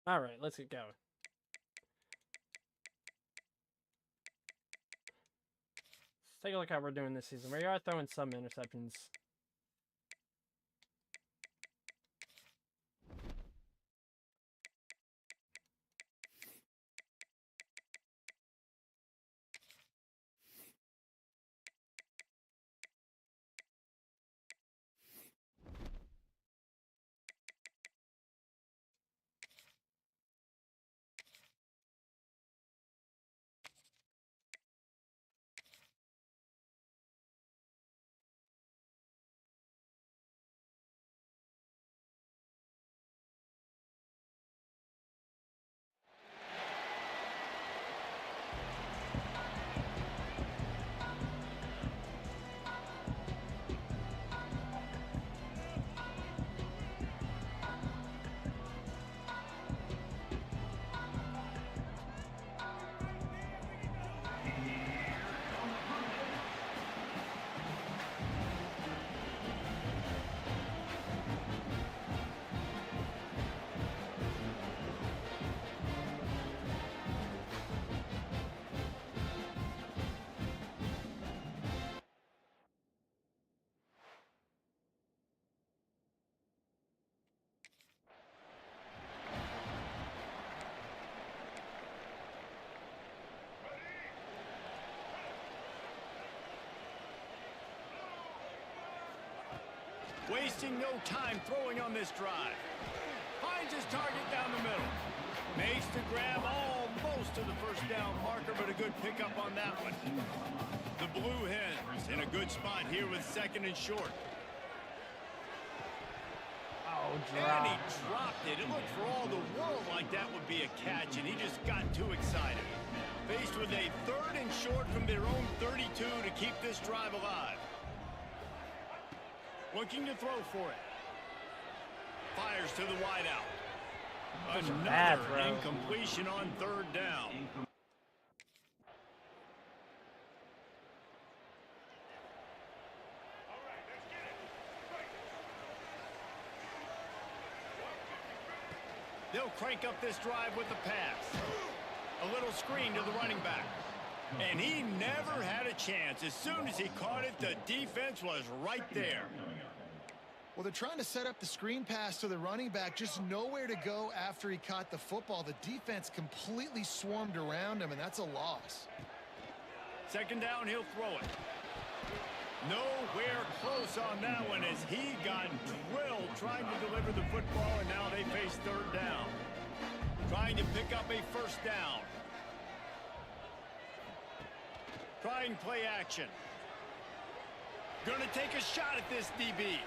All right, let's get going. Let's take a look how we're doing this season. We are throwing some interceptions. Wasting no time throwing on this drive. Finds his target down the middle. Makes the grab almost to the first down marker, but a good pickup on that one. The Blue Hens in a good spot here with 2nd and short. Oh, And he dropped it. It looked for all the world like that would be a catch, and he just got too excited. Faced with a 3rd and short from their own 32 to keep this drive alive. Looking to throw for it. Fires to the wideout. Another incompletion on 3rd down. They'll crank up this drive with the pass. A little screen to the running back. And he never had a chance. As soon as he caught it, the defense was right there. Well, they're trying to set up the screen pass to the running back, just nowhere to go after he caught the football. The defense completely swarmed around him, and that's a loss. 2nd down, he'll throw it. Nowhere close on that one as he got drilled trying to deliver the football, and now they face 3rd down. Trying to pick up a 1st down. Trying play action. Gonna take a shot at this DB.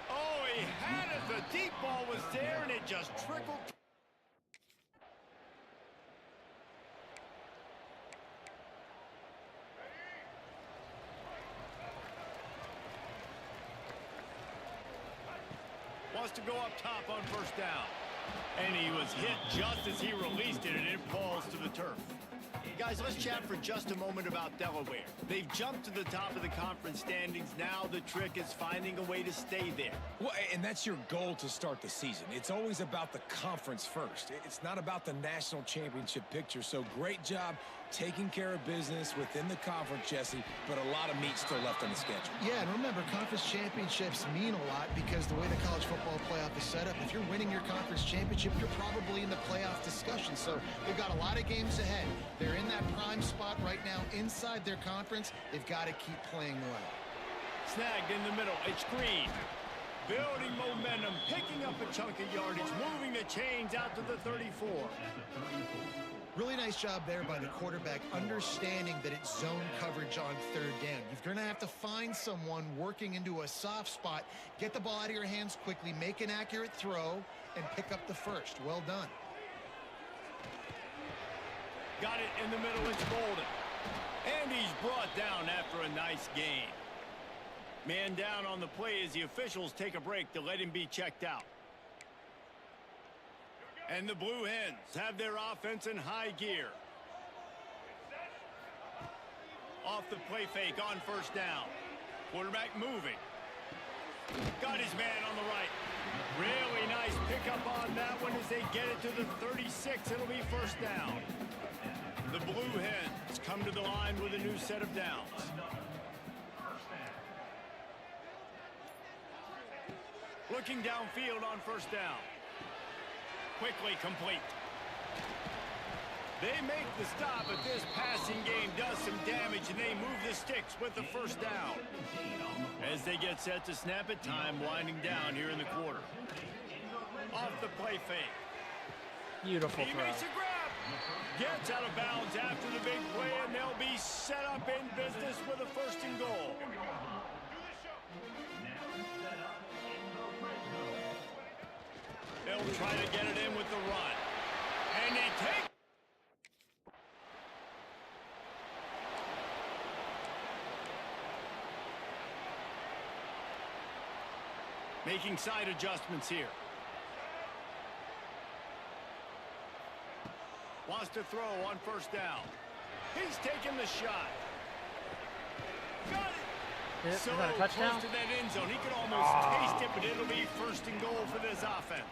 Oh, he had it. The deep ball was there, and it just trickled. Wants to go up top on 1st down. And he was hit just as he released it, and it falls to the turf. Guys, let's chat for just a moment about Delaware. They've jumped to the top of the conference standings. Now the trick is finding a way to stay there. Well, and that's your goal to start the season. It's always about the conference first. It's not about the national championship picture. So great job taking care of business within the conference, Jesse, but a lot of meat still left on the schedule. Yeah, and remember, conference championships mean a lot because the way the college football playoff is set up, if you're winning your conference championship, you're probably in the playoff discussion. So they've got a lot of games ahead. They're in that prime spot right now inside their conference. They've got to keep playing well. Snagged in the middle. It's Green. Building momentum, picking up a chunk of yardage, moving the chains out to the 34. Really nice job there by the quarterback, understanding that it's zone coverage on 3rd down. You're going to have to find someone working into a soft spot, get the ball out of your hands quickly, make an accurate throw, and pick up the 1st. Well done. Got it in the middle. It's Golden. And he's brought down after a nice gain. Man down on the play as the officials take a break to let him be checked out. And the Blue Hens have their offense in high gear. Off the play fake on 1st down. Quarterback moving. Got his man on the right. Really nice pickup on that one as they get it to the 36. It'll be first down. The Blue Hens come to the line with a new set of downs. Looking downfield on first down. Quickly complete. They make the stop, but this passing game does some damage, and they move the sticks with the first down. As they get set to snap it, time winding down here in the quarter. Off the play fake. Beautiful He throw. makes a grab. Gets out of bounds after the big play, and they'll be set up in business with a first and goal. They'll try to get it in with the run. And they take. Making side adjustments here. Wants to throw on first down. He's taking the shot. Got it. Is So that a touchdown? close to that end zone. He could almost taste it, but it'll be first and goal for this offense.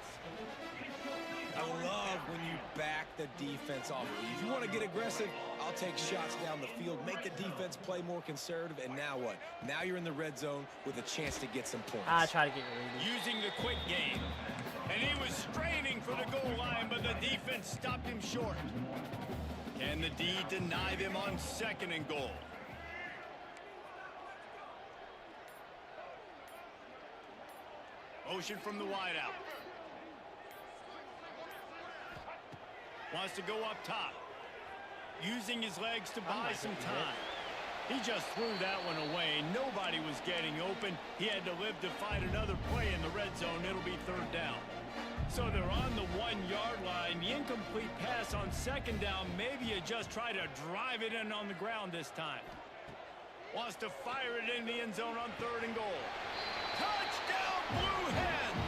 I love when you back the defense off. If you want to get aggressive, I'll take shots down the field, make the defense play more conservative, and now what? Now you're in the red zone with a chance to get some points. I try to get greedy. Using the quick game. And he was straining for the goal line, but the defense stopped him short. Can the D deny them on second and goal? Motion from the wideout. Wants to go up top. Using his legs to buy some time. He just threw that one away. Nobody was getting open. He had to live to fight another play in the red zone. It'll be third down. So they're on the 1-yard line. The incomplete pass on second down. Maybe you just try to drive it in on the ground this time. Wants to fire it in the end zone on third and goal. Touchdown, Blue Hens!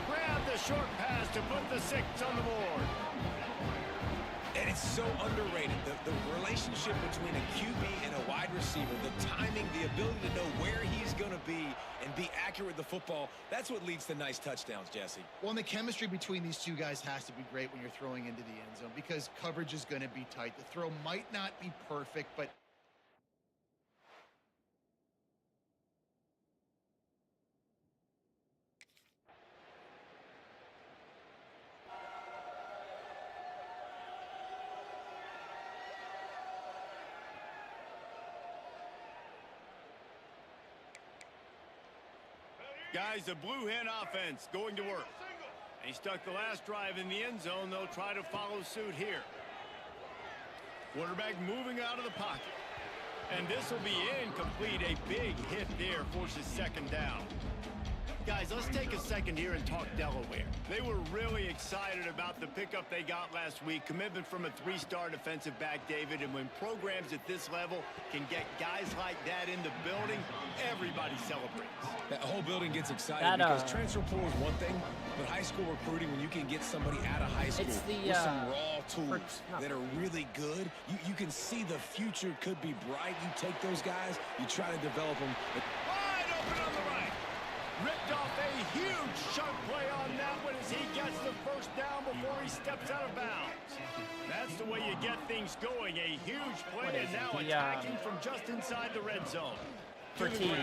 Grab the short pass to put the 6 on the board. And it's so underrated. The relationship between a QB and a wide receiver, the timing, the ability to know where he's going to be and be accurate with the football, that's what leads to nice touchdowns, Jesse. Well, and the chemistry between these two guys has to be great when you're throwing into the end zone because coverage is going to be tight. The throw might not be perfect, but Guys, the Blue Hen offense going to work. He stuck the last drive in the end zone. They'll try to follow suit here. Quarterback moving out of the pocket. And this will be incomplete. A big hit there forces second down. Guys, let's take a second here and talk Delaware. They were really excited about the pickup they got last week. Commitment from a 3-star defensive back, David. And when programs at this level can get guys like that in the building, everybody celebrates. That whole building gets excited because transfer portal is one thing, but high school recruiting, when you can get somebody out of high school with some raw tools that are really good, you can see the future could be bright. You take those guys, you try to develop them. Wide open on the right. Ripped off a huge chunk play on that one as he gets the first down before he steps out of bounds. That's the way you get things going. A huge play and now attacking from just inside the red zone. Fatigue,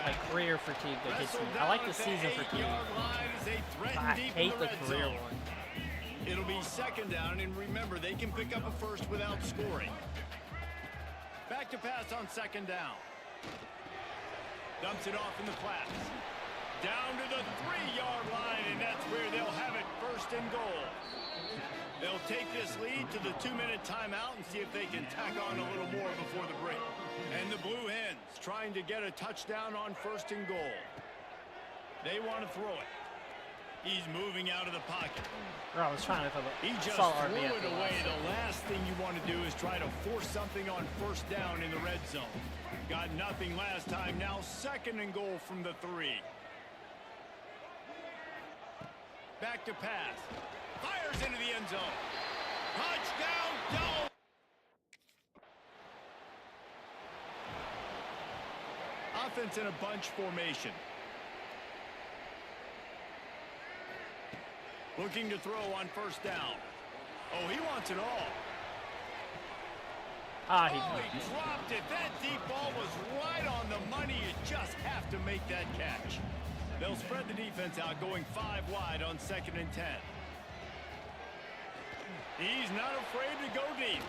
like career fatigue that gets me. I like the season fatigue. I hate the career one. It'll be second down, and remember, they can pick up a first without scoring. Back to pass on second down. Dumps it off in the flats. Down to the 3-yard line, and that's where they'll have it first and goal. They'll take this lead to the 2-minute timeout and see if they can tack on a little more before the break. And the Blue Hens trying to get a touchdown on first and goal. They want to throw it. He's moving out of the pocket. Bro, I was trying to He just threw it away. The last thing you want to do is try to force something on first down in the red zone. Got nothing last time. Now second and goal from the 3. Back to pass. Fires into the end zone. Touchdown, Doe. Offense in a bunch formation. Looking to throw on first down. Oh, he wants it all. Ah, He dropped it. That deep ball was right on the money. You just have to make that catch. They'll spread the defense out, going 5 wide on 2nd and 10. He's not afraid to go deep.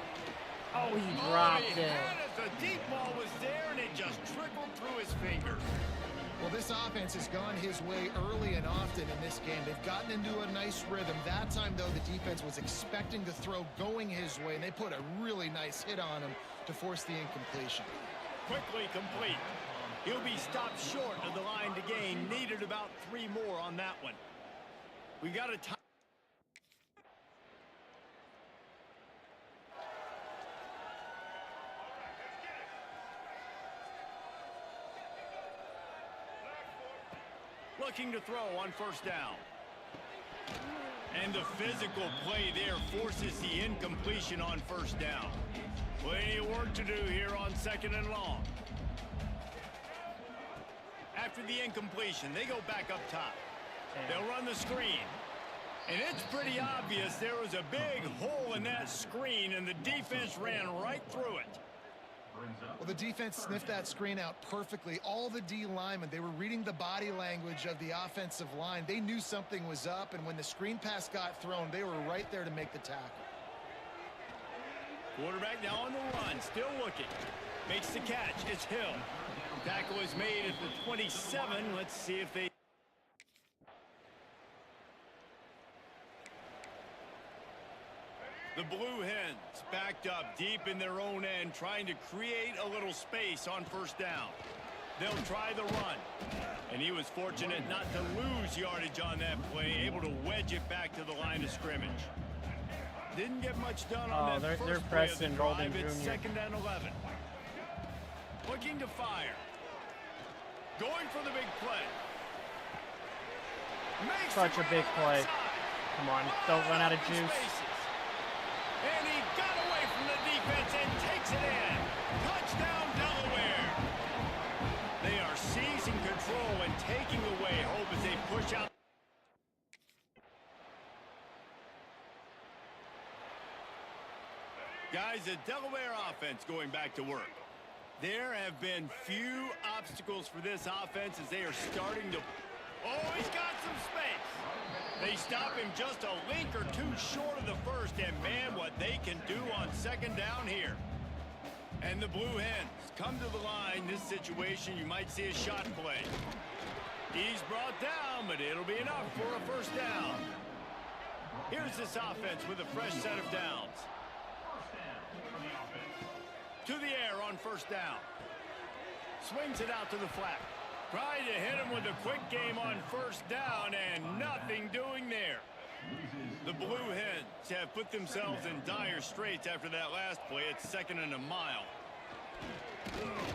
Oh, he dropped it. The deep ball was there, and it just trickled through his fingers. Well, this offense has gone his way early and often in this game. They've gotten into a nice rhythm. That time, though, the defense was expecting the throw going his way, and they put a really nice hit on him to force the incompletion. Quickly complete. He'll be stopped short of the line to gain. Needed about 3 more on that one. We got a time. Looking to throw on first down. And the physical play there forces the incompletion on first down. Plenty of work to do here on 2nd and long. After the incompletion, they go back up top. They'll run the screen. And it's pretty obvious there was a big hole in that screen, and the defense ran right through it. Well, the defense sniffed that screen out perfectly. All the D linemen, they were reading the body language of the offensive line. They knew something was up, and when the screen pass got thrown, they were right there to make the tackle. Quarterback now on the run, still looking. Makes the catch. It's Hill. Tackle is made at the 27. Let's see if they... The Blue Hens backed up deep in their own end, trying to create a little space on first down. They'll try the run. And he was fortunate not to lose yardage on that play, able to wedge it back to the line of scrimmage. Didn't get much done on that they're first play of the pressing drive. Golden It's Jr. 2nd and 11. Looking to fire. Going for the big play. Makes Such a big play. outside. Come on, don't run out of juice. And he got away from the defense and takes it in. Touchdown, Delaware. They are seizing control and taking away hope as they push out. Guys, the Delaware offense going back to work. There have been few obstacles for this offense as they are starting to... Oh, he's got some space. They stop him just a link or two short of the first, and man, what they can do on 2nd down here. And the Blue Hens come to the line. This situation, you might see a shot play. He's brought down, but it'll be enough for a first down. Here's this offense with a fresh set of downs. To the air on first down. Swings it out to the flat. Trying to hit him with a quick game on first down, and nothing doing there. The Blue Hens have put themselves in dire straits after that last play. It's 2nd and a mile.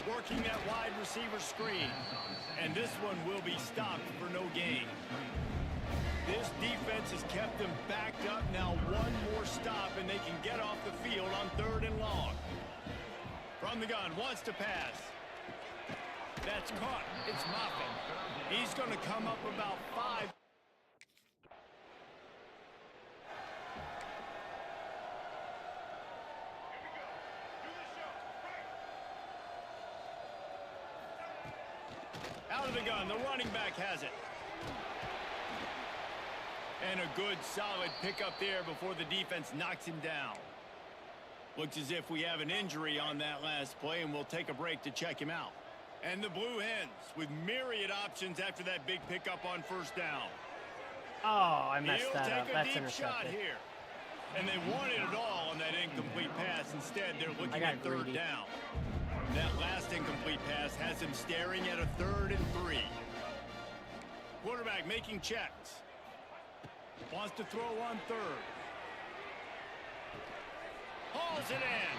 Working that wide receiver screen. And this one will be stopped for no gain. This defense has kept them backed up. Now one more stop, and they can get off the field on 3rd and long. From the gun, wants to pass. That's caught. It's Moffitt. He's going to come up about 5. Out of the gun, the running back has it. And a good, solid pickup there before the defense knocks him down. Looks as if we have an injury on that last play, and we'll take a break to check him out. And the Blue Hens with myriad options after that big pickup on first down. Oh, I messed that up. That's He'll take a deep shot intercepted. here. And they wanted it all on that incomplete pass. Instead, they're looking at 3rd greedy. down. That last incomplete pass has him staring at a 3rd and 3. Quarterback making checks. Wants to throw on 3rd. Hauls it in.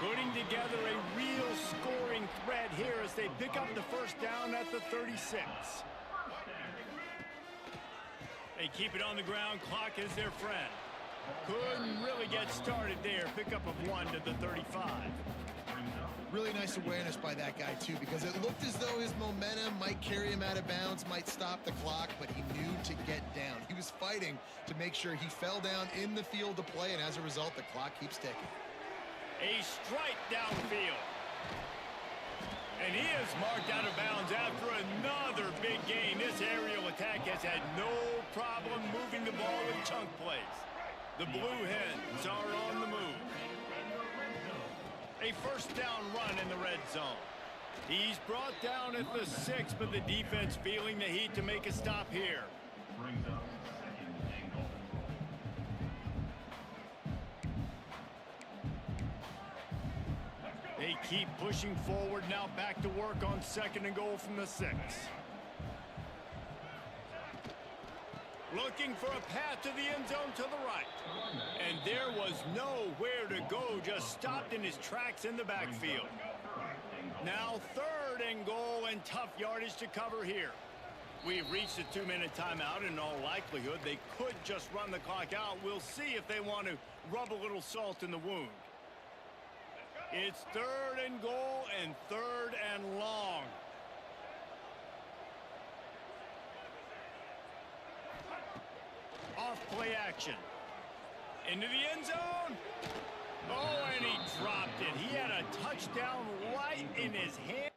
Putting together a real scoring threat here as they pick up the first down at the 36. They keep it on the ground. Clock is their friend. Couldn't really get started there. Pickup of 1 to the 35. Really nice awareness by that guy, too, because it looked as though his momentum might carry him out of bounds might stop the clock, but he knew to get down. He was fighting to make sure he fell down in the field to play, and as a result, the clock keeps ticking. A strike downfield. And he is marked out of bounds after another big gain. This aerial attack has had no problem moving the ball in chunk plays. The Blue Hens are on the move. A first down run in the red zone. He's brought down at the 6, but the defense feeling the heat to make a stop here. They keep pushing forward, now back to work on 2nd and goal from the 6. Looking for a path to the end zone to the right. And there was nowhere to go, just stopped in his tracks in the backfield. Now 3rd and goal and tough yardage to cover here. We've reached a 2-minute timeout. In all likelihood, they could just run the clock out. We'll see if they want to rub a little salt in the wound. It's 3rd and goal and 3rd and long. Off play action. Into the end zone. Oh, and he dropped it. He had a touchdown right in his hand.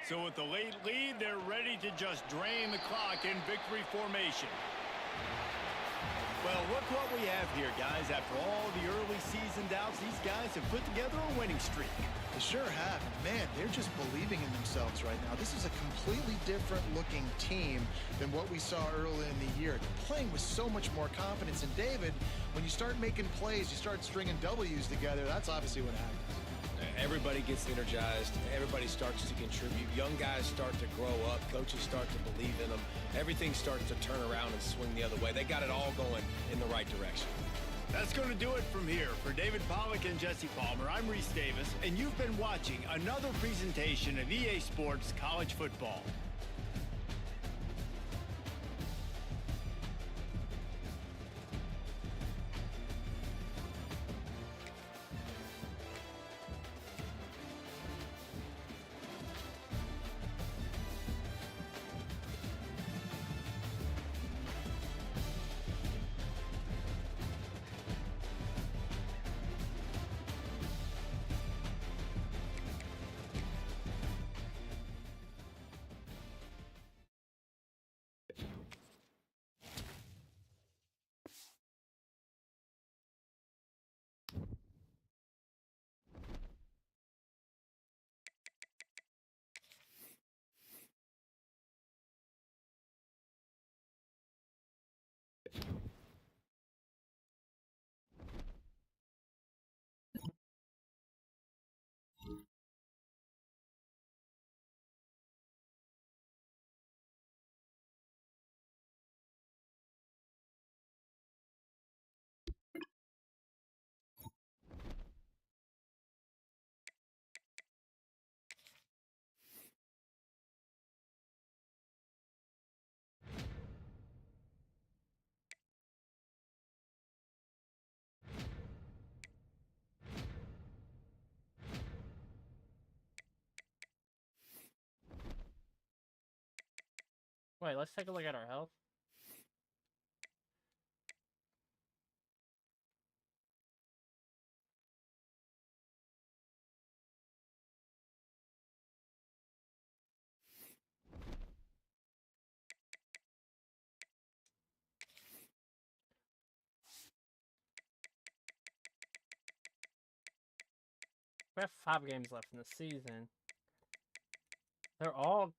So with the late lead, they're ready to just drain the clock in victory formation. Well, look what we have here, guys. After all the early season doubts, these guys have put together a winning streak. They sure have. Man, they're just believing in themselves right now. This is a completely different looking team than what we saw early in the year. They're playing with so much more confidence. And David, when you start making plays, you start stringing W's together, that's obviously what happens. Everybody gets energized. Everybody starts to contribute. Young guys start to grow up. Coaches start to believe in them. Everything starts to turn around and swing the other way. They got it all going in the right direction. That's going to do it from here. For David Pollack and Jesse Palmer, I'm Reese Davis, and you've been watching another presentation of EA Sports College Football. Wait, let's take a look at our health. We have 5 games left in the season. They're all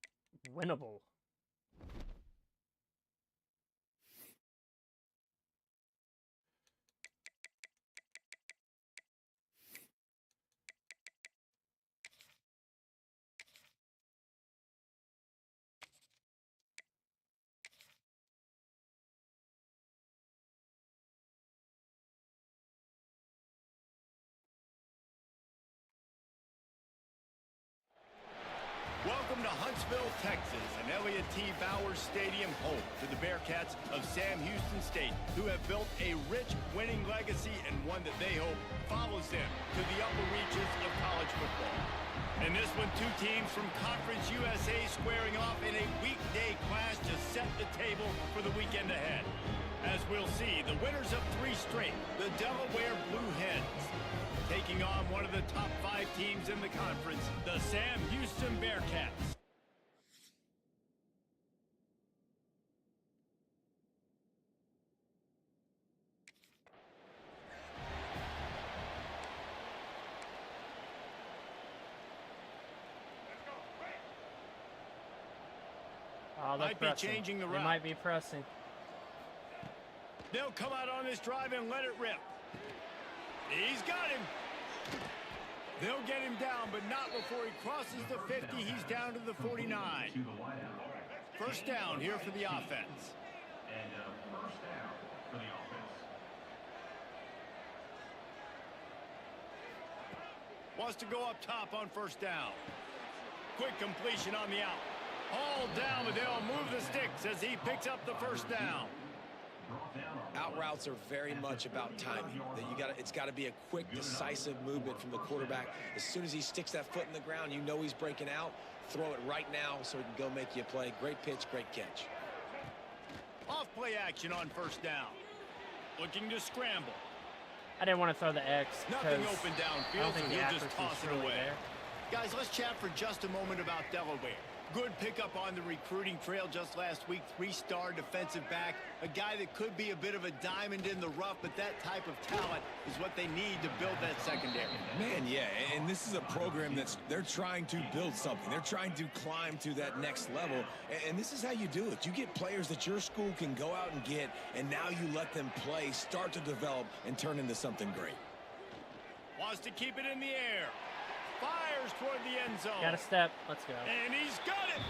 winnable. Welcome to Huntsville, Texas, and Elliott T. Bowers Stadium, home to the Bearcats of Sam Houston State, who have built a rich winning legacy and one that they hope follows them to the upper reaches of college football. And this one, two teams from Conference USA squaring off in a weekday clash to set the table for the weekend ahead. As we'll see, the winners of 3 straight, the Delaware Blue Hens, taking on one of the top 5 teams in the conference, the Sam Houston Bearcats. Oh, they're Might pressing. be changing the They route. might be pressing. They'll come out on this drive and let it rip. He's got him. They'll get him down, but not before he crosses the 50. He's down to the 49. First down here for the offense. And first down for the offense. Wants to go up top on first down. Quick completion on the out. All down, but they'll move the sticks as he picks up the first down. Out routes are very much about timing. It's got to be a quick, decisive movement from the quarterback. As soon as he sticks that foot in the ground, you know he's breaking out. Throw it right now so he can go make you a play. Great pitch, great catch. Off play action on first down. Looking to scramble. I didn't want to throw the X Nothing because open I don't downfield, so think the he'll just accuracy's toss it really away. there. Guys, let's chat for just a moment about Delaware. Good pickup on the recruiting trail just last week. 3-star defensive back. A guy that could be a bit of a diamond in the rough, but that type of talent is what they need to build that secondary. Man, yeah, and this is a program they're trying to build something. They're trying to climb to that next level, and this is how you do it. You get players that your school can go out and get, and now you let them play, start to develop, and turn into something great. Wants to keep it in the air. Fires toward the end zone. Got a step. Let's go. And he's got it.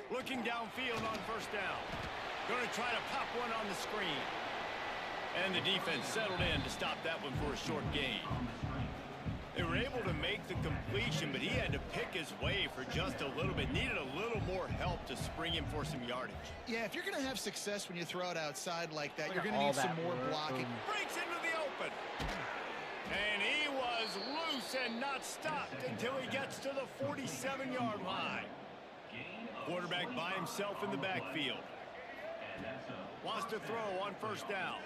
Looking downfield on first down. Going to try to pop one on the screen. And the defense settled in to stop that one for a short gain. They were able to make the completion, but he had to pick his way for just a little bit. Needed a little more help to spring him for some yardage. Yeah, if you're going to have success when you throw it outside like that, Look you're at going to all need some that more work. blocking. Breaks into the open. And he was loose and not stopped until he gets to the 47-yard line. Quarterback by himself in the backfield. Wants to throw on first down.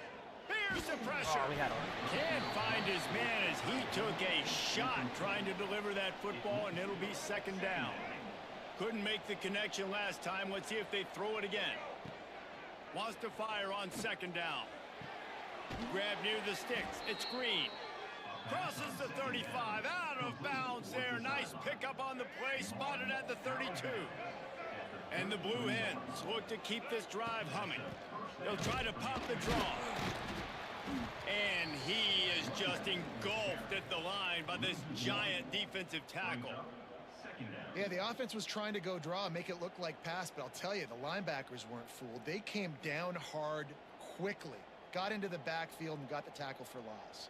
Here's the pressure. Oh, we had one. Can't find his man as he took a shot trying to deliver that football, and it'll be second down. Couldn't make the connection last time. Let's see if they throw it again. Wants to fire on second down. Grab near the sticks. It's Green. Crosses the 35. Out of bounds there. Nice pickup on the play. Spotted at the 32. And the Blue Hens look to keep this drive humming. They'll try to pop the draw. And he is just engulfed at the line by this giant defensive tackle. Yeah, the offense was trying to go draw, make it look like pass, but I'll tell you, the linebackers weren't fooled. They came down hard quickly, got into the backfield, and got the tackle for loss.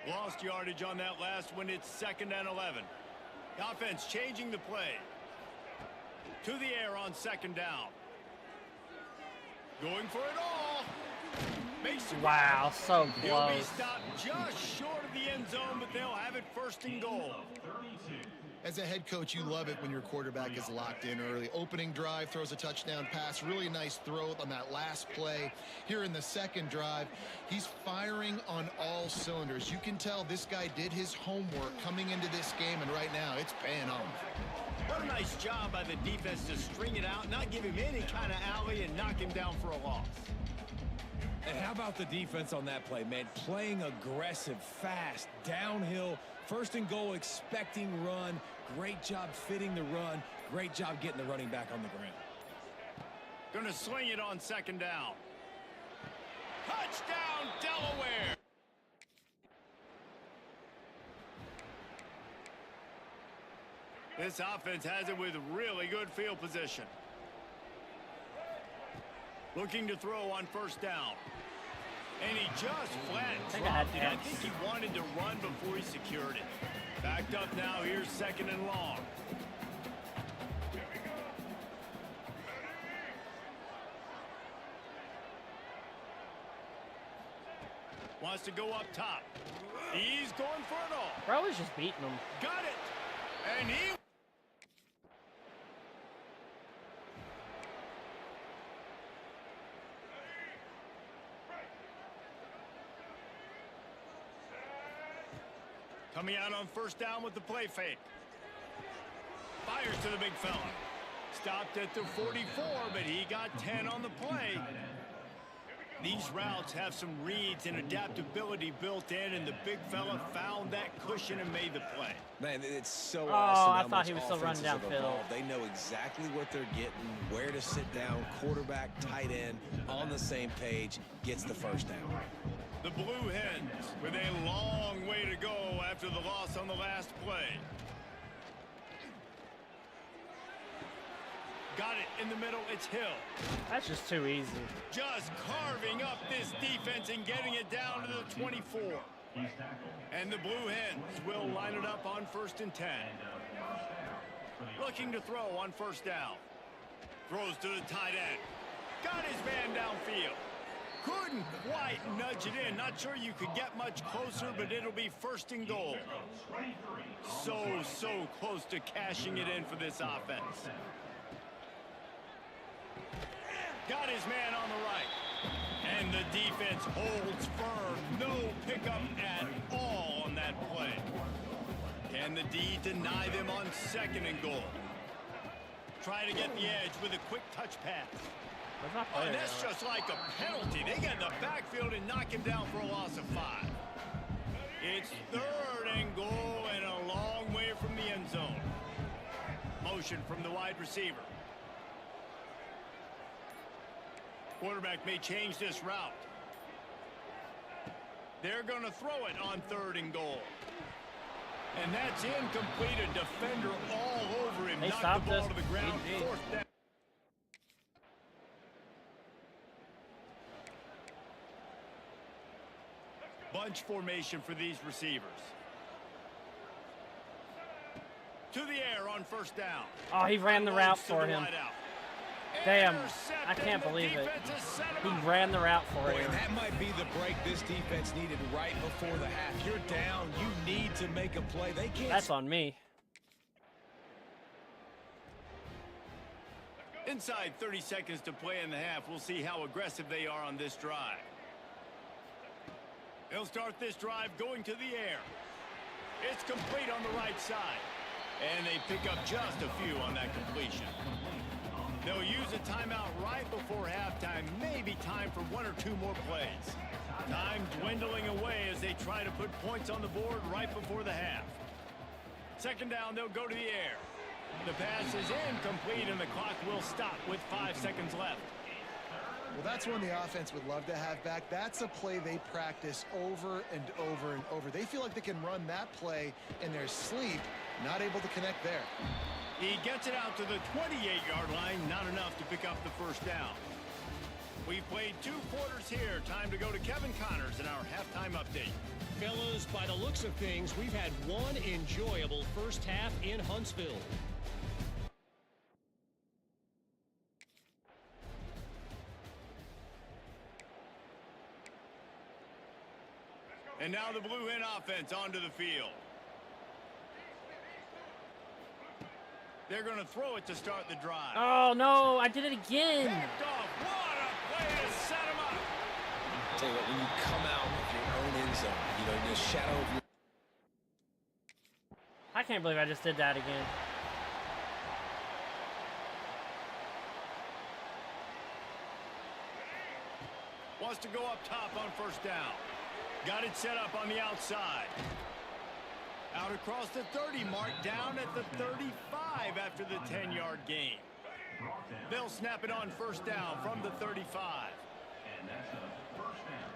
Lost yardage on that last one. It's second and 11. The offense changing the play. To the air on second down. Going for it all. Makes the Wow, so He'll be close. stopped just short of the end zone, but they'll have it first and goal. As a head coach, you love it when your quarterback is locked in early. Opening drive, throws a touchdown pass. Really nice throw on that last play. Here in the second drive, he's firing on all cylinders. You can tell this guy did his homework coming into this game, and right now it's paying off. What a nice job by the defense to string it out, not give him any kind of alley, and knock him down for a loss. And how about the defense on that play, man? Playing aggressive, fast, downhill, first and goal, expecting run. Great job fitting the run. Great job getting the running back on the ground. Going to swing it on second down. Touchdown, Delaware! This offense has it with really good field position. Looking to throw on first down. And he just flat I think I think he wanted to run before he secured it. Backed up now. Here's 2nd and long. Wants to go up top. He's going for it all. Bro was just beating him. Got it. And he... Coming out on first down with the play fake. Fires to the big fella. Stopped at the 44, but he got 10 on the play. These routes have some reads and adaptability built in, and the big fella found that cushion and made the play. Man, it's so Oh, awesome. I how thought much he was still running offenses have downfield. evolved. They know exactly what they're getting, where to sit down, quarterback, tight end, on the same page, gets the first down. The Blue Hens with a long way to go after the loss on the last play. Got it in the middle. It's Hill. That's just too easy. Just carving up this defense and getting it down to the 24. And the Blue Hens will line it up on 1st and 10. Looking to throw on first down. Throws to the tight end. Got his man downfield. Couldn't quite nudge it in. Not sure you could get much closer, but it'll be 1st and goal. So close to cashing it in for this offense. Got his man on the right. And the defense holds firm. No pickup at all on that play. Can the D deny them on 2nd and goal? Try to get the edge with a quick touch pass. Oh, and that's just like a penalty. They get in the backfield and knock him down for a loss of 5. It's 3rd and goal and a long way from the end zone. Motion from the wide receiver. Quarterback may change this route. They're going to throw it on 3rd and goal. And that's incomplete. A defender all over him. They Knocked stopped the ball us. to the ground. GG. 4th down. Bunch formation for these receivers. To the air on first down. Oh, he ran the route for him. Damn, I can't Intercepted. believe The it. defense has set him He up. ran the route for Boy, him. and that might be the break this defense needed right before the half. You're down. You need to make a play. They can't. That's on me. Inside 30 seconds to play in the half. We'll see how aggressive they are on this drive. They'll start this drive going to the air. It's complete on the right side. And they pick up just a few on that completion. They'll use a timeout right before halftime. Maybe time for 1 or 2 more plays. Time dwindling away as they try to put points on the board right before the half. 2nd down, they'll go to the air. The pass is incomplete, and the clock will stop with 5 seconds left. Well, that's one the offense would love to have back. That's a play they practice over and over and over. They feel like they can run that play in their sleep, not able to connect there. He gets it out to the 28-yard line, not enough to pick up the 1st down. We've played 2 quarters here. Time to go to Kevin Connors in our halftime update. Fellas, by the looks of things, we've had one enjoyable first half in Huntsville. And now the Blue Hen offense onto the field. They're going to throw it to start the drive. Oh, no, I did it again. Picked off. What a play to set him up. Tell you what, when you come out with your own end zone, you know, in the shadow of your... I can't believe I just did that again. Wants to go up top on 1st down. Got it set up on the outside. Out across the 30 mark, down at the 35 after the 10-yard gain. They'll snap it on 1st down from the 35.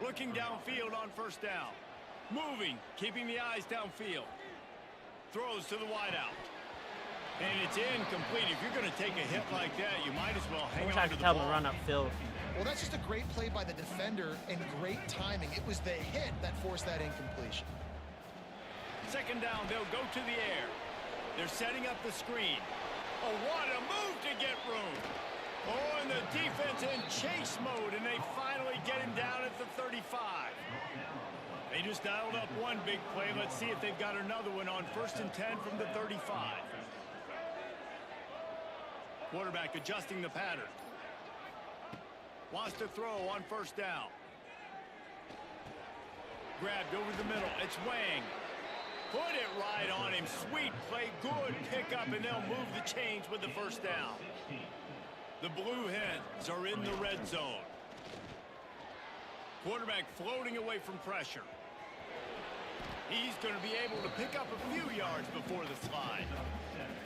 Looking downfield on 1st down. Moving, keeping the eyes downfield. Throws to the wideout. And it's incomplete. If you're going to take a hit like that, you might as well I hang wish on I to could the tell him ball. to run upfield. Well, that's just a great play by the defender and great timing. It was the hit that forced that incompletion. Second down, they'll go to the air. They're setting up the screen. Oh, what a move to get room. Oh, and the defense in chase mode, and they finally get him down at the 35. They just dialed up one big play. Let's see if they've got another one on 1st and 10 from the 35. Quarterback adjusting the pattern. Wants to throw on 1st down. Grabbed over the middle. It's Wang. Put it right on him. Sweet play. Good pickup, and they'll move the chains with the 1st down. The Blue Hens are in the red zone. Quarterback floating away from pressure. He's going to be able to pick up a few yards before the slide.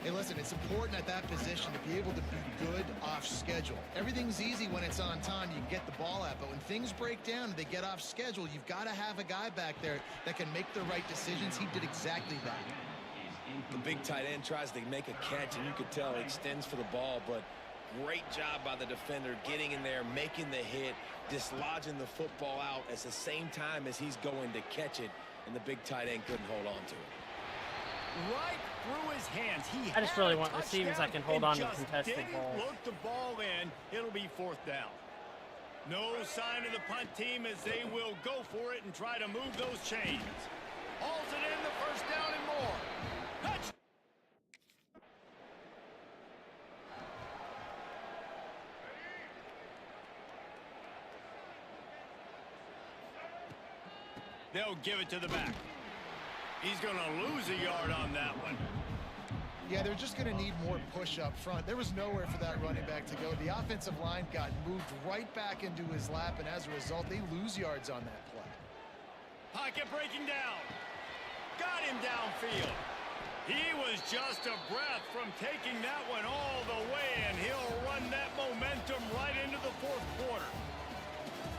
Hey, listen, it's important at that position to be able to be good off schedule. Everything's easy when it's on time. You can get the ball out. But when things break down and they get off schedule, you've got to have a guy back there that can make the right decisions. He did exactly that. The big tight end tries to make a catch, and you could tell he extends for the ball, but great job by the defender getting in there, making the hit, dislodging the football out at the same time as he's going to catch it, and the big tight end couldn't hold on to it. Right through his hands. I just really want receivers that can hold on to contested balls. Look the ball in. It'll be 4th down. No sign of the punt team as they will go for it and try to move those chains. Hauls it in, the 1st down and more. Touch. They'll give it to the back. He's going to lose a yard on that one. Yeah, they're just going to need more push up front. There was nowhere for that running back to go. The offensive line got moved right back into his lap, and as a result, they lose yards on that play. Pocket breaking down. Got him downfield. He was just a breath from taking that one all the way, and he'll run that momentum right into the 4th quarter.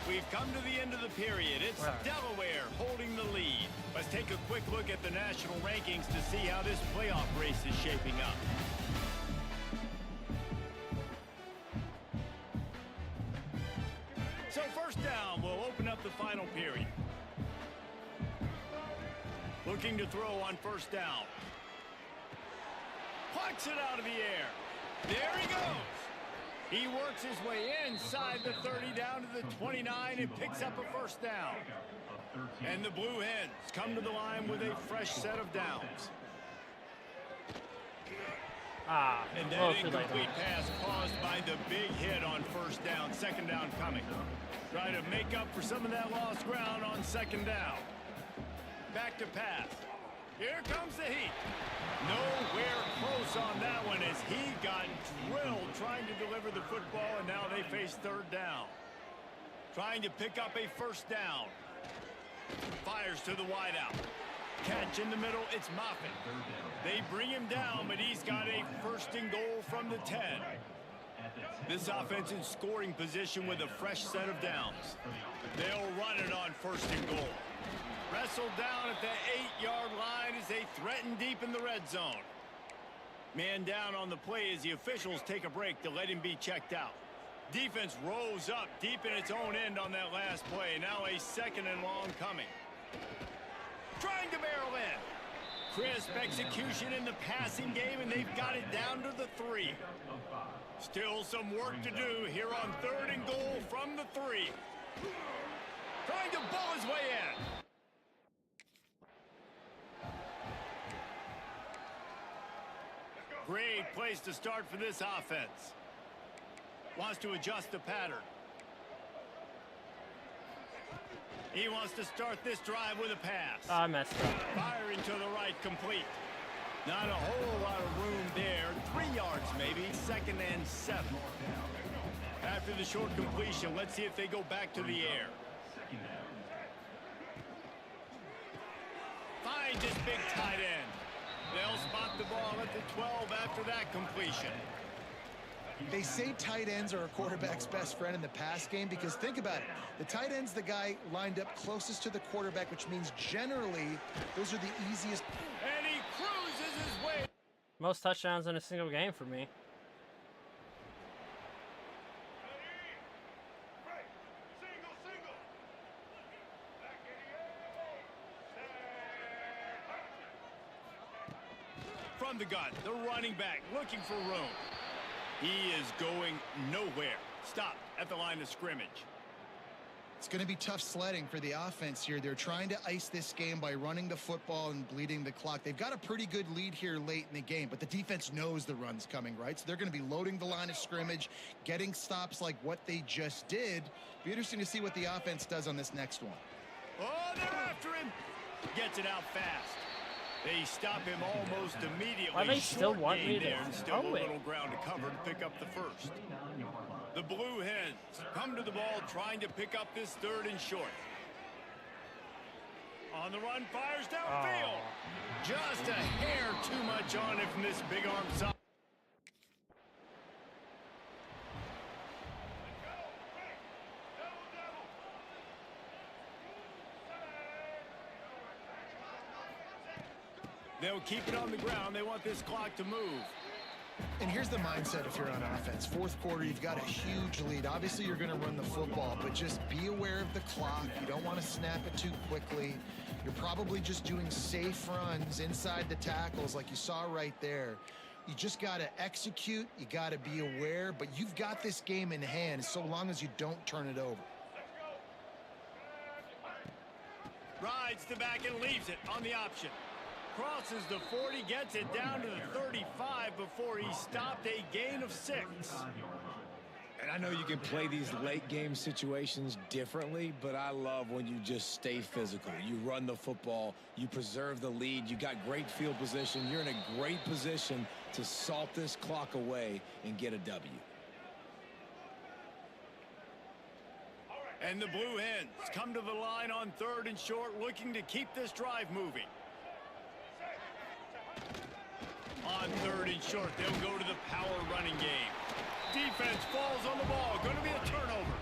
We've come to the end of the period. It's Delaware holding the lead. Let's take a quick look at the national rankings to see how this playoff race is shaping up. So 1st down will open up the final period. Looking to throw on 1st down. Plucks it out of the air. There he goes. He works his way inside the 30 down to the 29 and picks up a 1st down. And the Blue Hens come to the line with a fresh set of downs. And that incomplete pass caused by the big hit on 1st down. 2nd down coming. Try to make up for some of that lost ground on 2nd down. Back to pass. Here comes the heat. Nowhere close on that one as he got drilled trying to deliver the football, and now they face 3rd down. Trying to pick up a 1st down. Fires to the wideout. Catch in the middle, it's Moffitt. They bring him down, but he's got a 1st and goal from the 10. This offense in scoring position with a fresh set of downs. They'll run it on 1st and goal. Wrestled down at the 8-yard line as they threaten deep in the red zone. Man down on the play as the officials take a break to let him be checked out. Defense rose up deep in its own end on that last play. Now a 2nd and long coming. Trying to barrel in. Crisp execution in the passing game, and they've got it down to the 3. Still some work to do here on 3rd and goal from the 3. Trying to bull his way in. Great place to start for this offense. Wants to adjust the pattern. He wants to start this drive with a pass. I messed up. Firing to the right, complete. Not a whole lot of room there. 3 yards maybe. 2nd and 7. After the short completion, let's see if they go back to the air. Finds his big tight end. They'll spot the ball at the 12 after that completion. They say tight ends are a quarterback's best friend in the pass game because think about it. The tight end's the guy lined up closest to the quarterback, which means generally those are the easiest. And he cruises his way. Most touchdowns in a single game for me. from the gun. The running back looking for room. He is going nowhere. Stopped at the line of scrimmage. It's going to be tough sledding for the offense here. They're trying to ice this game by running the football and bleeding the clock. They've got a pretty good lead here late in the game, but the defense knows the run's coming, right? So they're going to be loading the line of scrimmage, getting stops like what they just did. Be interesting to see what the offense does on this next one. Oh, they're after him. Gets it out fast. They stop him almost immediately. Why they still Short want gain me to there and still throw a it? little ground to cover to pick up the first. The Blue Hens come to the ball trying to pick up this 3rd and short. On the run, fires downfield. Just a hair too much on it from this big arm side. They'll keep it on the ground. They want this clock to move. And here's the mindset if you're on offense. 4th quarter, you've got a huge lead. Obviously, you're going to run the football, but just be aware of the clock. You don't want to snap it too quickly. You're probably just doing safe runs inside the tackles like you saw right there. You just got to execute. You got to be aware, but you've got this game in hand so long as you don't turn it over. Rides the back and leaves it on the option. Crosses the 40, gets it down to the 35 before he stopped, a gain of 6. And I know you can play these late game situations differently, but I love when you just stay physical. You run the football, you preserve the lead, you got great field position. You're in a great position to salt this clock away and get a W. And the Blue Hens come to the line on 3rd and short, looking to keep this drive moving. On 3rd and short, they'll go to the power running game. Defense falls on the ball. Going to be a turnover.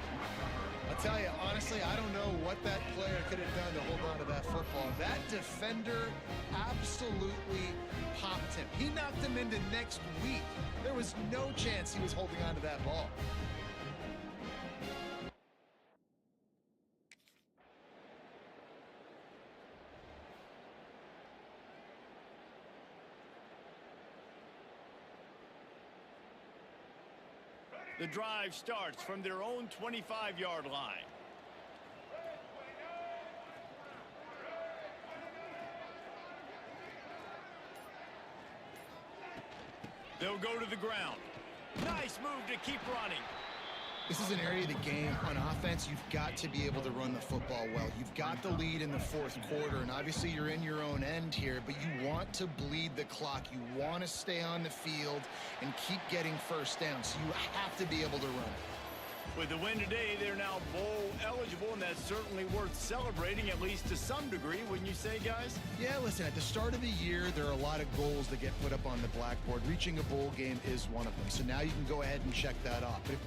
I'll tell you, honestly, I don't know what that player could have done to hold on to that football. That defender absolutely popped him. He knocked him into next week. There was no chance he was holding on to that ball. The drive starts from their own 25-yard line. They'll go to the ground. Nice move to keep running. This is an area of the game on offense you've got to be able to run the football well. You've got the lead in the 4th quarter, and obviously you're in your own end here, but you want to bleed the clock. You want to stay on the field and keep getting first down, so you have to be able to run it. With the win today, they're now bowl eligible, and that's certainly worth celebrating, at least to some degree, wouldn't you say, guys? Yeah, listen, at the start of the year, there are a lot of goals that get put up on the blackboard. Reaching a bowl game is one of them, so now you can go ahead and check that off. But if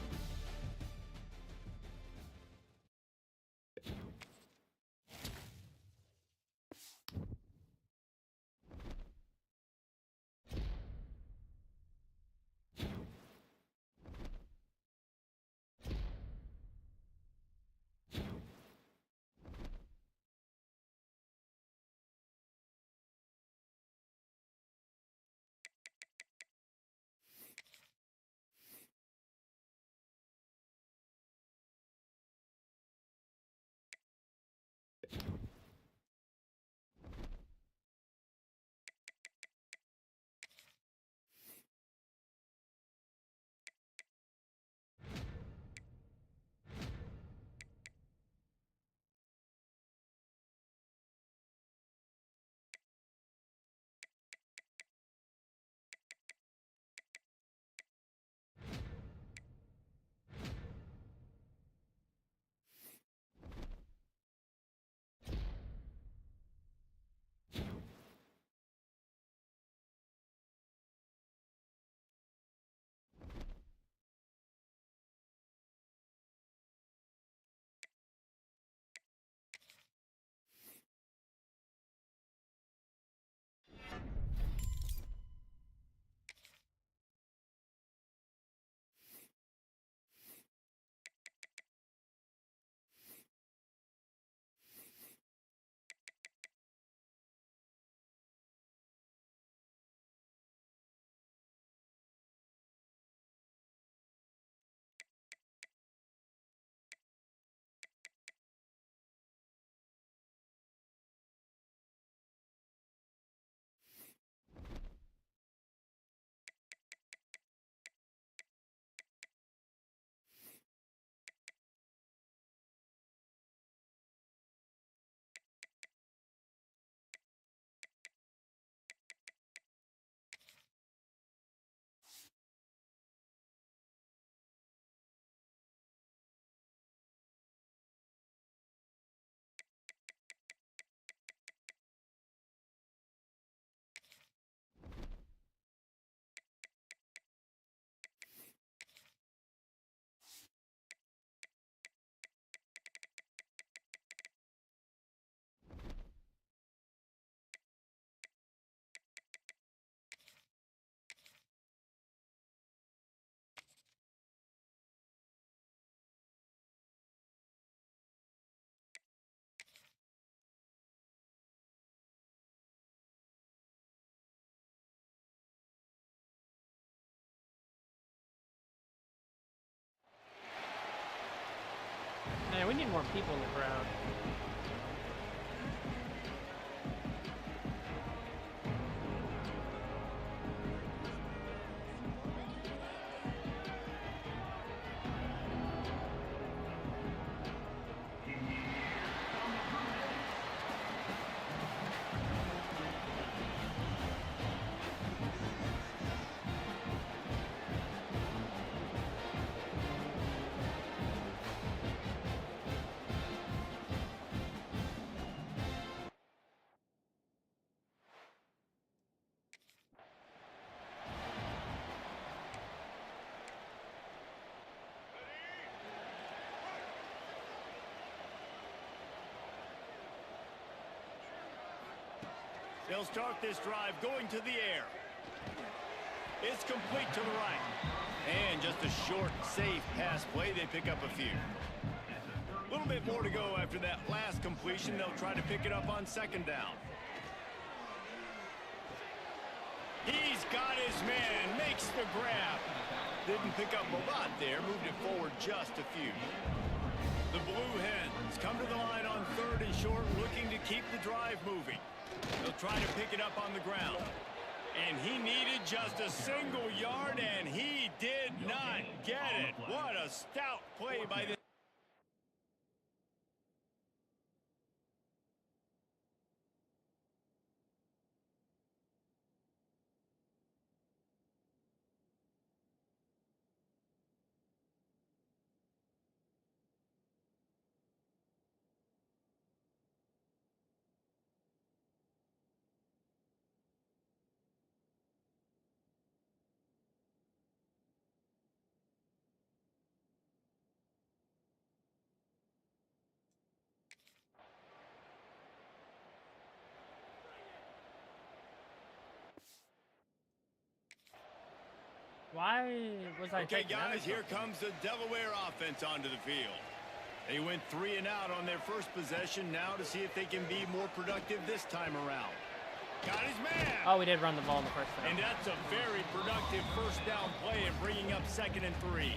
need more people in the crowd. They'll start this drive going to the air. It's complete to the right. And just a short, safe pass play. They pick up a few. A little bit more to go after that last completion. They'll try to pick it up on second down. He's got his man. Makes the grab. Didn't pick up a lot there. Moved it forward just a few. The Blue Hens come to the line on third and short, looking to keep the drive moving. They'll try to pick it up on the ground. And he needed just a single yard, and he did not get it. What a stout play by the... Why was I Okay, taking that guys, here comes the Delaware offense onto the field. They went 3 and out on their first possession. Now to see if they can be more productive this time around. Got his man. Oh, we did run the ball in the first down. And that's a very productive first down play and bringing up 2nd and 3.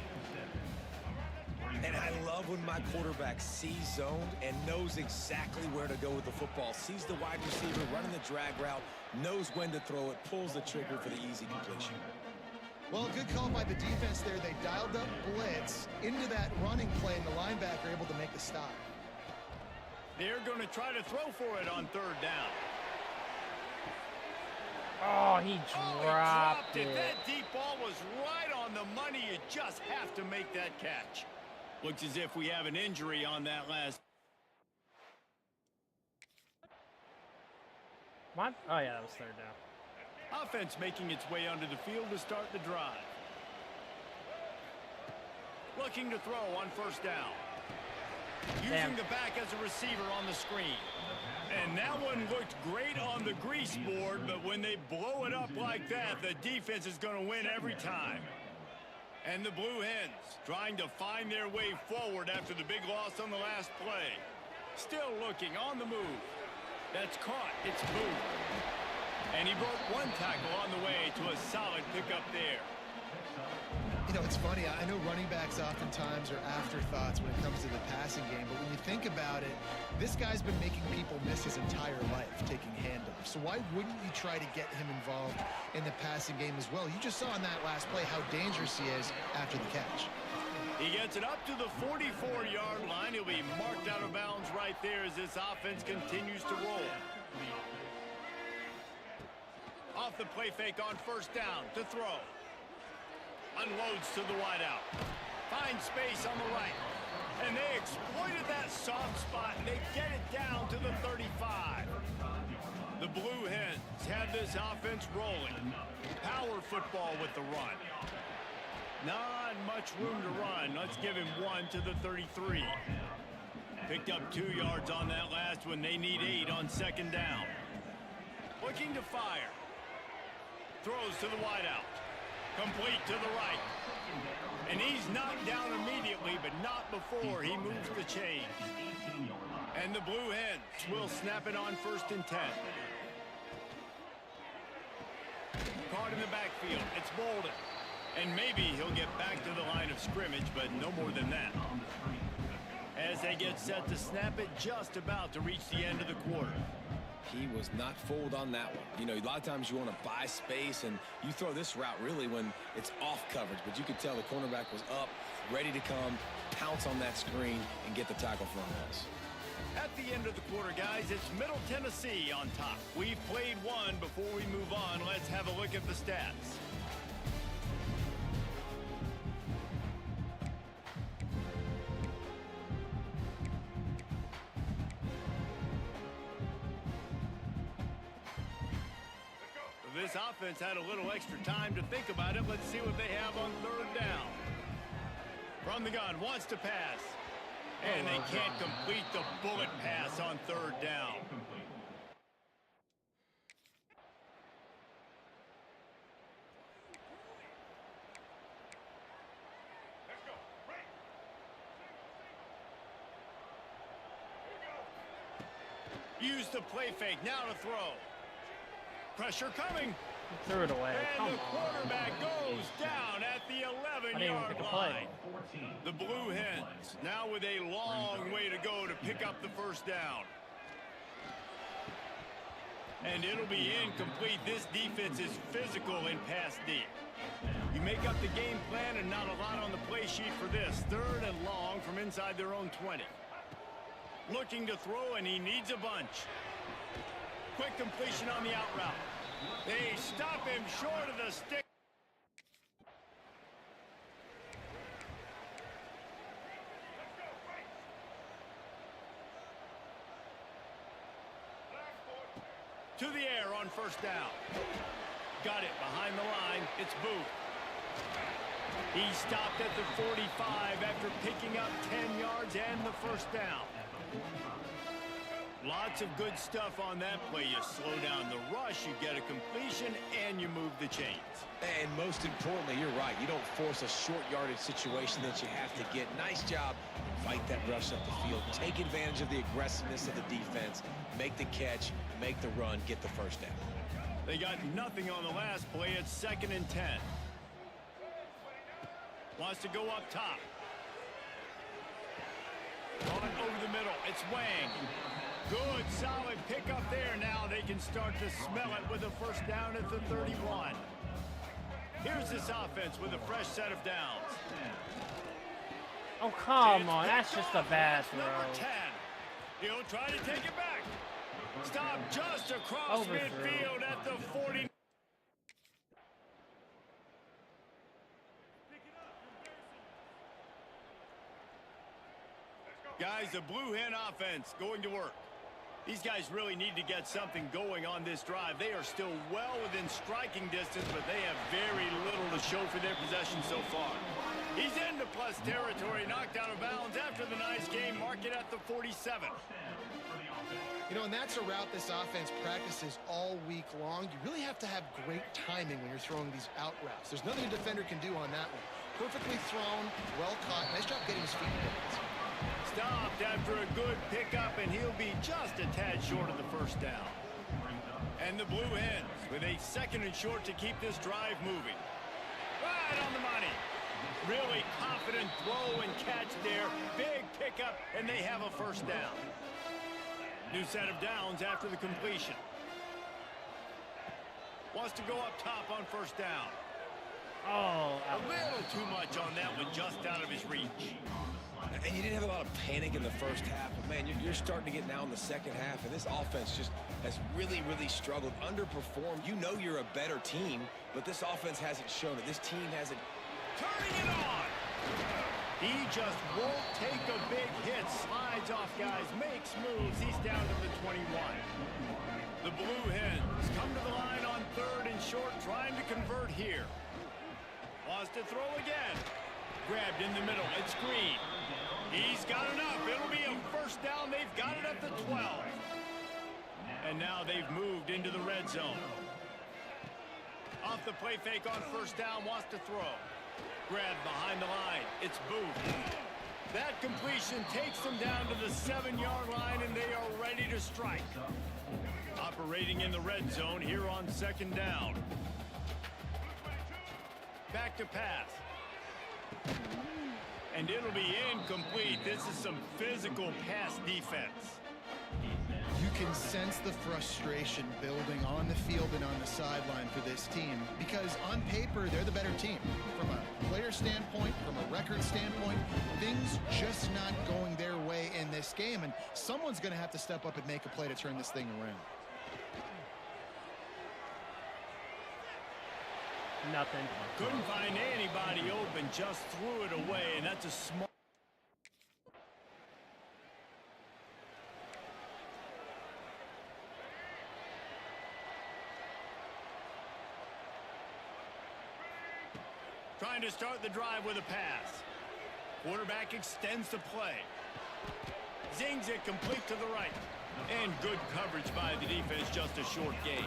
And I love when my quarterback sees zoned and knows exactly where to go with the football. Sees the wide receiver running the drag route, knows when to throw it, pulls the trigger for the easy completion. Well, good call by the defense there. They dialed up blitz into that running play, and the linebacker able to make the stop. They're going to try to throw for it on 3rd down. Oh, he dropped it. That deep ball was right on the money. You just have to make that catch. Looks as if we have an injury on that last. What? Oh, yeah, that was 3rd down. Offense making its way onto the field to start the drive. Looking to throw on 1st down. Using the back as a receiver on the screen. And that one looked great on the grease board, but when they blow it up like that, the defense is going to win every time. And the Blue Hens trying to find their way forward after the big loss on the last play. Still looking on the move. That's caught. It's moved. And he broke 1 tackle on the way to a solid pickup there. You know, it's funny. I know running backs oftentimes are afterthoughts when it comes to the passing game, but when you think about it, this guy's been making people miss his entire life taking handoffs. So why wouldn't you try to get him involved in the passing game as well? You just saw in that last play how dangerous he is after the catch. He gets it up to the 44-yard line. He'll be marked out of bounds right there as this offense continues to roll. Off the play fake on 1st down to throw. Unloads to the wideout. Finds space on the right. And they exploited that soft spot, and they get it down to the 35. The Blue Hens have this offense rolling. Power football with the run. Not much room to run. Let's give him 1 to the 33. Picked up 2 yards on that last one. They need 8 on 2nd down. Looking to fire. Throws to the wideout. Complete to the right. And he's knocked down immediately, but not before he moves the chain. And the Blue Hens will snap it on 1st and 10. Caught in the backfield. It's Bolden. And maybe he'll get back to the line of scrimmage, but no more than that. As they they get set to snap it just about to reach the end of the quarter. He was not fooled on that one. You know, a lot of times you want to buy space, and you throw this route really when it's off coverage. But you could tell the cornerback was up, ready to come, pounce on that screen, and get the tackle for a loss. At the end of the quarter, guys, it's Middle Tennessee on top. We've played one. Before we move on, let's have a look at the stats. This offense had a little extra time to think about it. Let's see what they have on third down. From the gun, wants to pass. And they can't complete the bullet pass on third down. Use the play fake, now to throw. Pressure coming. He threw it away. And the quarterback goes down at the 11-yard line. The Blue Hens now with a long way to go to pick up the first down. And it'll be incomplete. This defense is physical in pass deep. You make up the game plan and not a lot on the play sheet for this. Third and long from inside their own 20. Looking to throw, and he needs a bunch. Quick completion on the out route. They stop him short of the stick. To the air on first down. Got it behind the line. It's Booth. He stopped at the 45 after picking up 10 yards and the first down. Lots of good stuff on that play. You slow down the rush, you get a completion, and you move the chains. And most importantly, you're right. You don't force a short yardage situation that you have to get. Nice job. Fight that rush up the field. Take advantage of the aggressiveness of the defense. Make the catch, make the run, get the first down. They got nothing on the last play. It's 2nd and 10. Wants to go up top. On over the middle. It's Wang. Good, solid pickup there. Now they can start to smell it with a first down at the 31. Here's this offense with a fresh set of downs. Oh, come on. That's just a bad throw. Number 10. He'll try to take it back. Stop just across midfield at the 40. Guys, the Blue Hen offense going to work. These guys really need to get something going on this drive. They are still well within striking distance, but they have very little to show for their possession so far. He's into plus territory, knocked out of bounds after the nice game. Mark it at the 47. You know, and that's a route this offense practices all week long. You really have to have great timing when you're throwing these out routes. There's nothing a defender can do on that one. Perfectly thrown, well caught. Nice job getting his feet in the Stopped after a good pickup, and he'll be just a tad short of the first down. And the Blue Hens with a 2nd and short to keep this drive moving. Right on the money. Really confident throw and catch there. Big pickup, and they have a first down. New set of downs after the completion. Wants to go up top on first down. Oh, a little too much on that one, just out of his reach. And you didn't have a lot of panic in the first half, but man, you're starting to get now in the second half, and this offense just has really struggled, underperformed. You know you're a better team, but this offense hasn't shown it. This team hasn't. Turning it on. He just won't take a big hit. Slides off guys, makes moves. He's down to the 21. The Blue Hens come to the line on 3rd and short, trying to convert here. Wants to throw again. Grabbed in the middle. It's Green. He's got enough. It'll be a first down. They've got it at the 12. And now they've moved into the red zone. Off the play fake on first down. Wants to throw. Grabbed behind the line. It's Booth. That completion takes them down to the 7-yard line, and they are ready to strike. Operating in the red zone here on 2nd down. Back to pass. And it'll be incomplete. This is some physical pass defense. You can sense the frustration building on the field and on the sideline for this team because on paper, they're the better team. From a player standpoint, from a record standpoint, things just not going their way in this game, and someone's going to have to step up and make a play to turn this thing around. Nothing. Couldn't find anybody open, just threw it away, and that's a smart. Trying to start the drive with a pass. Quarterback extends the play. Zings it complete to the right. And good coverage by the defense, just a short gain.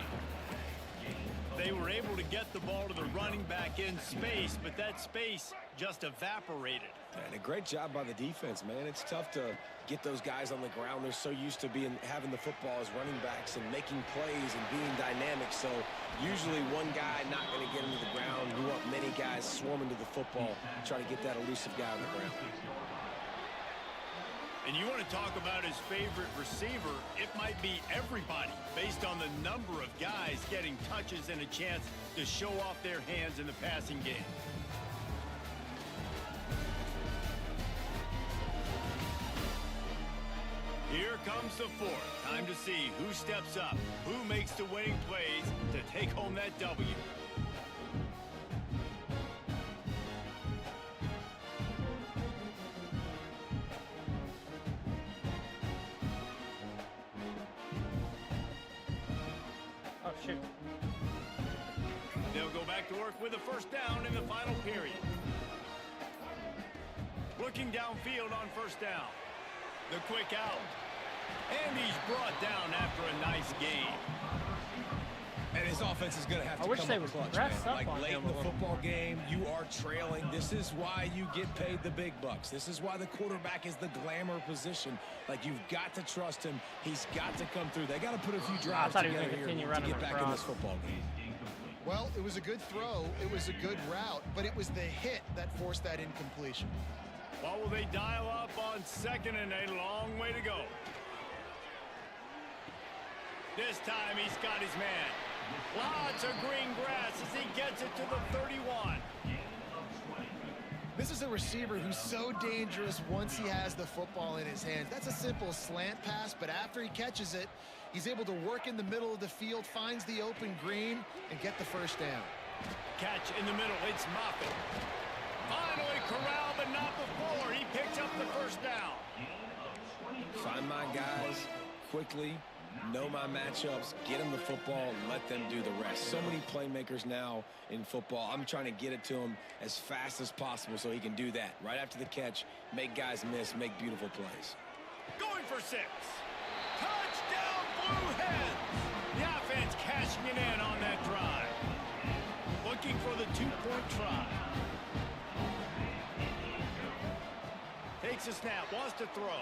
They were able to get the ball to the running back in space, but that space just evaporated. And a great job by the defense, man. It's tough to get those guys on the ground. They're so used to having the football as running backs and making plays and being dynamic. So usually one guy not going to get into the ground. You want many guys swarming to the football, try to get that elusive guy on the ground. And you want to talk about his favorite receiver, it might be everybody based on the number of guys getting touches and a chance to show off their hands in the passing game. Here comes the fourth. Time to see who steps up, who makes the winning plays to take home that W. Oh, shoot. They'll go back to work with a first down in the final period. Looking downfield on first down. The quick out. And he's brought down after a nice gain. And his offense is going to have to I wish come they up would clutch, press man. up Like on late him in a the little. football game, you are trailing. This is why you get paid the big bucks. This is why the quarterback is the glamour position. Like, you've got to trust him. He's got to come through. They got to put a few drives thought he was together gonna here continue to running get back in across. this football game. Well, it was a good throw. It was a good route, but it was the hit that forced that incompletion. What will they dial up on second and a long way to go? This time he's got his man. Lots of green grass as he gets it to the 31. This is a receiver who's so dangerous once he has the football in his hands. That's a simple slant pass, but after he catches it, he's able to work in the middle of the field, finds the open green, and get the first down. Catch in the middle. It's Moffitt. Finally corralled, but not before. He picks up the first down. Find my guys quickly. Know my matchups, get them the football, let them do the rest. So many playmakers now in football. I'm trying to get it to him as fast as possible so he can do that. Right after the catch, make guys miss, make beautiful plays. Going for 6. Touchdown, Blue Hens! The offense cashing it in on that drive. Looking for the 2-point try. Takes a snap, wants to throw.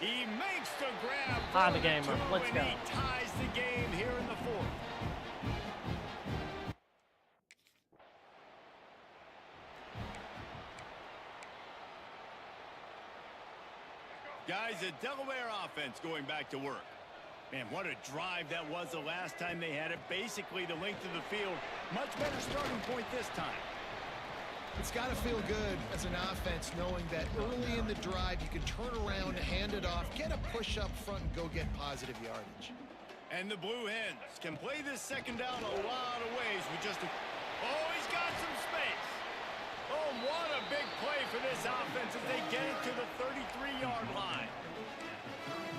He makes the grab. Tie the game up. Let's and go. he ties the game here in the fourth. Guys, the Delaware offense going back to work. Man, what a drive that was the last time they had it. Basically the length of the field. Much better starting point this time. It's got to feel good as an offense knowing that early in the drive you can turn around, hand it off, get a push up front, and go get positive yardage. And the Blue Hens can play this second down a lot of ways with just a... Oh, he's got some space. Oh, what a big play for this offense as they get it to the 33-yard line.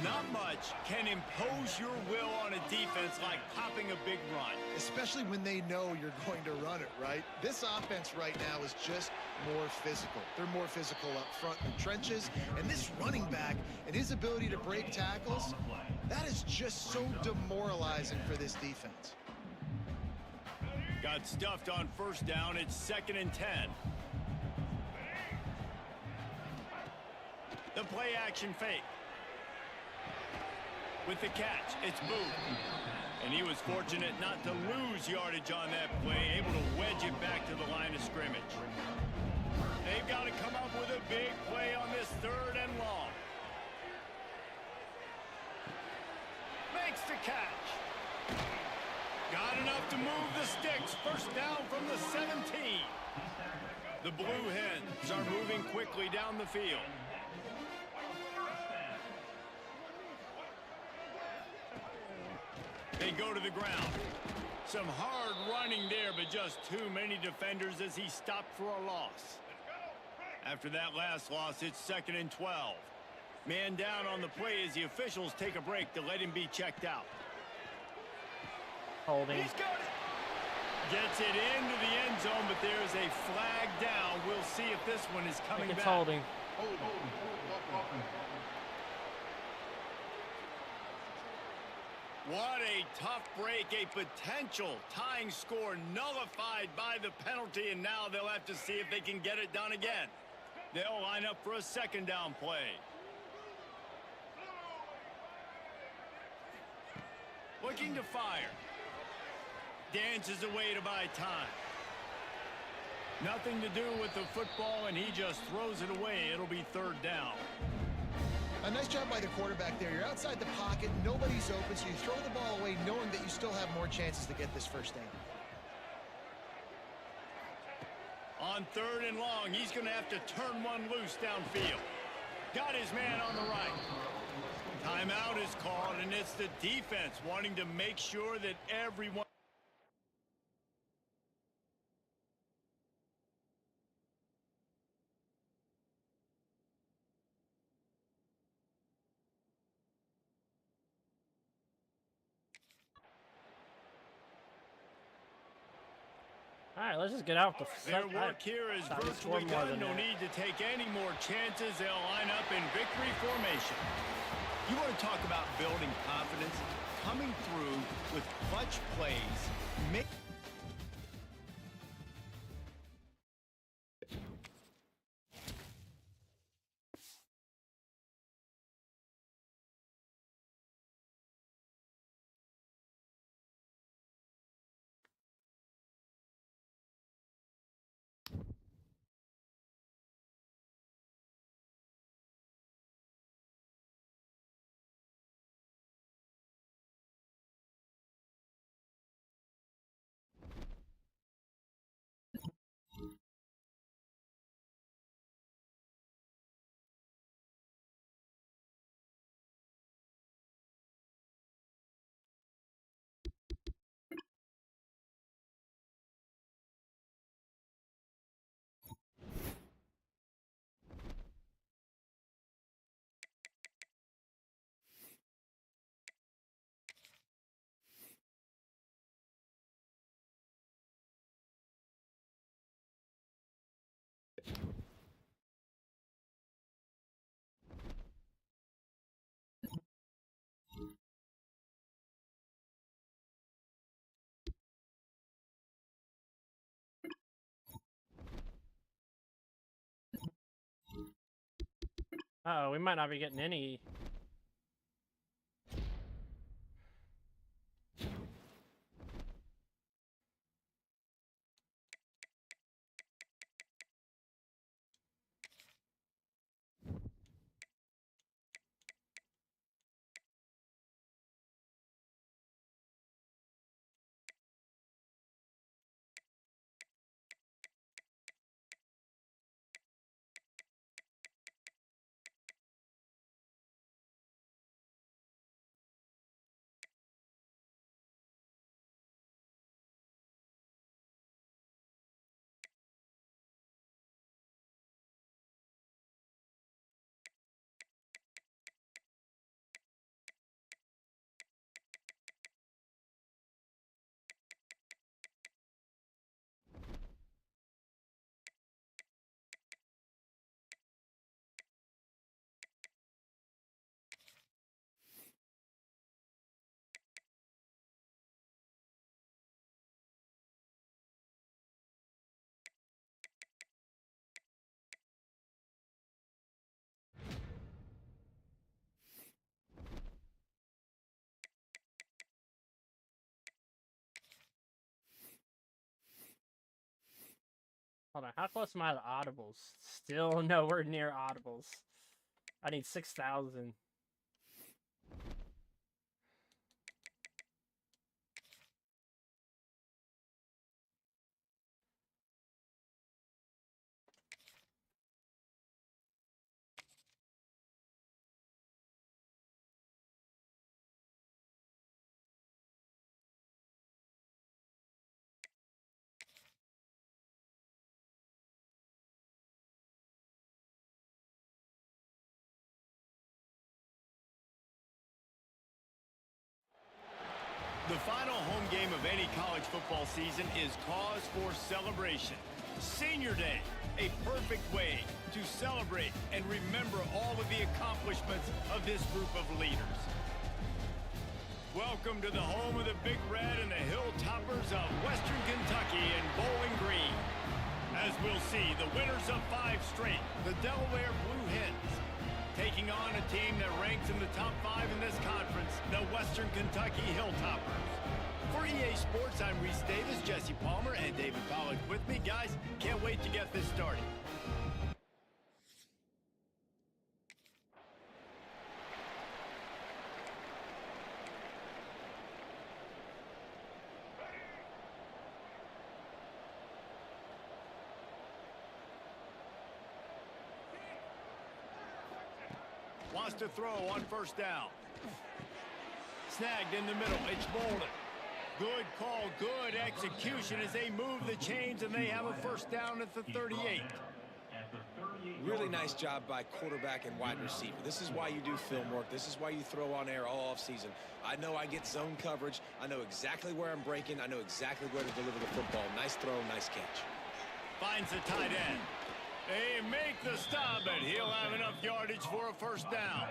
Not much can impose your will on a defense like popping a big run. Especially when they know you're going to run it, right? This offense right now is just more physical. They're more physical up front in the trenches. And this running back and his ability to break tackles, that is just so demoralizing for this defense. Got stuffed on first down. It's 2nd and 10. The play action fake. With the catch, it's Booth. And he was fortunate not to lose yardage on that play, able to wedge it back to the line of scrimmage. They've got to come up with a big play on this 3rd and long. Makes the catch. Got enough to move the sticks. First down from the 17. The Blue Hens are moving quickly down the field. They go to the ground. Some hard running there, but just too many defenders as he stopped for a loss. After that last loss, it's 2nd and 12. Man down on the play as the officials take a break to let him be checked out. Holding. He's got it. Gets it into the end zone, but there's a flag down. We'll see if this one is coming It's back. holding. What a tough break, a potential tying score nullified by the penalty, and now they'll have to see if they can get it done again. They'll line up for a 2nd down play. Looking to fire. Dances away to buy time. Nothing to do with the football, and he just throws it away. It'll be 3rd down. A nice job by the quarterback there. You're outside the pocket, nobody's open, so you throw the ball away knowing that you still have more chances to get this 1st down. On 3rd and long, he's going to have to turn one loose downfield. Got his man on the right. Timeout is called, and it's the defense wanting to make sure that everyone... All right, let's just get out the. Their work here is virtually done. No need to take any more chances. They'll line up in victory formation. You want to talk about building confidence? Coming through with clutch plays. Uh-oh, we might not be getting any Hold on. How close am I to audibles? Still nowhere near audibles. I need 6,000. The final home game of any college football season is cause for celebration. Senior Day, a perfect way to celebrate and remember all of the accomplishments of this group of leaders. Welcome to the home of the Big Red and the Hilltoppers of Western Kentucky and Bowling Green. As we'll see, the winners of 5 straight, the Delaware Blue Hens, taking on a team that ranks in the top 5 in this conference, the Western Kentucky Hilltoppers. For EA Sports, I'm Reese Davis, Jesse Palmer, and David Pollack with me. Guys, can't wait to get this started. Wants to throw on first down. Snagged in the middle. It's Bolden. Good call, good execution as they move the chains and they have a first down at the 38. Really nice job by quarterback and wide receiver. This is why you do film work. This is why you throw on air all offseason. I know I get zone coverage. I know exactly where I'm breaking. I know exactly where to deliver the football. Nice throw, nice catch. Finds the tight end. They make the stop, and he'll have enough yardage for a first down.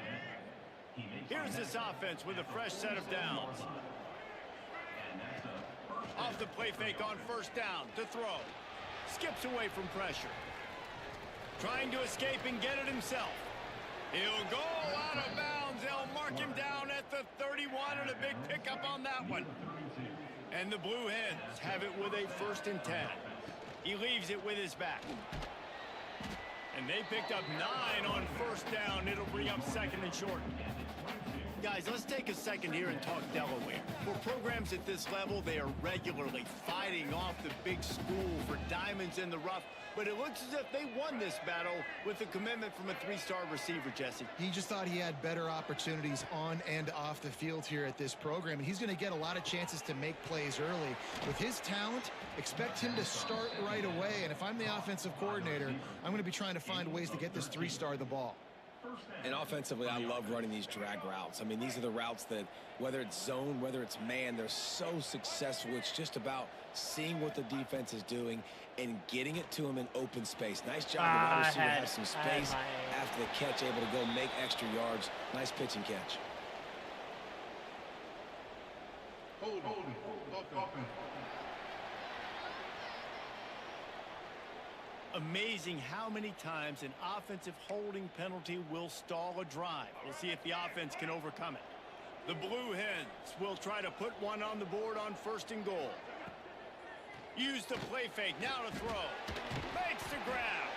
Here's this offense with a fresh set of downs. Off the play fake on first down to throw. Skips away from pressure. Trying to escape and get it himself. He'll go out of bounds. They'll mark him down at the 31 and a big pickup on that one. And the Blue Hens have it with a 1st and 10. He leaves it with his back. And they picked up 9 on first down. It'll bring up 2nd and short. Guys, let's take a second here and talk Delaware. For programs at this level, they are regularly fighting off the big school for diamonds in the rough. But it looks as if they won this battle with a commitment from a 3-star receiver, Jesse. He just thought he had better opportunities on and off the field here at this program, and he's going to get a lot of chances to make plays early. With his talent, expect him to start right away, and if I'm the offensive coordinator, I'm going to be trying to find ways to get this 3-star the ball. And offensively, I love running these drag routes. I mean, these are the routes that, whether it's zone, whether it's man, they're so successful. It's just about seeing what the defense is doing and getting it to them in open space. Nice job. The wide receiver has some space after the catch, able to go make extra yards. Nice pitch and catch. Amazing how many times an offensive holding penalty will stall a drive. We'll see if the offense can overcome it. The Blue Hens will try to put one on the board on 1st and goal. Use the play fake, now to throw. Makes the grab.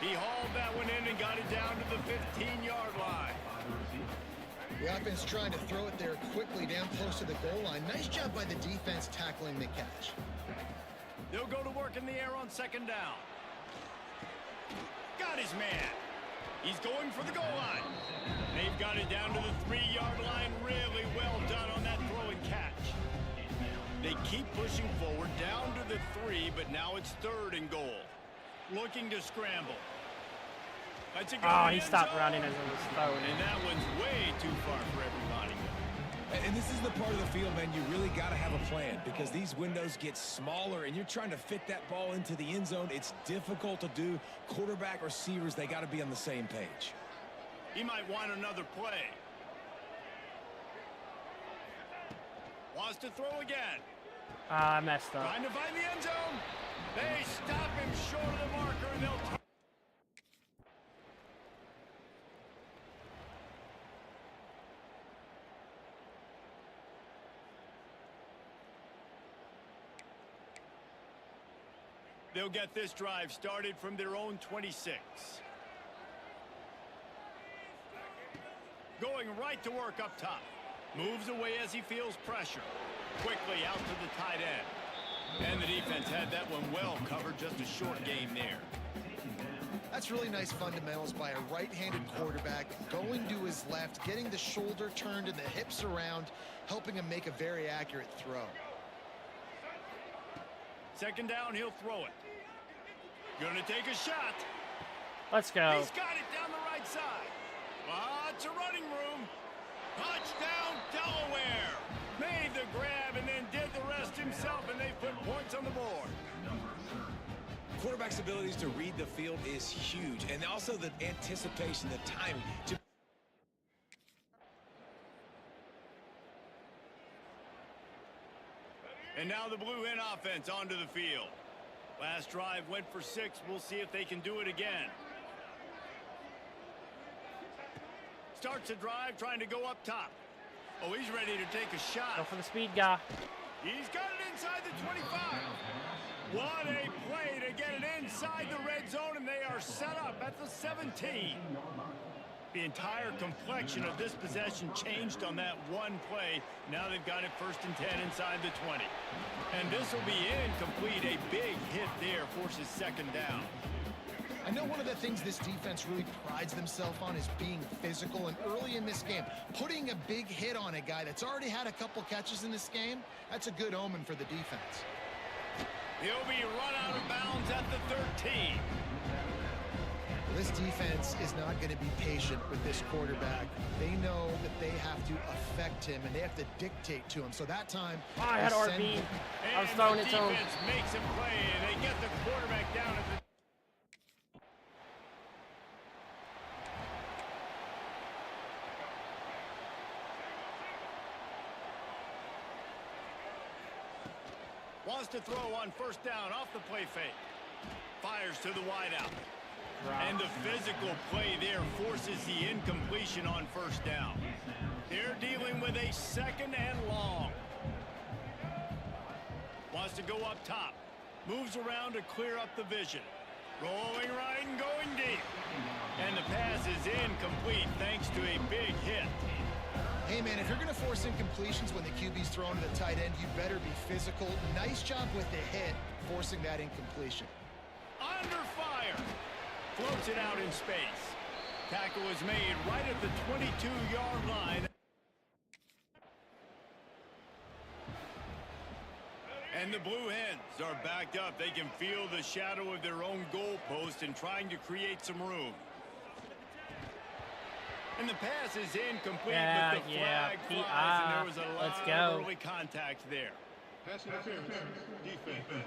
He hauled that one in and got it down to the 15-yard line. The offense trying to throw it there quickly down close to the goal line. Nice job by the defense tackling the catch. They'll go to work in the air on 2nd down. Got his man. He's going for the goal line. They've got it down to the 3-yard line. Really well done on that throw and catch. They keep pushing forward down to the 3, but now it's 3rd and goal. Looking to scramble. That's a good He stopped running as it was throwing. And that one's way too far for everybody. And this is the part of the field, man, you really got to have a plan because these windows get smaller and you're trying to fit that ball into the end zone. It's difficult to do. Quarterback, receivers, they got to be on the same page. He might want another play. Wants to throw again. I messed up. Trying to find the end zone. They stop him short of the marker and they'll... They'll get this drive started from their own 26. Going right to work up top. Moves away as he feels pressure. Quickly out to the tight end. And the defense had that one well covered. Just a short game there. That's really nice fundamentals by a right-handed quarterback, going to his left, getting the shoulder turned and the hips around, helping him make a very accurate throw. Second down, he'll throw it. Gonna take a shot. Let's go. He's got it down the right side. Lots of running room. Touchdown, Delaware. Made the grab and then did the rest himself, and they put points on the board. Quarterback's abilities to read the field is huge, and also the anticipation, the timing. And now the Blue Hen offense onto the field. Last drive went for 6. We'll see if they can do it again. Starts the drive trying to go up top. Oh, he's ready to take a shot. Go for the speed guy. He's got it inside the 25. What a play to get it inside the red zone, and they are set up at the 17. The entire complexion of this possession changed on that one play. Now they've got it 1st and 10 inside the 20. And this will be incomplete. A big hit there forces 2nd down. I know one of the things this defense really prides themselves on is being physical, and early in this game, putting a big hit on a guy that's already had a couple catches in this game, that's a good omen for the defense. He'll be run out of bounds at the 13. This defense is not going to be patient with this quarterback. They know that they have to affect him, and they have to dictate to him. So that time, oh, I had RB. I was throwing it to him. Defense makes a play, and they get the quarterback down at the. Wants to throw on 1st down off the play fake. Fires to the wideout. And the physical play there forces the incompletion on 1st down. They're dealing with a 2nd and long. Wants to go up top. Moves around to clear up the vision. Rolling right and going deep. And the pass is incomplete thanks to a big hit. Hey, man, if you're going to force incompletions when the QB's thrown to the tight end, you better be physical. Nice job with the hit, forcing that incompletion. Under fire. Floats it out in space. Tackle is made right at the 22-yard line. And the Blue Hens are backed up. They can feel the shadow of their own goalpost and trying to create some room. And the pass is incomplete, but the flag flies, and there was a lot of early contact there. Pass interference, defense.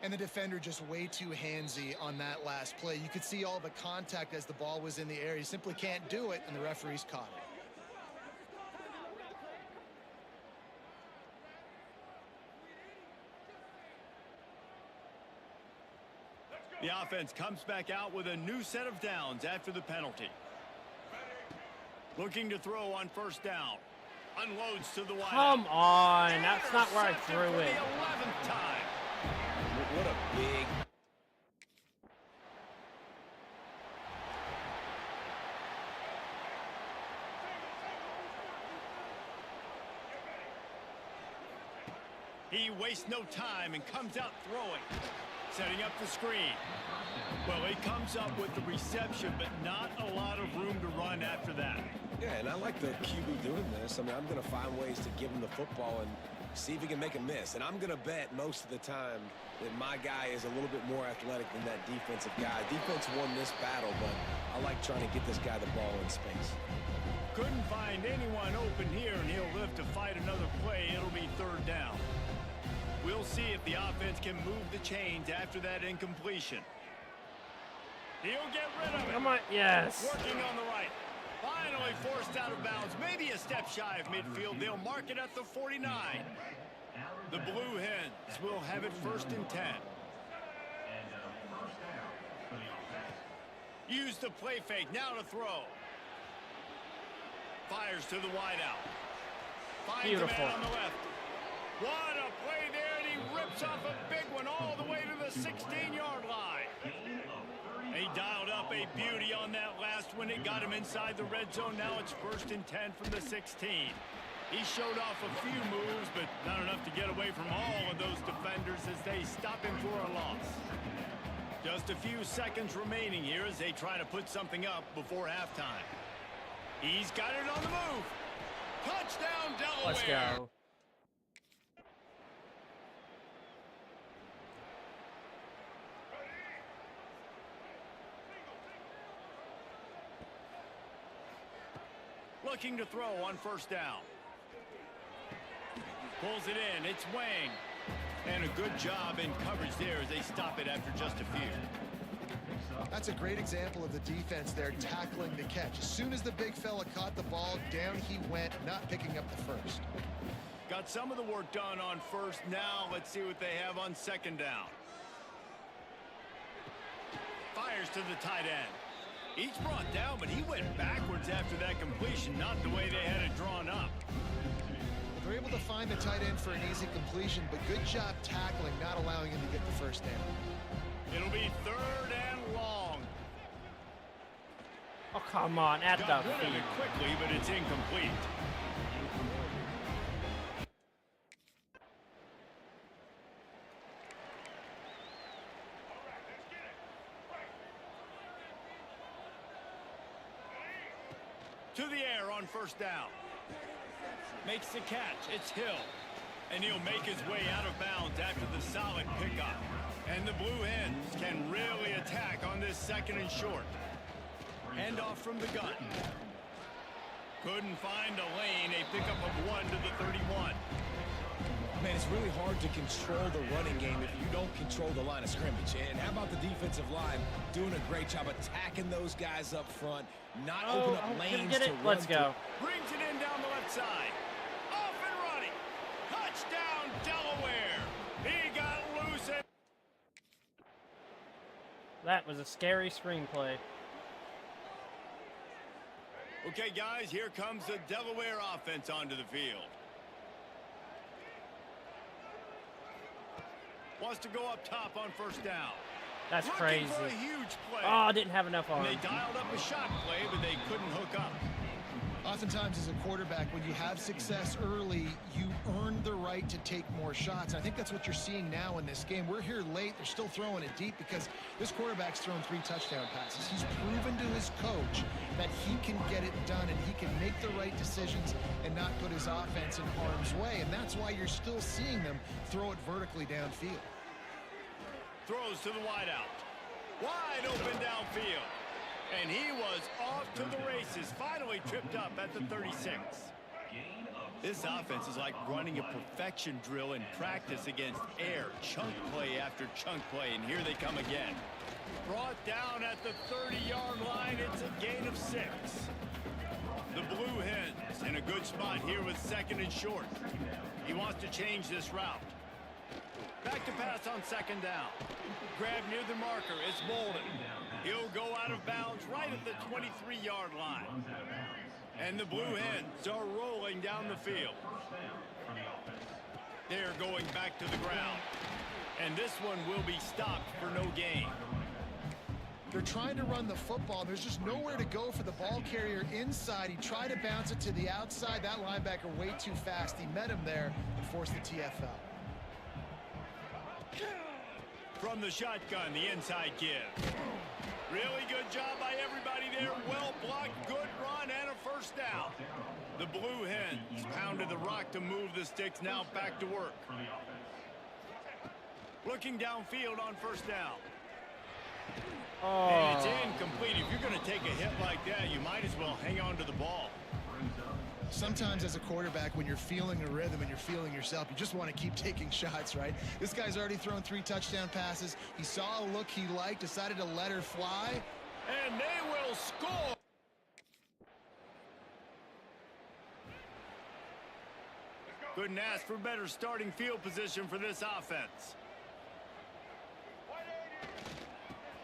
And the defender just way too handsy on that last play. You could see all the contact as the ball was in the air. He simply can't do it, and the referees caught it. The offense comes back out with a new set of downs after the penalty. Looking to throw on 1st down. Unloads to the wide. Come on. That's not where I threw it. The 11th time. What a big... He wastes no time and comes out throwing. Setting up the screen. Well, he comes up with the reception, but not a lot of room to run after that. Yeah, and I like the QB doing this. I mean, I'm going to find ways to give him the football and see if he can make a miss. And I'm going to bet most of the time that my guy is a little bit more athletic than that defensive guy. Defense won this battle, but I like trying to get this guy the ball in space. Couldn't find anyone open here, and he'll live to fight another play. It'll be 3rd down. We'll see if the offense can move the chains after that incompletion. He'll get rid of it. Come on, yes. Working on the right. Finally forced out of bounds. Maybe a step shy of midfield. They'll mark it at the 49. The Blue Hens will have it 1st and 10. Use the play fake. Now to throw. Fires to the wideout. Finds Beautiful. a man on the left. What a play there, and he rips off a big one all the way to the 16-yard line. He dialed up a beauty on that last one. It got him inside the red zone. Now it's 1st and 10 from the 16. He showed off a few moves, but not enough to get away from all of those defenders as they stop him for a loss. Just a few seconds remaining here as they try to put something up before halftime. He's got it on the move. Touchdown, Delaware. Let's go. Looking to throw on 1st down. Pulls it in. It's Wang. And a good job in coverage there as they stop it after just a few. That's a great example of the defense there tackling the catch. As soon as the big fella caught the ball, down he went, not picking up the first. Got some of the work done on 1st. Now let's see what they have on 2nd down. Fires to the tight end. He's brought down, but he went backwards after that completion, not the way they had it drawn up. They're able to find the tight end for an easy completion, but good job tackling, not allowing him to get the first down. It'll be 3rd and long. Oh, come on, at the Got rid of feet. it quickly, but it's incomplete. To the air on 1st down. Makes the catch. It's Hill. And he'll make his way out of bounds after the solid pickup. And the Blue Hens can really attack on this 2nd and short. Hand off from the gun. Couldn't find a lane. A pickup of 1 to the 31. Man, it's really hard to control the running game if you don't control the line of scrimmage. And how about the defensive line doing a great job attacking those guys up front, not opening up lanes get to it. run Let's through. go. Brings it in down the left side. Off and running. Touchdown, Delaware. He got loose. That was a scary screenplay. Okay, guys, here comes the Delaware offense onto the field. Wants to go up top on 1st down. That's Looking crazy. for a huge play. Oh, didn't have enough arm. And they dialed up a shot play, but they couldn't hook up. Oftentimes as a quarterback, when you have success early, you earn the right to take more shots. And I think that's what you're seeing now in this game. We're here late. They're still throwing it deep because this quarterback's thrown 3 touchdown passes. He's proven to his coach that he can get it done and he can make the right decisions and not put his offense in harm's way. And that's why you're still seeing them throw it vertically downfield. Throws to the wideout. Wide open downfield. And he was off to the races. Finally tripped up at the 36. This offense is like running a perfection drill in practice against air. Chunk play after chunk play. And here they come again. Brought down at the 30-yard line. It's a gain of 6. The Blue Hens in a good spot here with 2nd and short. He wants to change this route. Back to pass on 2nd down. Grab near the marker. It's Bolden. He'll go out of bounds right at the 23-yard line. And the Blue Hens are rolling down the field. They're going back to the ground. And this one will be stopped for no gain. They're trying to run the football. There's just nowhere to go for the ball carrier inside. He tried to bounce it to the outside. That linebacker way too fast. He met him there and forced the TFL. From the shotgun, the inside give. Really good job by everybody there. Well blocked, good run, and a 1st down. The Blue Hens pounded the rock to move the sticks. Now back to work. Looking downfield on 1st down. Oh. And it's incomplete. If you're going to take a hit like that, you might as well hang on to the ball. Sometimes as a quarterback, when you're feeling a rhythm and you're feeling yourself, you just want to keep taking shots, right? This guy's already thrown 3 touchdown passes. He saw a look he liked, decided to let her fly. And they will score. Couldn't ask for better starting field position for this offense.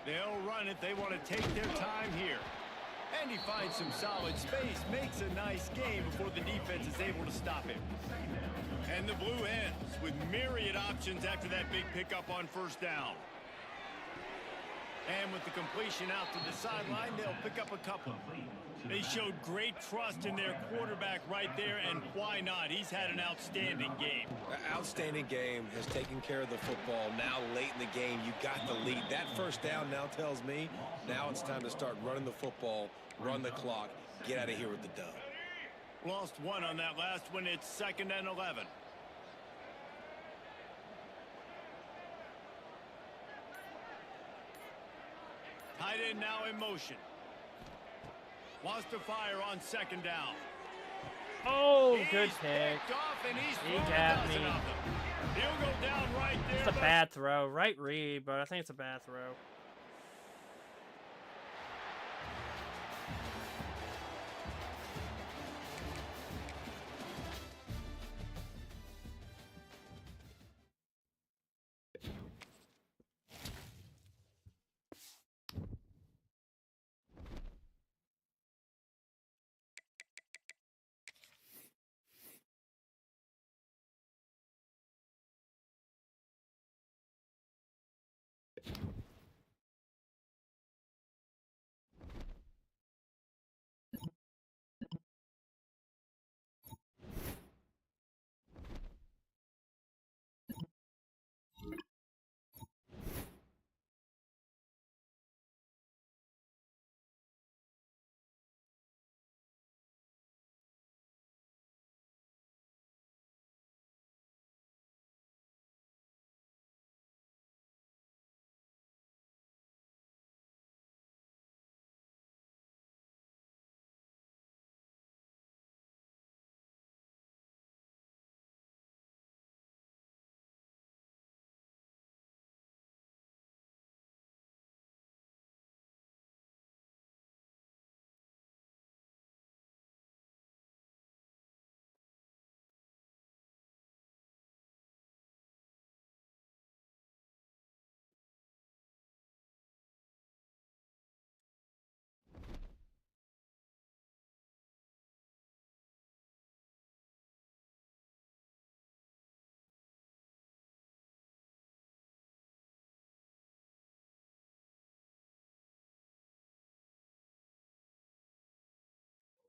They'll run it. They want to take their time here. And he finds some solid space, makes a nice game before the defense is able to stop him. And the Blue Hens with myriad options after that big pickup on first down. And with the completion out to the sideline, they'll pick up a couple. They showed great trust in their quarterback right there, and why not? He's had an outstanding game. Outstanding game, has taken care of the football. Now late in the game, you got the lead. That first down now tells me now it's time to start running the football, run the clock, get out of here with the dub. Lost one on that last one. It's 2nd and 11. Tight end now in motion. Wants to fire on 2nd down. Oh, good pick. He got me. He'll go down right there. It's a bad throw. Right read, but I think it's a bad throw.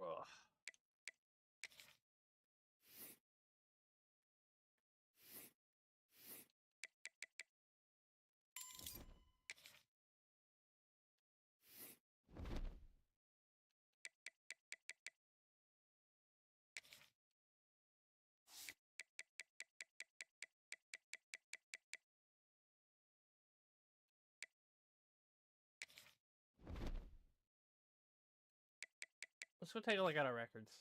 Ugh. Let's go take a look at our records.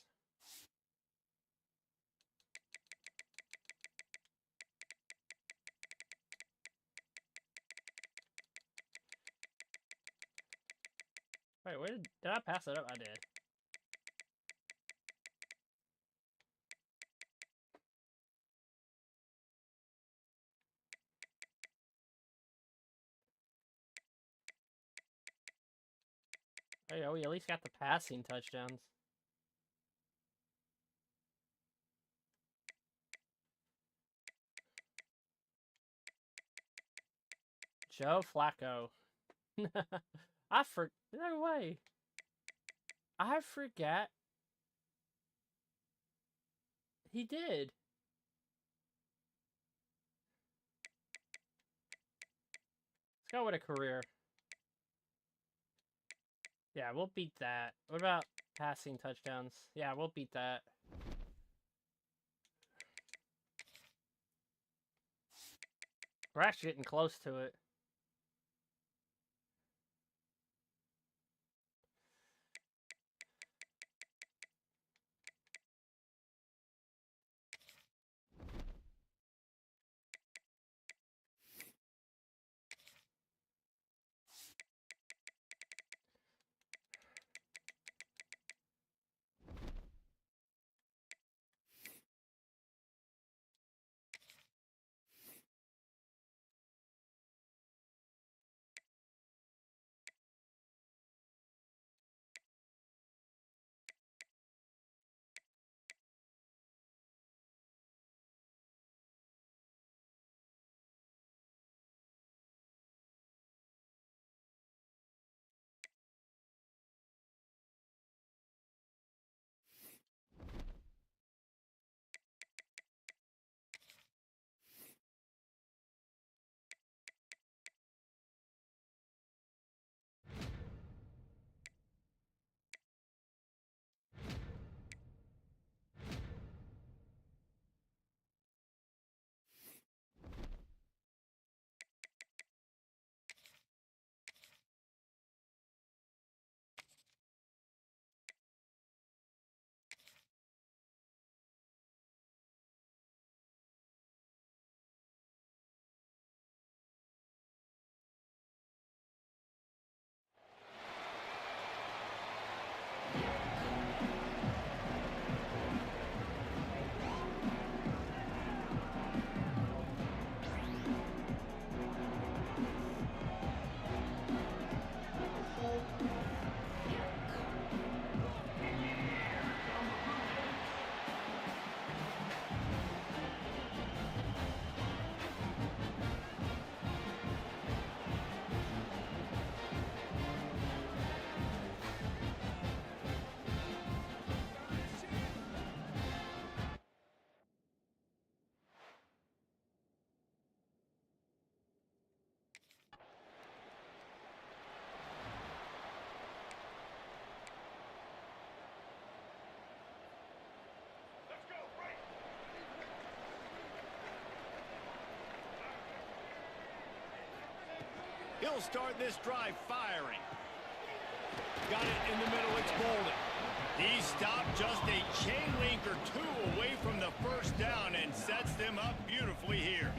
Wait, where did I pass it up? I did. Oh yeah, we at least got the passing touchdowns. Joe Flacco. No way. I forget. He did. Let's go with a career. Yeah, we'll beat that. What about passing touchdowns? Yeah, we'll beat that. We're actually getting close to it. He'll start this drive firing. Got it in the middle. It's Bolden. He stopped just a chain link or two away from the first down and sets them up beautifully here.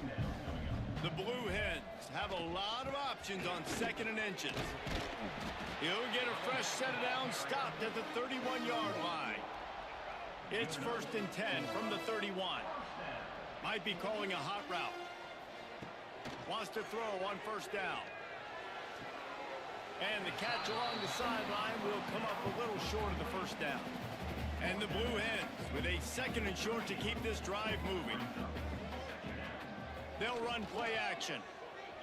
The Blue Hens have a lot of options on 2nd and inches. He'll get a fresh set of downs stopped at the 31-yard line. It's 1st and 10 from the 31. Might be calling a hot route. Wants to throw on 1st down. And the catch along the sideline will come up a little short of the 1st down. And the Blue Hens with a 2nd and short to keep this drive moving. They'll run play action.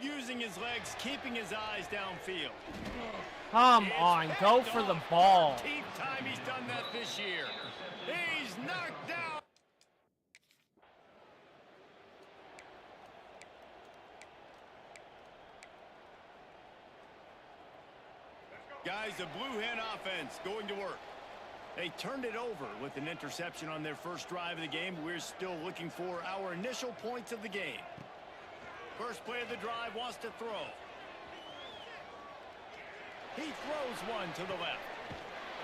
Using his legs, keeping his eyes downfield. Come on, go for the ball. 15th time he's done that this year. He's knocked down. Guys, the Blue Hen offense going to work. They turned it over with an interception on their first drive of the game. We're still looking for our initial points of the game. First play of the drive, wants to throw. He throws one to the left.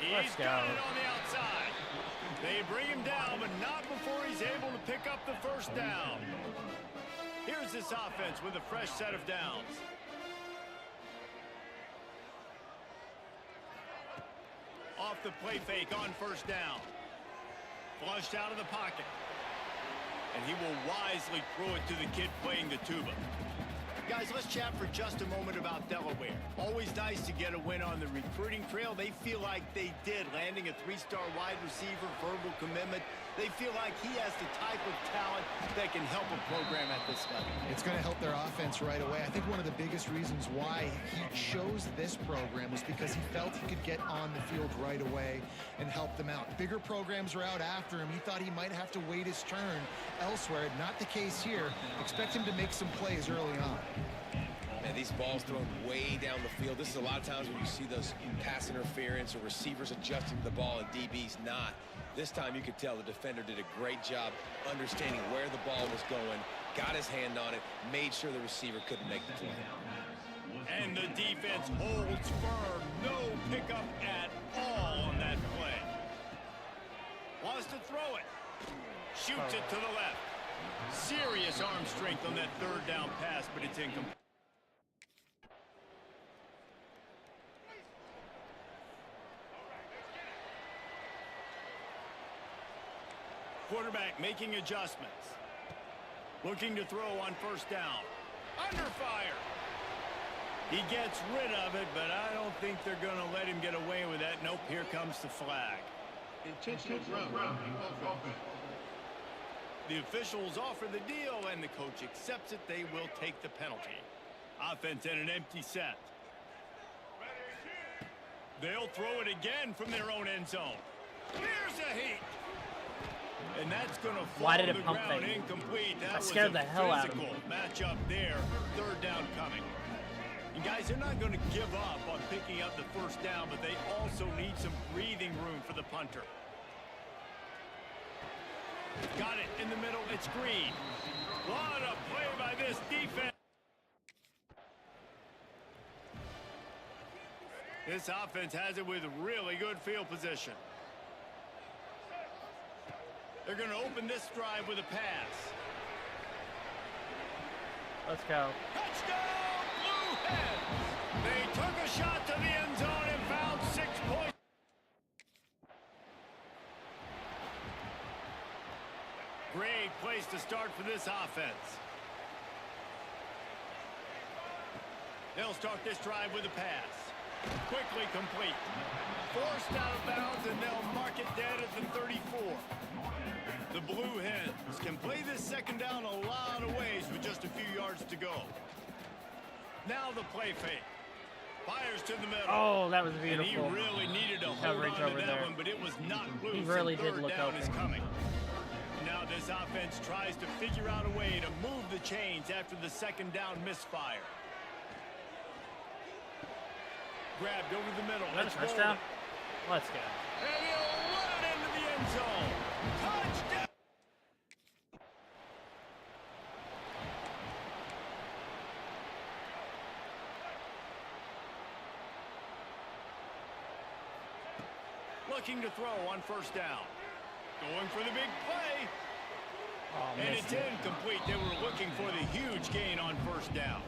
He's got it on the outside. They bring him down, but not before he's able to pick up the 1st down. Here's this offense with a fresh set of downs. Off the play fake on 1st down. Flushed out of the pocket. And he will wisely throw it to the kid playing the tuba. Guys, let's chat for just a moment about Delaware. Always nice to get a win on the recruiting trail. They feel like they did, landing a 3-star wide receiver, verbal commitment. They feel like he has the type of talent that can help a program at this level. It's going to help their offense right away. I think one of the biggest reasons why he chose this program was because he felt he could get on the field right away and help them out. Bigger programs are out after him. He thought he might have to wait his turn elsewhere. Not the case here. Expect him to make some plays early on. Man, these balls thrown way down the field. This is a lot of times when you see those pass interference or receivers adjusting the ball and DBs not. This time you could tell the defender did a great job understanding where the ball was going, got his hand on it, made sure the receiver couldn't make the play. And the defense holds firm. No pickup at all on that play. Wants to throw it. Shoots it to the left. Serious arm strength on that 3rd down pass, but it's incomplete. Quarterback making adjustments. Looking to throw on 1st down. Under fire. He gets rid of it, but I don't think they're going to let him get away with that. Nope, here comes the flag. Intentional grounding of offense. The officials offer the deal, and the coach accepts it. They will take the penalty. Offense in an empty set. They'll throw it again from their own end zone. Here's a heat. And that's going to fall Why did to it the pump ground fake? incomplete. That I was scared a the hell out of physical me. matchup there. 3rd down coming. And guys, they're not going to give up on picking up the 1st down, but they also need some breathing room for the punter. Got it in the middle. It's Green. What a play by this defense. This offense has it with really good field position. They're going to open this drive with a pass. Let's go. Touchdown, Blue Hens! They took a shot to the end zone and found 6 points. Great place to start for this offense. They'll start this drive with a pass. Quickly complete. Forced out of bounds, and they'll mark it dead at the 34. The Blue Hens can play this 2nd down a lot of ways with just a few yards to go. Now the play fake. Fires to the middle. Oh, that was beautiful. And he really needed a hold Coverage on to over that there. one, but it was not loose. He really and did 3rd look down open. is coming. Now this offense tries to figure out a way to move the chains after the 2nd down misfire. Grabbed over the middle. Is that a Let's touchdown? roll it. Let's go. And he'll run it into the end zone. Touchdown! looking to throw on first down. Going for the big play. Oh, And it's incomplete. They were looking for the huge gain on first down.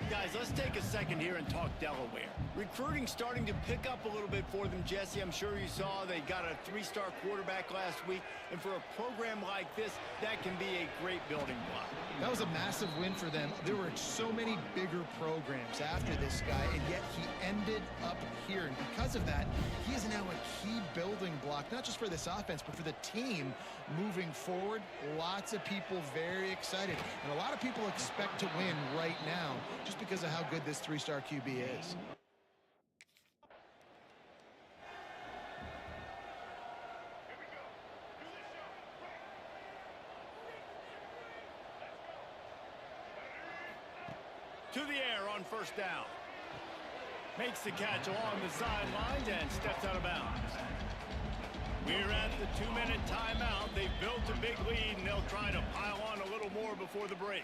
Guys, let's take a second here and talk Delaware. Recruiting starting to pick up a little bit for them, Jesse. I'm sure you saw they got a 3-star quarterback last week. And for a program like this, that can be a great building block. That was a massive win for them. There were so many bigger programs after this guy, and yet he ended up here. And because of that, he is now a key building block, not just for this offense, but for the team moving forward. Lots of people very excited. And a lot of people expect to win right now just because of how good this 3-star QB is. To the air on first down. Makes the catch along the sidelines and steps out of bounds. We're at the 2-minute timeout. They've built a big lead, and they'll try to pile on a little more before the break.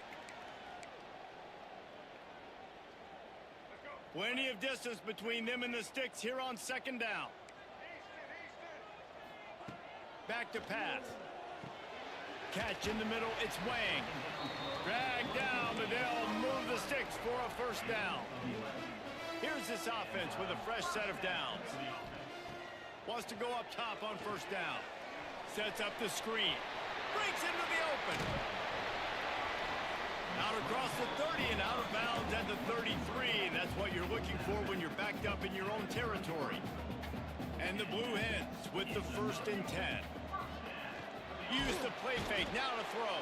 Plenty of distance between them and the sticks here on second down. Back to pass. Catch in the middle. It's Wang. Drag down, but they'll move the sticks for a first down. Here's this offense with a fresh set of downs. Wants to go up top on first down. Sets up the screen. Breaks into the open. Out across the 30 and out of bounds at the 33. And that's what you're looking for when you're backed up in your own territory. And the Blue Hens with the 1st and 10. Use the play fake, now to throw.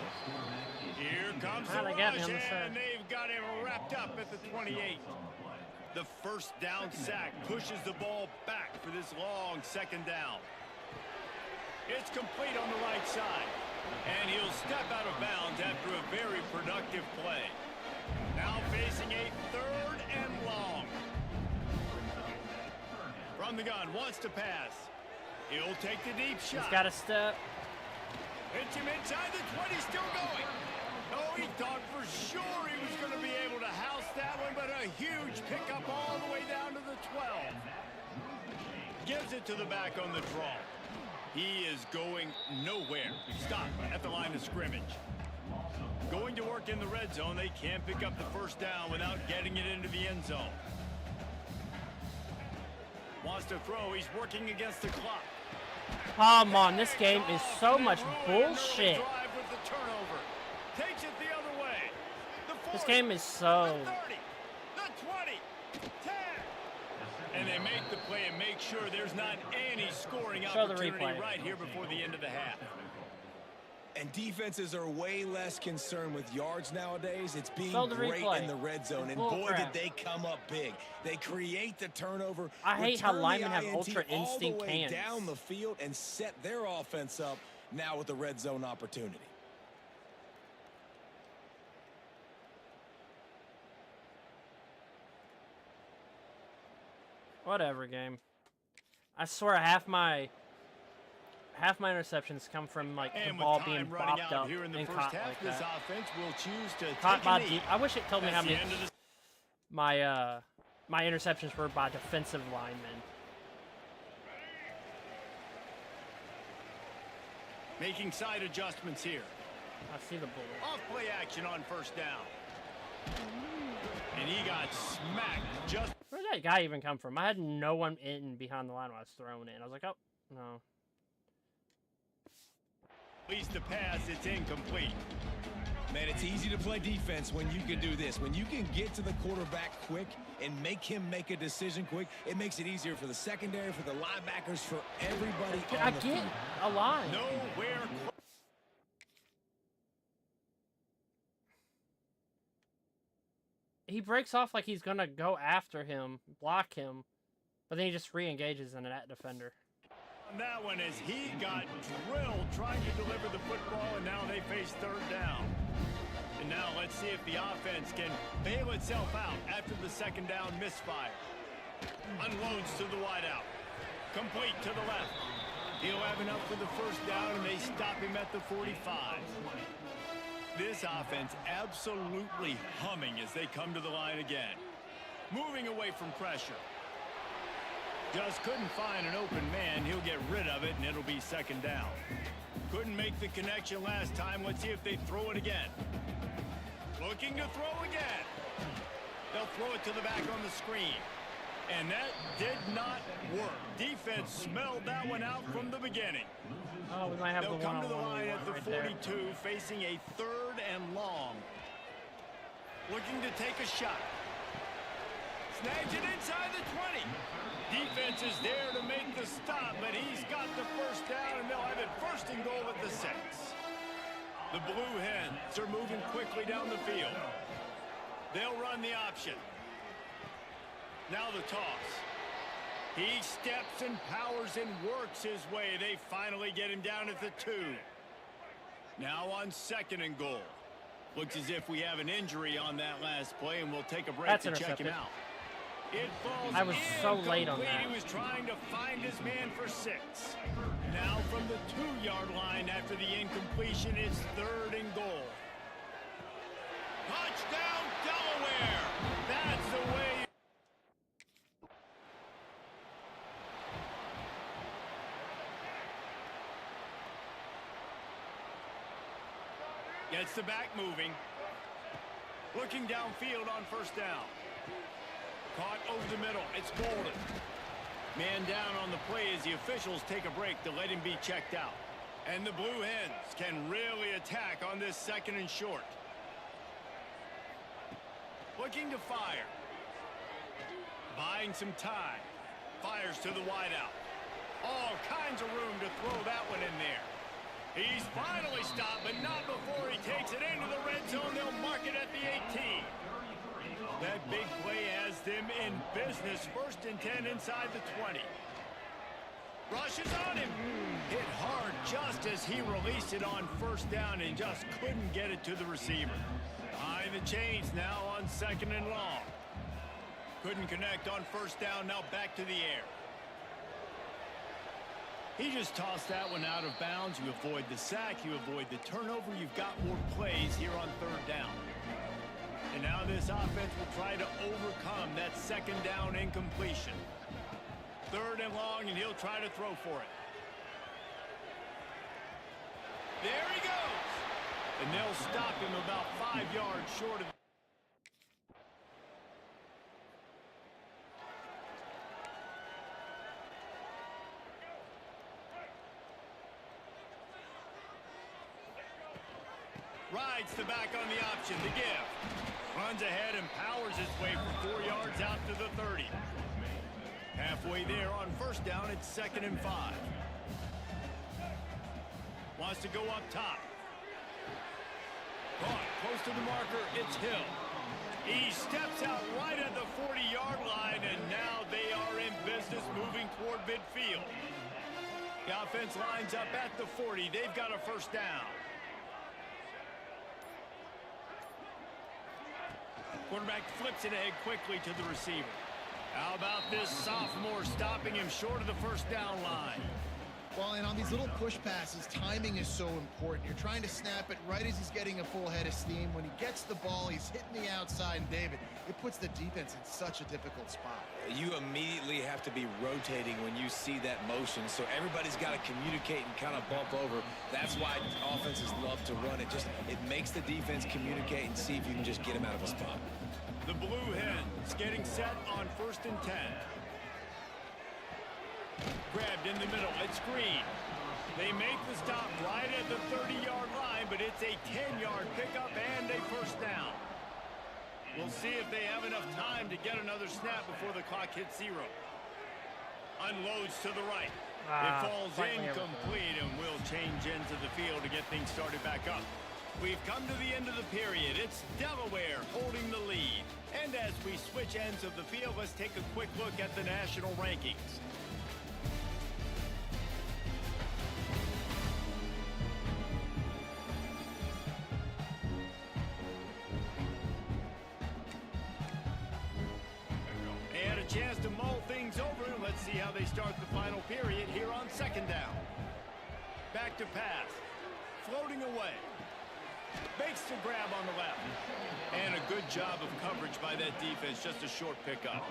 Here comes the rush, and they've got him wrapped up at the 28. The first down sack pushes the ball back for this long second down. It's complete on the right side, and he'll step out of bounds after a very productive play. Now facing a 3rd and long. From the gun, wants to pass. He'll take the deep shot. He's got a step. Hits him inside the 20, still going. Oh, he thought for sure he was going to be able to house that one, but a huge pickup all the way down to the 12. Gives it to the back on the draw. He is going nowhere. Stop at the line of scrimmage. Going to work in the red zone. They can't pick up the first down without getting it into the end zone. Wants to throw. He's working against the clock. Come on, this game is so much bullshit. Takes it the other way. This game is so... The 30, the 20, 10. And they make the play and make sure there's not any scoring opportunity right here before the end of the half. And defenses are way less concerned with yards nowadays. It's being great in the red zone. And boy, did they come up big. They create the turnover. I hate how linemen have ultra instinct hands. Down the field and set their offense up now with the red zone opportunity. Whatever, game. I swear half my interceptions come from like the ball being bopped up here in the and first caught half, like this that. offense will choose to Caught take by a knee. I wish it told me how many the my interceptions were by defensive linemen. Making side adjustments here. I see the bullet. Off play action on first down. And he got smacked just... Where did that guy even come from? I had no one in behind the line when I was throwing it. And I was like, oh, no. At least the pass, it's incomplete. Man, it's easy to play defense when you can do this. When you can get to the quarterback quick and make him make a decision quick, it makes it easier for the secondary, for the linebackers, for everybody on the field. I get a line. Nowhere. He breaks off like he's going to go after him, block him, but then he just re-engages in that defender. On that one as he got drilled trying to deliver the football, and now they face 3rd down. And now let's see if the offense can bail itself out after the 2nd down misfire. Unloads to the wideout. Complete to the left. He'll have enough for the first down, and they stop him at the 45. This offense absolutely humming as they come to the line again. Moving away from pressure. Just couldn't find an open man. He'll get rid of it, and it'll be second down. Couldn't make the connection last time. Let's see if they throw it again. Looking to throw again. They'll throw it to the back on the screen. And that did not work. Defense smelled that one out from the beginning. Oh, we might have They'll the come to the one-on-one line at the right 42, there. facing a 3rd and long. Looking to take a shot. Snags it inside the 20. Defense is there to make the stop, but he's got the first down, and they'll have it 1st and goal at the 6. The Blue Hens are moving quickly down the field. They'll run the option. Now the toss. He steps and powers and works his way. They finally get him down at the 2. Now on 2nd and goal. Looks as if we have an injury on that last play, and we'll take a break to check him out. It falls I was so late on incomplete. that. He was trying to find his man for 6. Now from the 2-yard line after the incompletion, it's 3rd and goal. Touchdown, Delaware! That's the way. Gets the back moving. Looking downfield on 1st down. Caught over the middle. It's Bolden. Man down on the play as the officials take a break to let him be checked out. And the Blue Hens can really attack on this 2nd and short. Looking to fire. Buying some time. Fires to the wideout. All kinds of room to throw that one in there. He's finally stopped, but not before he takes it into the red zone. They'll mark it at the 18. That big play has them in business. 1st and 10 inside the 20. Rushes on him. Hit hard just as he released it on 1st down and just couldn't get it to the receiver. Behind the chains now on 2nd and long. Couldn't connect on 1st down. Now back to the air. He just tossed that one out of bounds. You avoid the sack. You avoid the turnover. You've got more plays here on 3rd down. And now this offense will try to overcome that 2nd down incompletion. 3rd and long, and he'll try to throw for it. There he goes. And they'll stop him about 5 yards short of. Rides the back on the option to give. Runs ahead and powers his way for 4 yards out to the 30. Halfway there on 1st down, it's 2nd and 5. Wants to go up top. Caught close to the marker, it's Hill. He steps out right at the 40-yard line, and now they are in business moving toward midfield. The offense lines up at the 40. They've got a 1st down. Quarterback flips it ahead quickly to the receiver. How about this sophomore stopping him short of the 1st down line? Well, and on these little push passes, timing is so important. You're trying to snap it right as he's getting a full head of steam. When he gets the ball, he's hitting the outside. And David, it puts the defense in such a difficult spot. You immediately have to be rotating when you see that motion, so everybody's got to communicate and kind of bump over. That's why offenses love to run it. It makes the defense communicate and see if you can just get him out of a spot. The Blue Hens getting set on 1st and 10. Grabbed in the middle. It's Green. They make the stop right at the 30-yard line, but it's a 10-yard pickup and a 1st down. We'll see if they have enough time to get another snap before the clock hits 0. Unloads to the right. It falls incomplete, and will change ends of the field to get things started back up. We've come to the end of the period. It's Delaware holding the lead. And as we switch ends of the field, let's take a quick look at the national rankings. They had a chance to mull things over. Let's see how they start the final period here on 2nd down. Back to pass. Floating away. Makes the grab on the left. And a good job of coverage by that defense. Just a short pickup.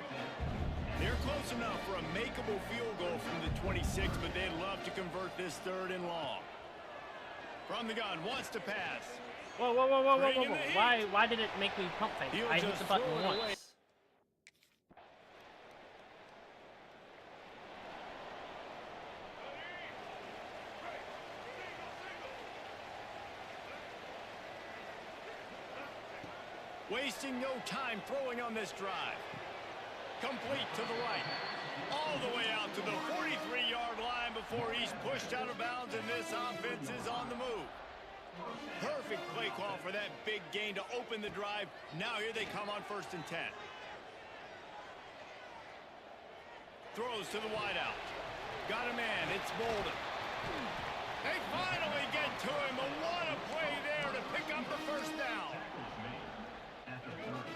They're close enough for a makeable field goal from the 26, but they'd love to convert this 3rd and long. From the gun, wants to pass. Whoa, whoa, whoa, whoa, whoa, whoa, whoa. Why did it make me pump fake? He'll I hit just the button throw it away. once. Wasting no time throwing on this drive. Complete to the right. All the way out to the 43-yard line before he's pushed out of bounds, and this offense is on the move. Perfect play call for that big gain to open the drive. Now here they come on 1st and 10. Throws to the wideout. Got a man. It's Bolden. They finally get to him. But what a play there to pick up the 1st down.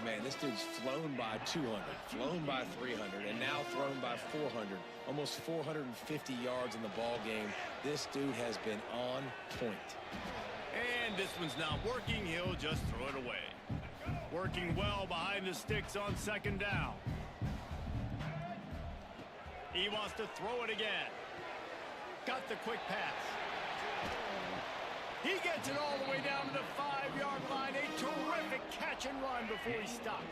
Man, this dude's flown by 200, flown by 300, and now thrown by 400. Almost 450 yards in the ball game. This dude has been on point. And this one's not working. He'll just throw it away. Working well behind the sticks on 2nd down. He wants to throw it again. Got the quick pass. He gets it all the way down to the 5-yard line. A terrific catch and run before he stops.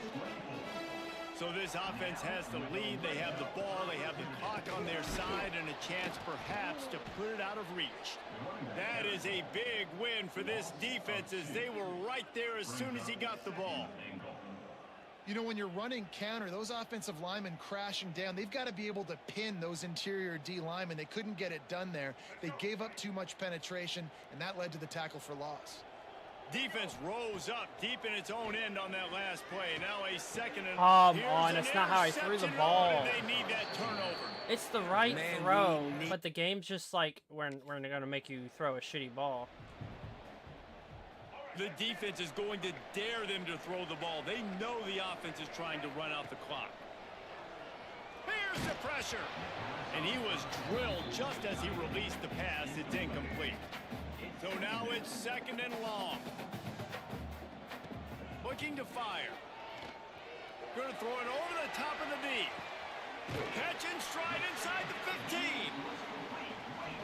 So this offense has the lead. They have the ball. They have the clock on their side and a chance perhaps to put it out of reach. That is a big win for this defense as they were right there as soon as he got the ball. You know, when you're running counter, those offensive linemen crashing down, they've got to be able to pin those interior D linemen. They couldn't get it done there. They gave up too much penetration, and that led to the tackle for loss. Defense rose up deep in its own end on that last play. Now a 2nd and... Come on, that's not how I threw the ball. They need that turnover. It's the right throw, but the game's just like, we're going to make you throw a shitty ball. The defense is going to dare them to throw the ball. They know the offense is trying to run out the clock. Here's the pressure. And he was drilled just as he released the pass. It's incomplete. So now it's 2nd and long. Looking to fire. Going to throw it over the top of the knee. Catch and stride inside the 15.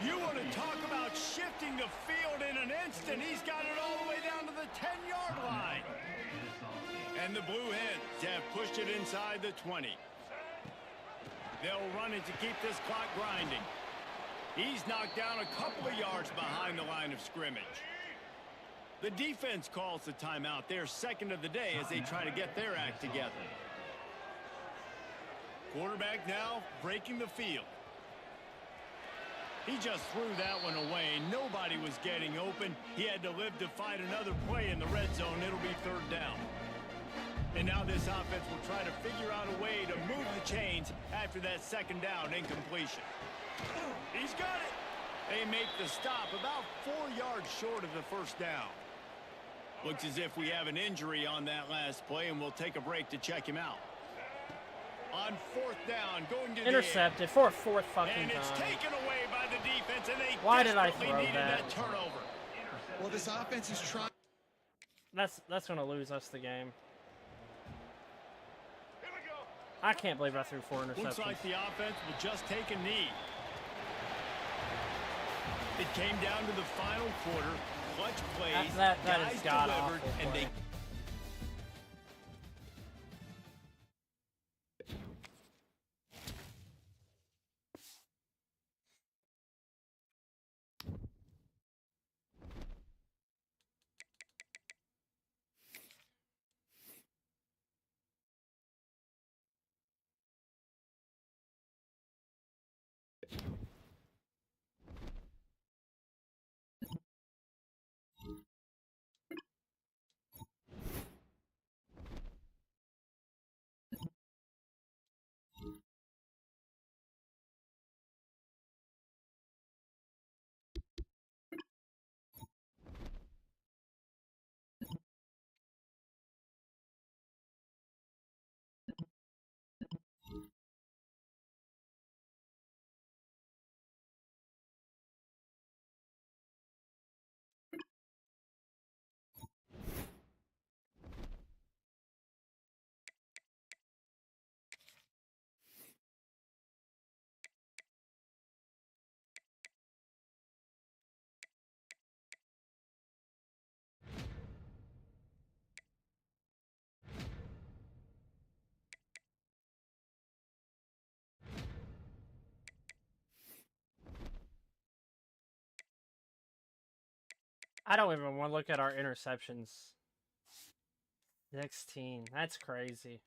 You want to talk about shifting the field in an instant. He's got it all the way down to the 10-yard line. And the Blue Hens have pushed it inside the 20. They'll run it to keep this clock grinding. He's knocked down a couple of yards behind the line of scrimmage. The defense calls the timeout. They're 2nd of the day as they try to get their act together. Quarterback now breaking the field. He just threw that one away. Nobody was getting open. He had to live to fight another play in the red zone. It'll be 3rd down. And now this offense will try to figure out a way to move the chains after that 2nd down incompletion. He's got it. They make the stop about 4 yards short of the 1st down. Looks as if we have an injury on that last play, and we'll take a break to check him out. On 4th down, going to intercepted for a 4th fucking and it's time. taken away by the defense, and they Why did I desperately throw needed that? turnover. Well, this offense is trying. That's gonna lose us the game. I can't believe I threw 4 interceptions. Looks like the offense will just take a knee. It came down to the final quarter. Clutch plays, that guys is god-awful delivered, and play. they I don't even want to look at our interceptions. 16. That's crazy.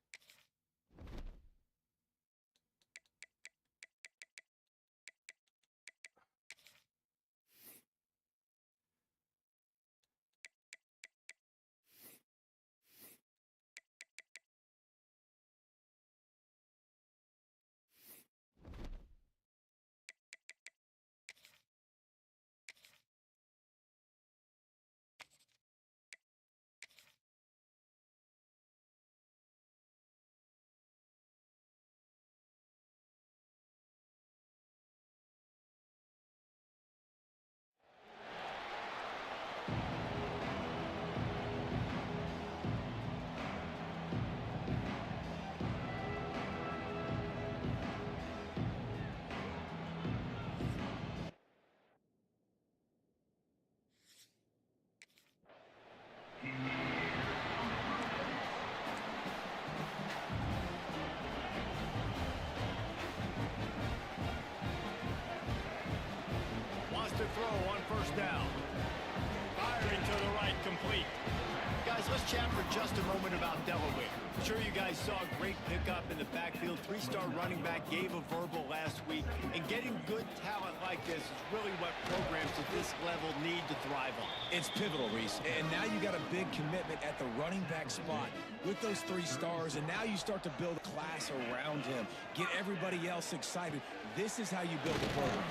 To throw on first down. Firing to the right, complete. Guys, let's chat for just a moment about Delaware. I'm sure you guys saw a great pickup in the backfield. Three-star running back gave a verbal last week. And getting good talent like this is really what programs at this level need to thrive on. It's pivotal, Reese. And now you got a big commitment at the running back spot with those 3 stars. And now you start to build a class around him. Get everybody else excited. This is how you build a program.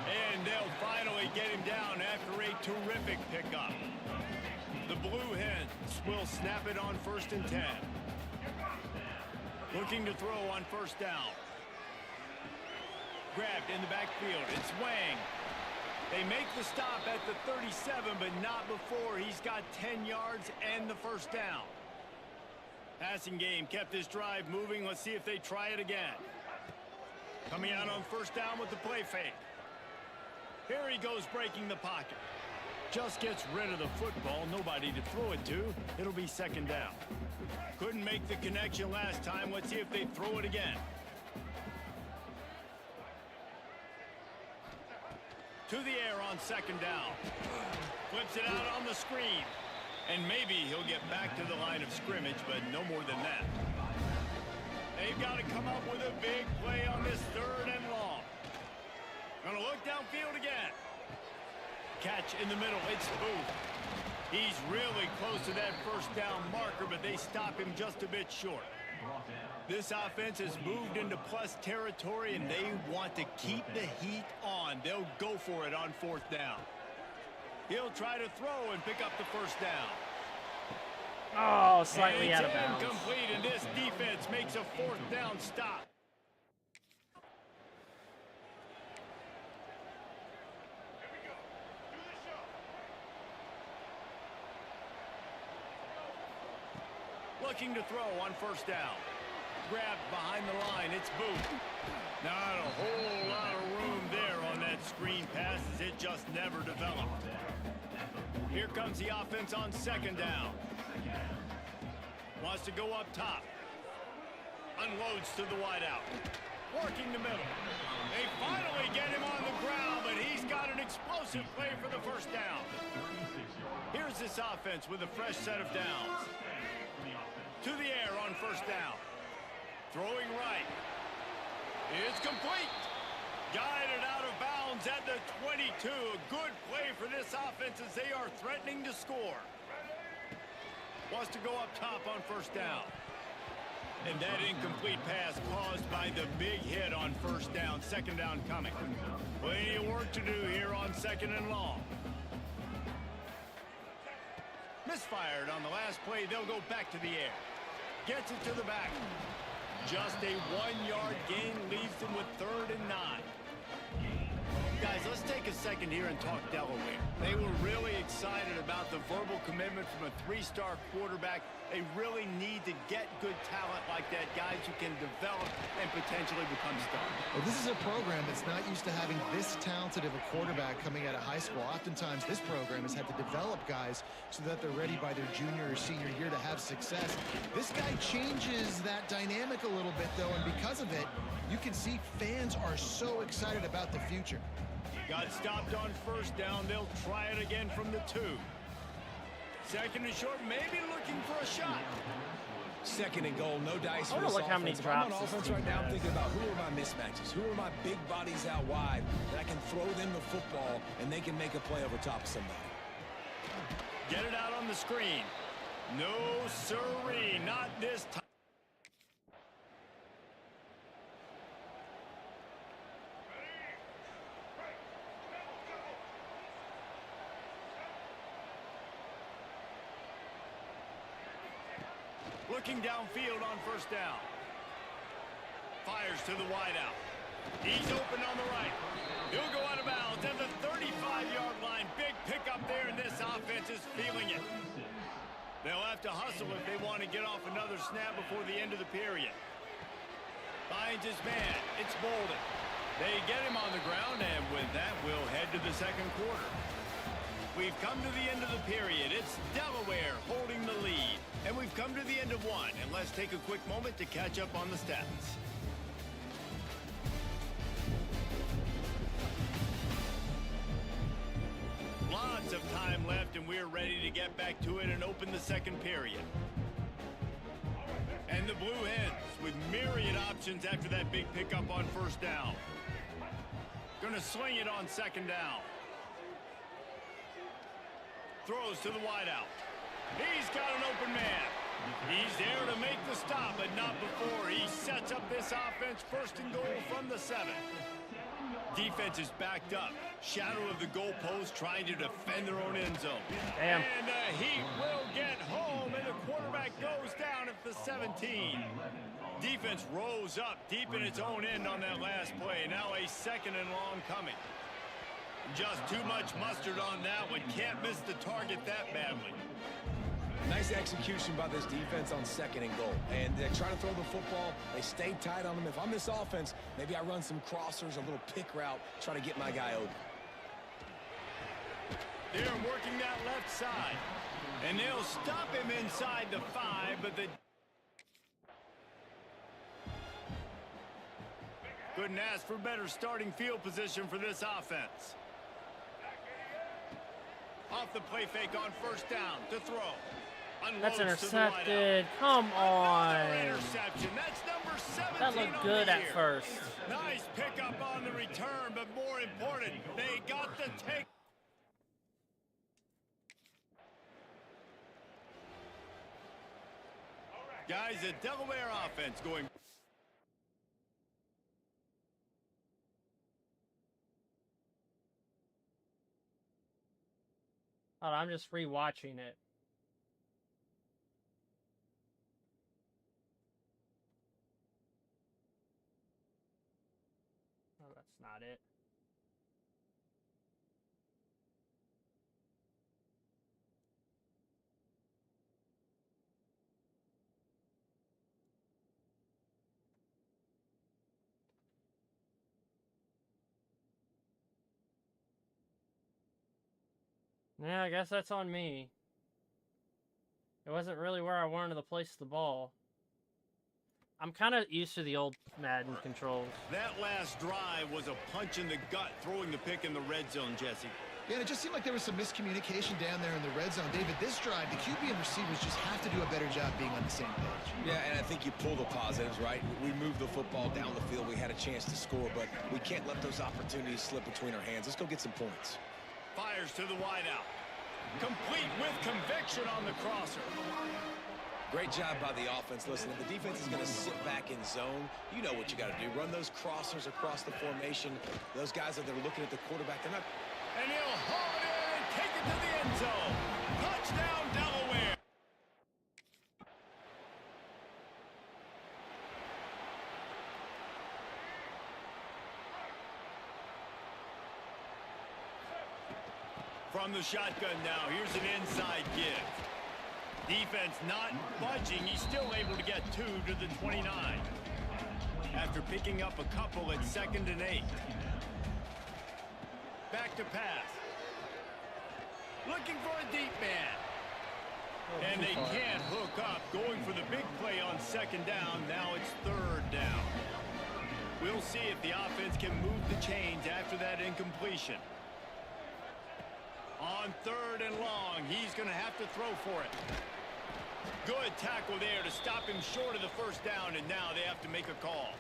And they'll finally get him down after a terrific pickup. The Blue Hens will snap it on 1st and 10. Looking to throw on first down. Grabbed in the backfield. It's Wang. They make the stop at the 37, but not before he's got 10 yards and the first down. Passing game kept this drive moving. Let's see if they try it again. Coming out on first down with the play fake. Here he goes breaking the pocket. Just gets rid of the football. Nobody to throw it to. It'll be 2nd down. Couldn't make the connection last time. Let's see if they throw it again. To the air on 2nd down. Flips it out on the screen. And maybe he'll get back to the line of scrimmage, but no more than that. They've got to come up with a big play on this 3rd and long. Gonna look downfield again. Catch in the middle. It's Booth. He's really close to that first down marker, but they stop him just a bit short. This offense has moved into plus territory, and they want to keep the heat on. They'll go for it on 4th down. He'll try to throw and pick up the first down. Oh, slightly out of bounds. Incomplete, and this defense makes a 4th down stop. Looking to throw on first down. Grabbed behind the line. It's Booth. Not a whole lot of room there on that screen pass as it just never developed. Here comes the offense on 2nd down. Wants to go up top. Unloads to the wideout. Working the middle. They finally get him on the ground, but he's got an explosive play for the first down. Here's this offense with a fresh set of downs. To the air on first down. Throwing right. It's complete. Guided out of bounds at the 22. A good play for this offense as they are threatening to score. Wants to go up top on first down. And that incomplete pass caused by the big hit on first down. 2nd down coming. Plenty of work to do here on 2nd and long. Misfired on the last play. They'll go back to the air. Gets it to the back. Just a 1-yard gain leaves them with 3rd and 9. Guys, let's take a second here and talk Delaware. They were really excited about the verbal commitment from a 3-star quarterback. They really need to get good talent like that, guys who can develop and potentially become stars. Well, this is a program that's not used to having this talented of a quarterback coming out of high school. Oftentimes, this program has had to develop guys so that they're ready by their junior or senior year to have success. This guy changes that dynamic a little bit, though, and because of it, you can see fans are so excited about the future. Got stopped on first down. They'll try it again from the 2. Second and short, maybe looking for a shot. Second and goal, no dice for I this look how many offense. If I'm on drops this offense team right now, I'm has. thinking about who are my mismatches, who are my big bodies out wide that I can throw them the football and they can make a play over top of somebody. Get it out on the screen. No siree, not this time. Looking downfield on first down. Fires to the wideout. He's open on the right. He'll go out of bounds at the 35-yard line. Big pickup there, and this offense is feeling it. They'll have to hustle if they want to get off another snap before the end of the period. Finds his man. It's Bolden. They get him on the ground, and with that, we'll head to the second quarter. We've come to the end of the period. It's Delaware holding the lead. And we've come to the end of one. And let's take a quick moment to catch up on the stats. Lots of time left, and we're ready to get back to it and open the second period. And the Blue Hens with myriad options after that big pickup on first down. Gonna swing it on second down. Throws to the wideout. He's got an open man. He's there to make the stop, but not before. He sets up this offense first and goal from the 7. Defense is backed up. Shadow of the goalpost trying to defend their own end zone. Damn. And the Heat will get home, and the quarterback goes down at the 17. Defense rose up deep in its own end on that last play. Now a second and long coming. Just too much mustard on that one. Can't miss the target that badly. Nice execution by this defense on second and goal. And they're trying to throw the football. They stayed tight on them. If I'm this offense, maybe I run some crossers, a little pick route, try to get my guy open. They're working that left side. And they'll stop him inside the 5, but the... Couldn't ask for better starting field position for this offense. Off the play fake on first down to throw. That's Unloads to the intercepted. wideout. Come on. Another interception. That's number 17 That looked on good the at year. first. Nice pickup on the return, but more important, they got the take. Guys, the Delaware offense going. Oh, I'm just rewatching it. Oh, that's not it. Yeah, I guess that's on me. It wasn't really where I wanted to place the ball. I'm kind of used to the old Madden controls. That last drive was a punch in the gut, throwing the pick in the red zone, Jesse. Yeah, and it just seemed like there was some miscommunication down there in the red zone. David, this drive, the QB and receivers just have to do a better job being on the same page. Yeah, and I think you pull the positives, right? We moved the football down the field. We had a chance to score, but we can't let those opportunities slip between our hands. Let's go get some points. Fires to the wideout. Complete with conviction on the crosser. Great job by the offense. Listen, if the defense is going to sit back in zone, you know what you got to do. Run those crossers across the formation. Those guys that are looking at the quarterback, they're not... And he'll haul it in and take it to the end zone. Touchdown, Delaware. From the shotgun now, here's an inside give. Defense not budging. He's still able to get 2 to the 29. After picking up a couple at 2nd and 8. Back to pass. Looking for a deep man. And they can't hook up. Going for the big play on 2nd down. Now it's 3rd down. We'll see if the offense can move the chains after that incompletion. On 3rd and long, he's going to have to throw for it. Good tackle there to stop him short of the first down, and now they have to make a call.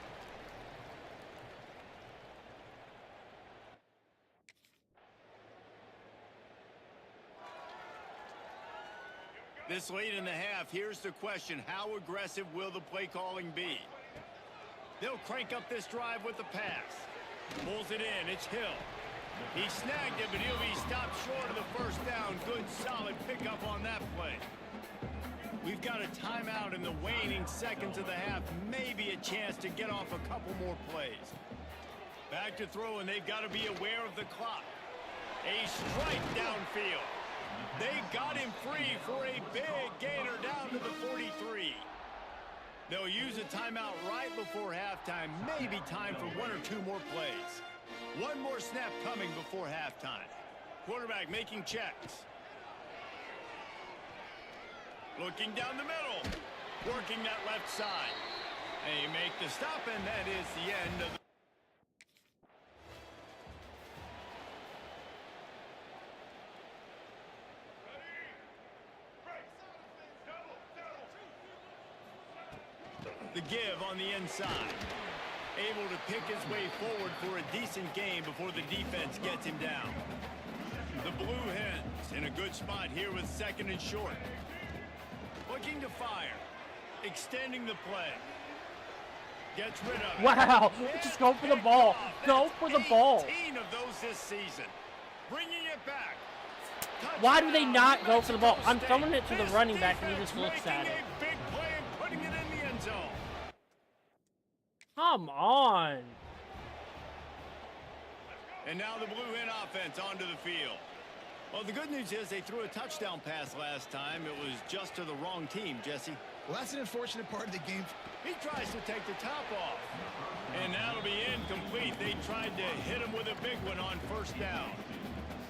This late in the half, here's the question. How aggressive will the play calling be? They'll crank up this drive with the pass. Pulls it in. It's Hill. He snagged it, but he'll be stopped short of the first down. Good, solid pickup on that play. We've got a timeout in the waning seconds of the half. Maybe a chance to get off a couple more plays. Back to throw, and they've got to be aware of the clock. A strike downfield. They got him free for a big gainer down to the 43. They'll use a timeout right before halftime. Maybe time for 1 or 2 more plays. One more snap coming before halftime. Quarterback making checks. Looking down the middle. Working that left side. They make the stop, and that is the end of the... The give on the inside. Able to pick his way forward for a decent game before the defense gets him down. The Blue Hens in a good spot here with 2nd and short. Looking to fire. Extending the play. Gets rid of it. Wow! Just go for the ball. Go for the ball. 18 of those this season. Bringing it back. Why do they not go for the ball? I'm throwing it to the running back and he just looks at it. Big play and putting it in the end zone. Come on. And now the Blue Hen offense onto the field. Well, the good news is they threw a touchdown pass last time. It was just to the wrong team, Jesse. Well, that's an unfortunate part of the game. He tries to take the top off. And that'll be incomplete. They tried to hit him with a big one on 1st down.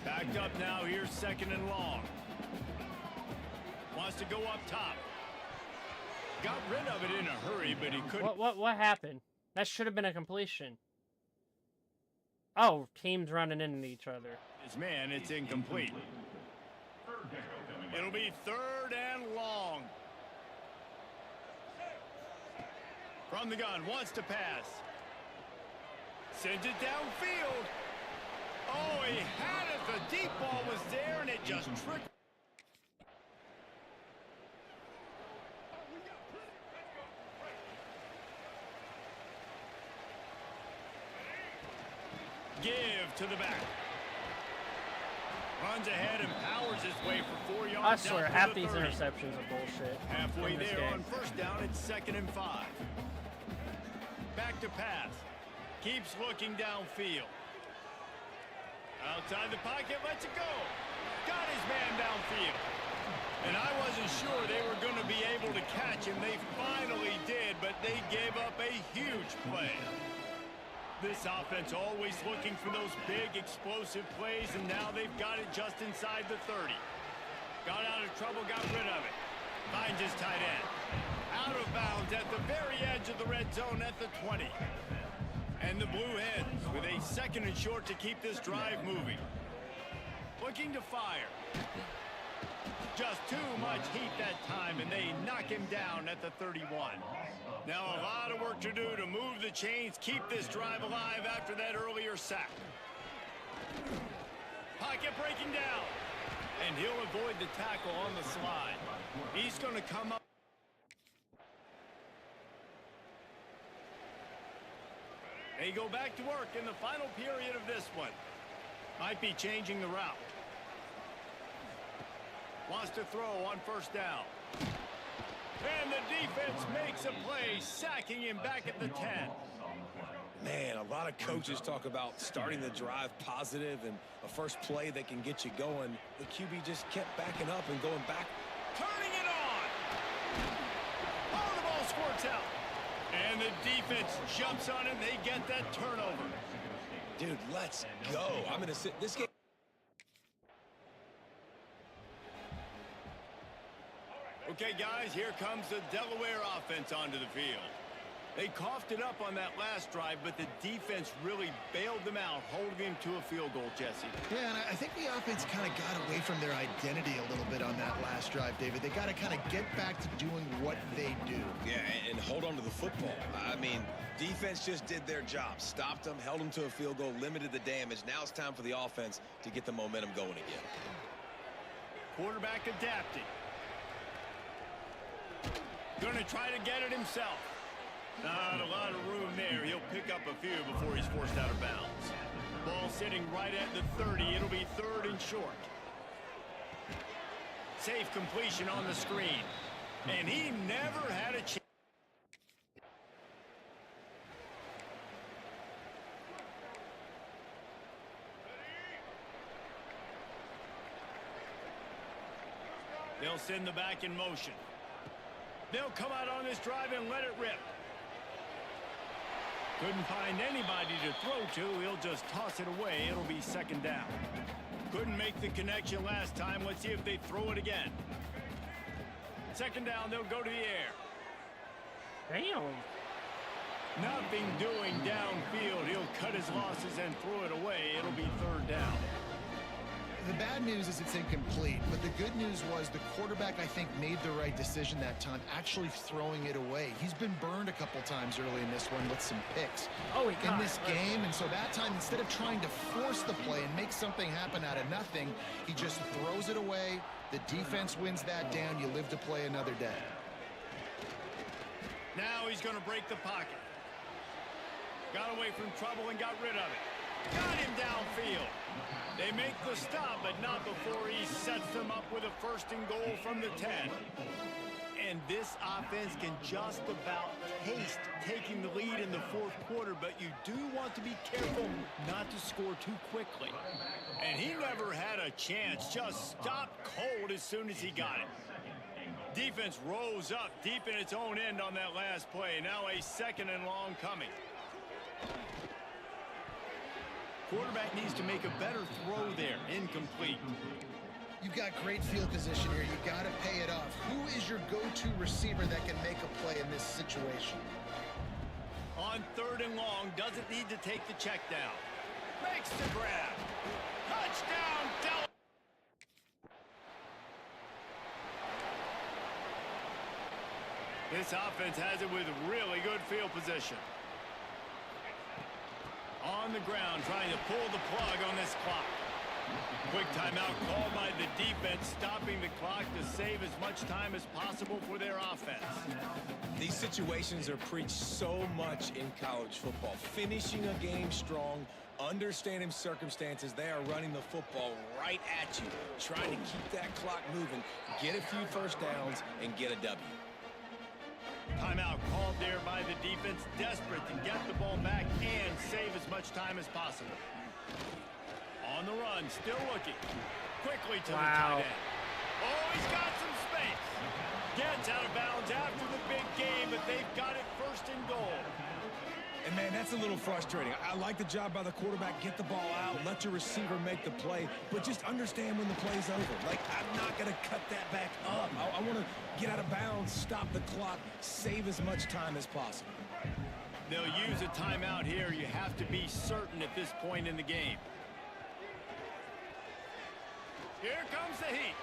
Backed up now. Here's 2nd and long. Wants to go up top. Got rid of it in a hurry, but he couldn't. What happened? That should have been a completion. Oh, teams running into each other. His man, it's incomplete. It'll be 3rd and long. From the gun, wants to pass. Sends it downfield. Oh, he had it. The deep ball was there, and it just tricked. Give to the back. Runs ahead and powers his way for 4 yards. I swear, half these interceptions are bullshit. Halfway there on 1st down, it's 2nd and 5. Back to pass. Keeps looking downfield. Outside the pocket, lets it go. Got his man downfield. And I wasn't sure they were going to be able to catch him. They finally did, but they gave up a huge play. This offense always looking for those big, explosive plays, and now they've got it just inside the 30. Got out of trouble, got rid of it. Finds his tight end. Out of bounds at the very edge of the red zone at the 20. And the Blue Hens with a 2nd and short to keep this drive moving. Looking to fire. Just too much heat that time, and they knock him down at the 31. Now a lot of work to do to move the chains, keep this drive alive after that earlier sack. Pocket breaking down. And he'll avoid the tackle on the slide. He's going to come up. They go back to work in the final period of this one. Might be changing the route. Wants to throw on 1st down. And the defense makes a play, sacking him back at the 10. Man, a lot of coaches talk about starting the drive positive and a first play that can get you going. The QB just kept backing up and going back. Turning it on. Oh, the ball squirts out. And the defense jumps on him. They get that turnover. Dude, let's go. I'm going to sit this game. Okay, guys, here comes the Delaware offense onto the field. They coughed it up on that last drive, but the defense really bailed them out, holding them to a field goal, Jesse. Yeah, and I think the offense kind of got away from their identity a little bit on that last drive, David. They got to kind of get back to doing what they do. Yeah, and hold on to the football. I mean, defense just did their job. Stopped them, held them to a field goal, limited the damage. Now it's time for the offense to get the momentum going again. Quarterback adapting. Going to try to get it himself. Not a lot of room there. He'll pick up a few before he's forced out of bounds. Ball sitting right at the 30. It'll be 3rd and short. Safe completion on the screen. And he never had a chance. They'll send the back in motion. They'll come out on this drive and let it rip. Couldn't find anybody to throw to. He'll just toss it away. It'll be 2nd down. Couldn't make the connection last time. Let's see if they throw it again. 2nd down, they'll go to the air. Damn. Nothing doing downfield. He'll cut his losses and throw it away. It'll be 3rd down. The bad news is it's incomplete, but the good news was the quarterback, I think, made the right decision that time, actually throwing it away. He's been burned a couple times early in this one with some picks in this game, and so that time, instead of trying to force the play and make something happen out of nothing, he just throws it away. The defense wins that down. You live to play another day. Now he's going to break the pocket. Got away from trouble and got rid of it. Got him downfield. They make the stop, but not before he sets them up with a 1st and goal from the 10. And this offense can just about taste taking the lead in the 4th quarter, but you do want to be careful not to score too quickly. And he never had a chance, just stopped cold as soon as he got it. Defense rose up deep in its own end on that last play. Now a 2nd and long coming. Quarterback needs to make a better throw there. Incomplete. You've got great field position here. You got to pay it off. Who is your go-to receiver that can make a play in this situation? On 3rd and long, doesn't need to take the check down. Makes the grab. Touchdown, Dallas. This offense has it with really good field position. On the ground, trying to pull the plug on this clock. Quick timeout called by the defense, stopping the clock to save as much time as possible for their offense. These situations are preached so much in college football. Finishing a game strong, understanding circumstances. They are running the football right at you, trying to keep that clock moving, get a few 1st downs, and get a W. Timeout called there by the defense, desperate to get the ball back and save as much time as possible. On the run, still looking. Quickly to the tight end. Oh, he's got some space. Gets out of bounds after the big game, but they've got it 1st and goal. And, man, that's a little frustrating. I like the job by the quarterback. Get the ball out. Let your receiver make the play. But just understand when the play's over. Like, I'm not going to cut that back up. I want to get out of bounds, stop the clock, save as much time as possible. They'll use a timeout here. You have to be certain at this point in the game. Here comes the heat.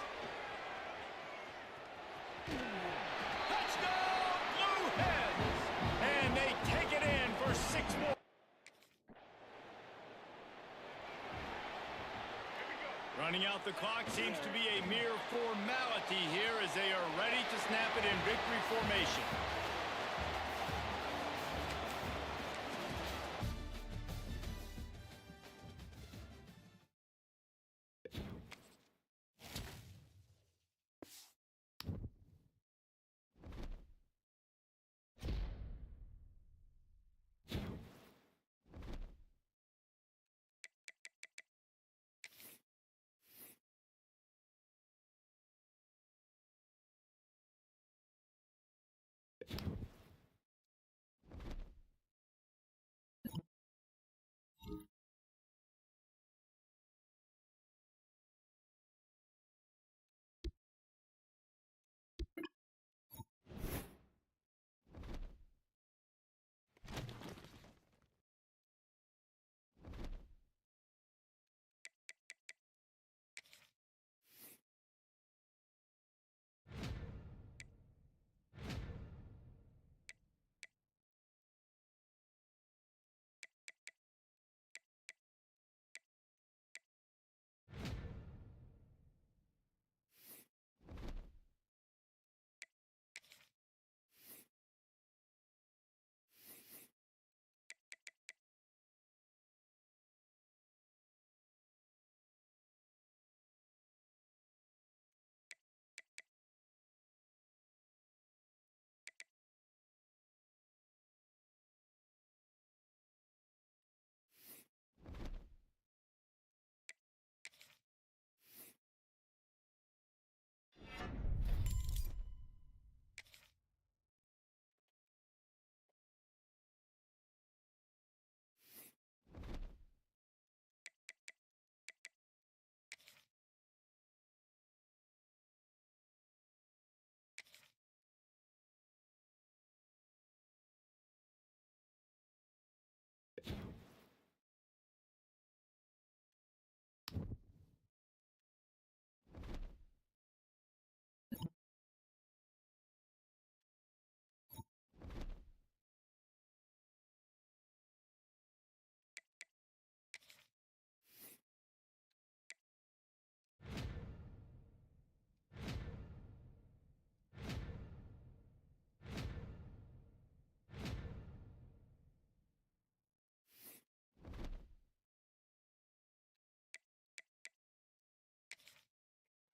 Touchdown, Blue Hens! And they take it in for 6 more. Running out the clock seems to be a mere formality here as they are ready to snap it in victory formation.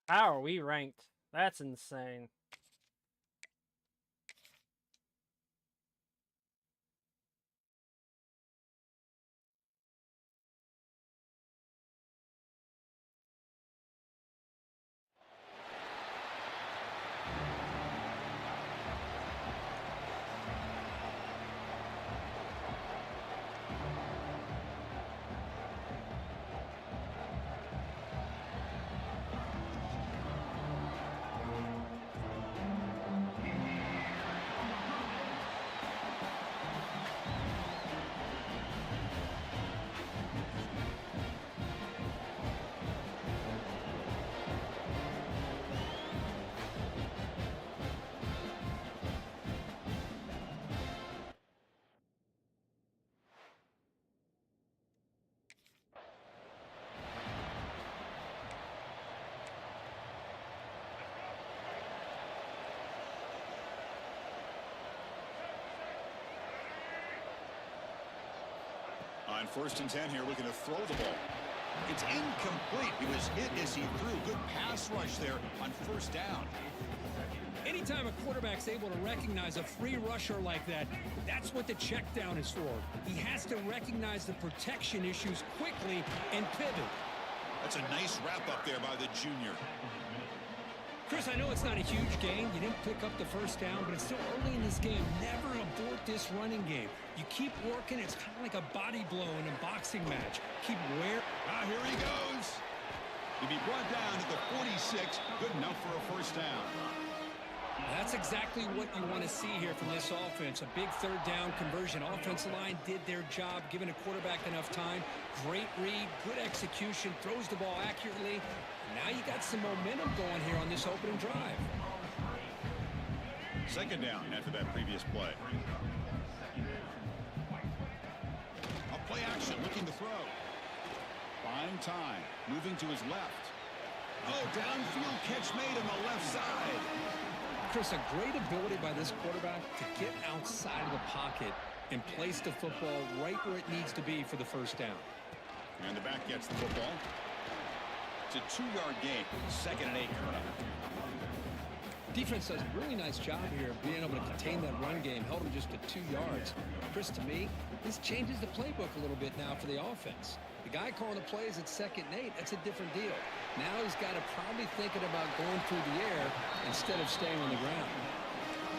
How are we ranked? That's insane. On 1st and 10 here, looking to throw the ball. It's incomplete. He was hit as he threw. Good pass rush there on 1st down. Anytime a quarterback's able to recognize a free rusher like that, that's what the check down is for. He has to recognize the protection issues quickly and pivot. That's a nice wrap up there by the junior. Chris, I know it's not a huge gain. You didn't pick up the 1st down, but it's still early in this game. Never abort this running game. You keep working. It's kind of like a body blow in a boxing match. Keep wearing. Ah, here he goes. He'll be brought down to the 46. Good enough for a 1st down. That's exactly what you want to see here from this offense. A big 3rd down conversion. Offensive line did their job, giving a quarterback enough time. Great read, good execution, throws the ball accurately. Now you got some momentum going here on this opening drive. 2nd down after that previous play. A play action, looking to throw. Buying time, moving to his left. Oh, downfield catch made on the left side. Chris, a great ability by this quarterback to get outside of the pocket and place the football right where it needs to be for the 1st down. And the back gets the football. It's a 2-yard gain. 2nd and 8 coming up. Defense does a really nice job here of being able to contain that run game, held him just to 2 yards. Chris, to me, this changes the playbook a little bit now for the offense. The guy calling the plays at 2nd and 8, that's a different deal. Now he's got to probably thinking about going through the air instead of staying on the ground.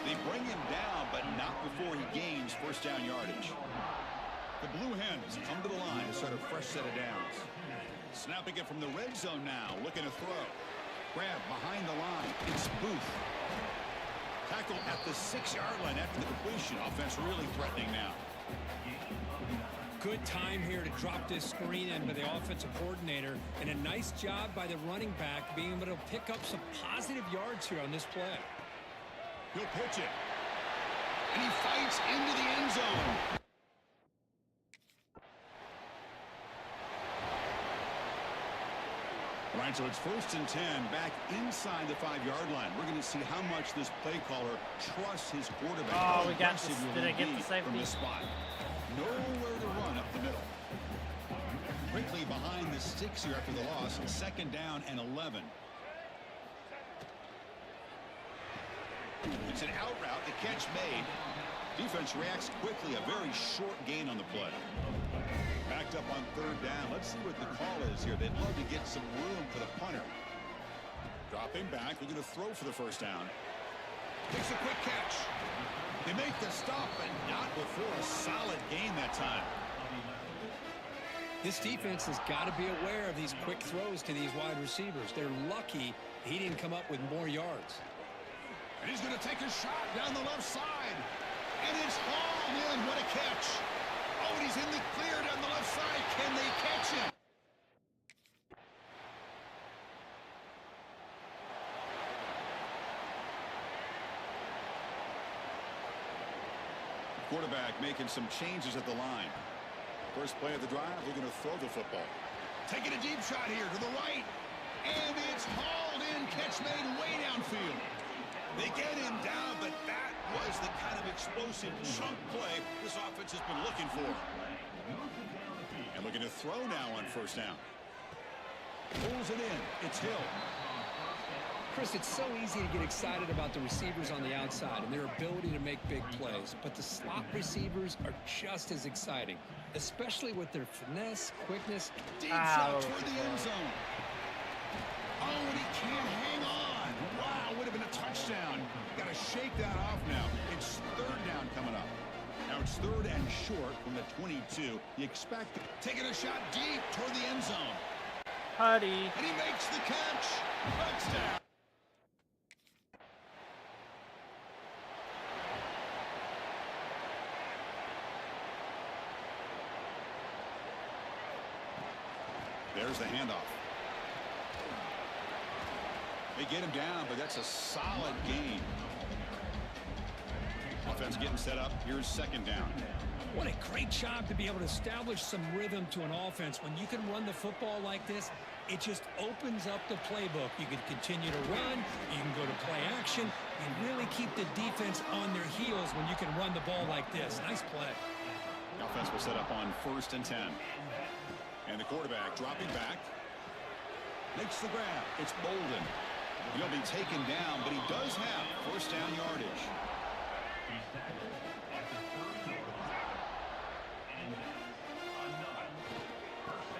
They bring him down, but not before he gains 1st down yardage. The Blue Hens come to the line to start a fresh set of downs. Snapping it from the red zone now, looking to throw. Grab behind the line. It's Booth. Tackle at the 6-yard line after the completion. Offense really threatening now. Good time here to drop this screen in by the offensive coordinator, and a nice job by the running back being able to pick up some positive yards here on this play. He'll pitch it. And he fights into the end zone. All right, so it's 1st and 10 back inside the 5-yard line. We're going to see how much this play caller trusts his quarterback. Oh, we got this. Did I get the safety? From this spot. Nowhere to run up the middle. Quickly behind the sticks here after the loss. 2nd down and 11. It's an out route. The catch made. Defense reacts quickly. A very short gain on the play. Backed up on 3rd down. Let's see what the call is here. They'd love to get some room for the punter. Dropping back. We're going to throw for the 1st down. Makes a quick catch. They make the stop, but not before a solid gain that time. This defense has got to be aware of these quick throws to these wide receivers. They're lucky he didn't come up with more yards. And he's going to take a shot down the left side. And it's hauled in. What a catch. Oh, and he's in the clear down the left side. Can they catch him? Quarterback making some changes at the line. First play of the drive, we're going to throw the football. Taking a deep shot here to the right. And it's hauled in. Catch made way downfield. They get him down, but that was the kind of explosive chunk play this offense has been looking for. And looking to throw now on 1st down. Pulls it in. It's Hill. Chris, it's so easy to get excited about the receivers on the outside and their ability to make big plays, but the slot receivers are just as exciting, especially with their finesse, quickness. Deep shot toward the end zone. Oh, and he can't hang on. Wow, would have been a touchdown. Got to shake that off now. It's third down coming up. Now it's third and short from the 22. You expect taking a shot deep toward the end zone. Putty. And he makes the catch. Touchdown. There's the handoff. They get him down, but that's a solid gain. Offense getting set up. Here's second down. What a great job to be able to establish some rhythm to an offense. When you can run the football like this, it just opens up the playbook. You can continue to run. You can go to play action. And really keep the defense on their heels when you can run the ball like this. Nice play. The offense will set up on 1st and 10. And the quarterback dropping back. Makes the grab. It's Bolden. He'll be taken down, but he does have first down yardage.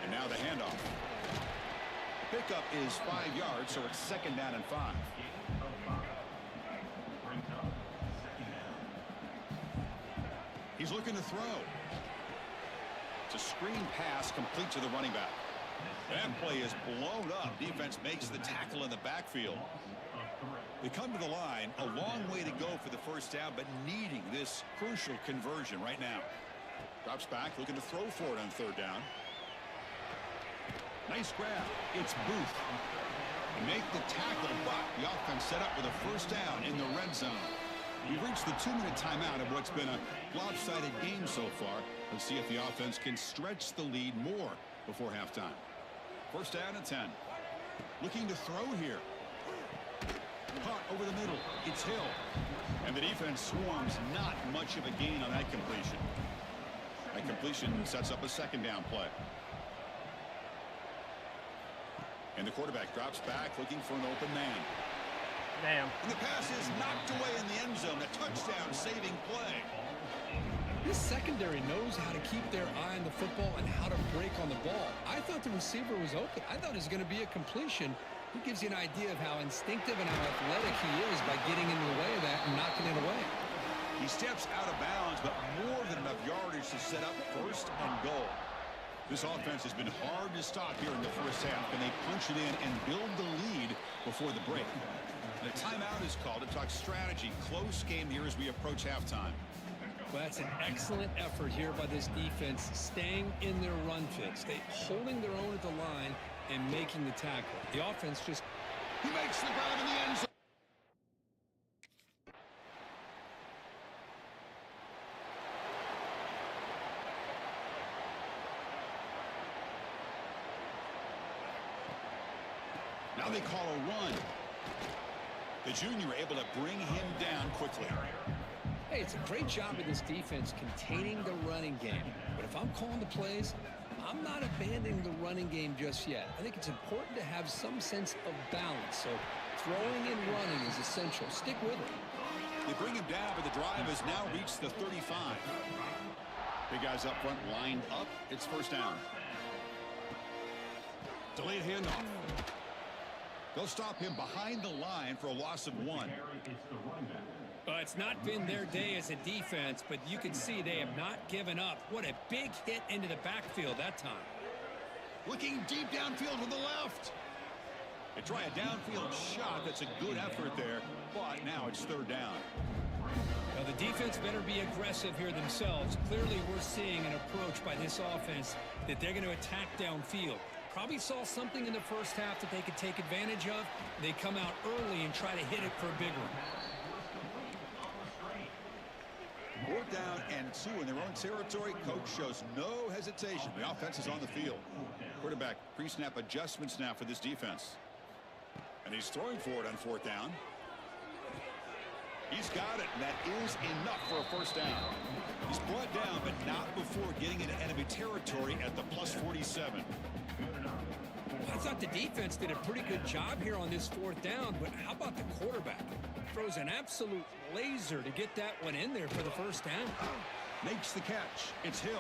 And now the handoff. Pickup is 5 yards, so it's second down and 5. He's looking to throw. It's a screen pass complete to the running back. That play is blown up. Defense makes the tackle in the backfield. They come to the line, a long way to go for the first down, but needing this crucial conversion right now. Drops back, looking to throw for it on third down. Nice grab. It's Booth. Make the tackle, but the offense set up with a first down in the red zone. We've reached the 2-minute timeout of what's been a lopsided game so far. Let's see if the offense can stretch the lead more before halftime. First down and 10. Looking to throw here. Caught over the middle. It's Hill. And the defense swarms. Not much of a gain on that completion. That completion sets up a second down play. And the quarterback drops back looking for an open man. Damn. And the pass is knocked away in the end zone. A touchdown saving play. This secondary knows how to keep their eye on the football and how to break on the ball. I thought the receiver was open. I thought it was going to be a completion. It gives you an idea of how instinctive and how athletic he is by getting into the way of that and knocking it away. He steps out of bounds, but more than enough yardage to set up first and goal. This offense has been hard to stop here in the first half, and they punch it in and build the lead before the break. And a timeout is called to talk strategy. Close game here as we approach halftime. Well, that's an excellent effort here by this defense, staying in their run fits. They holding their own at the line and making the tackle. The offense just... He makes the grab in the end zone. Now they call a run. The junior able to bring him down quickly. Hey, it's a great job of this defense containing the running game. But if I'm calling the plays, I'm not abandoning the running game just yet. I think it's important to have some sense of balance. So throwing and running is essential. Stick with it. They bring him down, but the drive has now reached the 35. Big guys up front lined up. It's first down. Delayed handoff. They'll stop him behind the line for a loss of 1. It's not been their day as a defense, but you can see they have not given up. What a big hit into the backfield that time. Looking deep downfield to the left. They try a downfield shot. That's a good effort there, but now it's third down. Now the defense better be aggressive here themselves. Clearly we're seeing an approach by this offense that they're going to attack downfield. Probably saw something in the first half that they could take advantage of. They come out early and try to hit it for a big one. 4th down and 2 in their own territory. Coach shows no hesitation. The offense is on the field. Quarterback pre-snap adjustments now for this defense. And he's throwing for it on 4th down. He's got it, and that is enough for a first down. He's brought down, but not before getting into enemy territory at the +47. I thought the defense did a pretty good job here on this fourth down, but how about the quarterback? Throws an absolute laser to get that one in there for the first down. Makes the catch. It's Hill,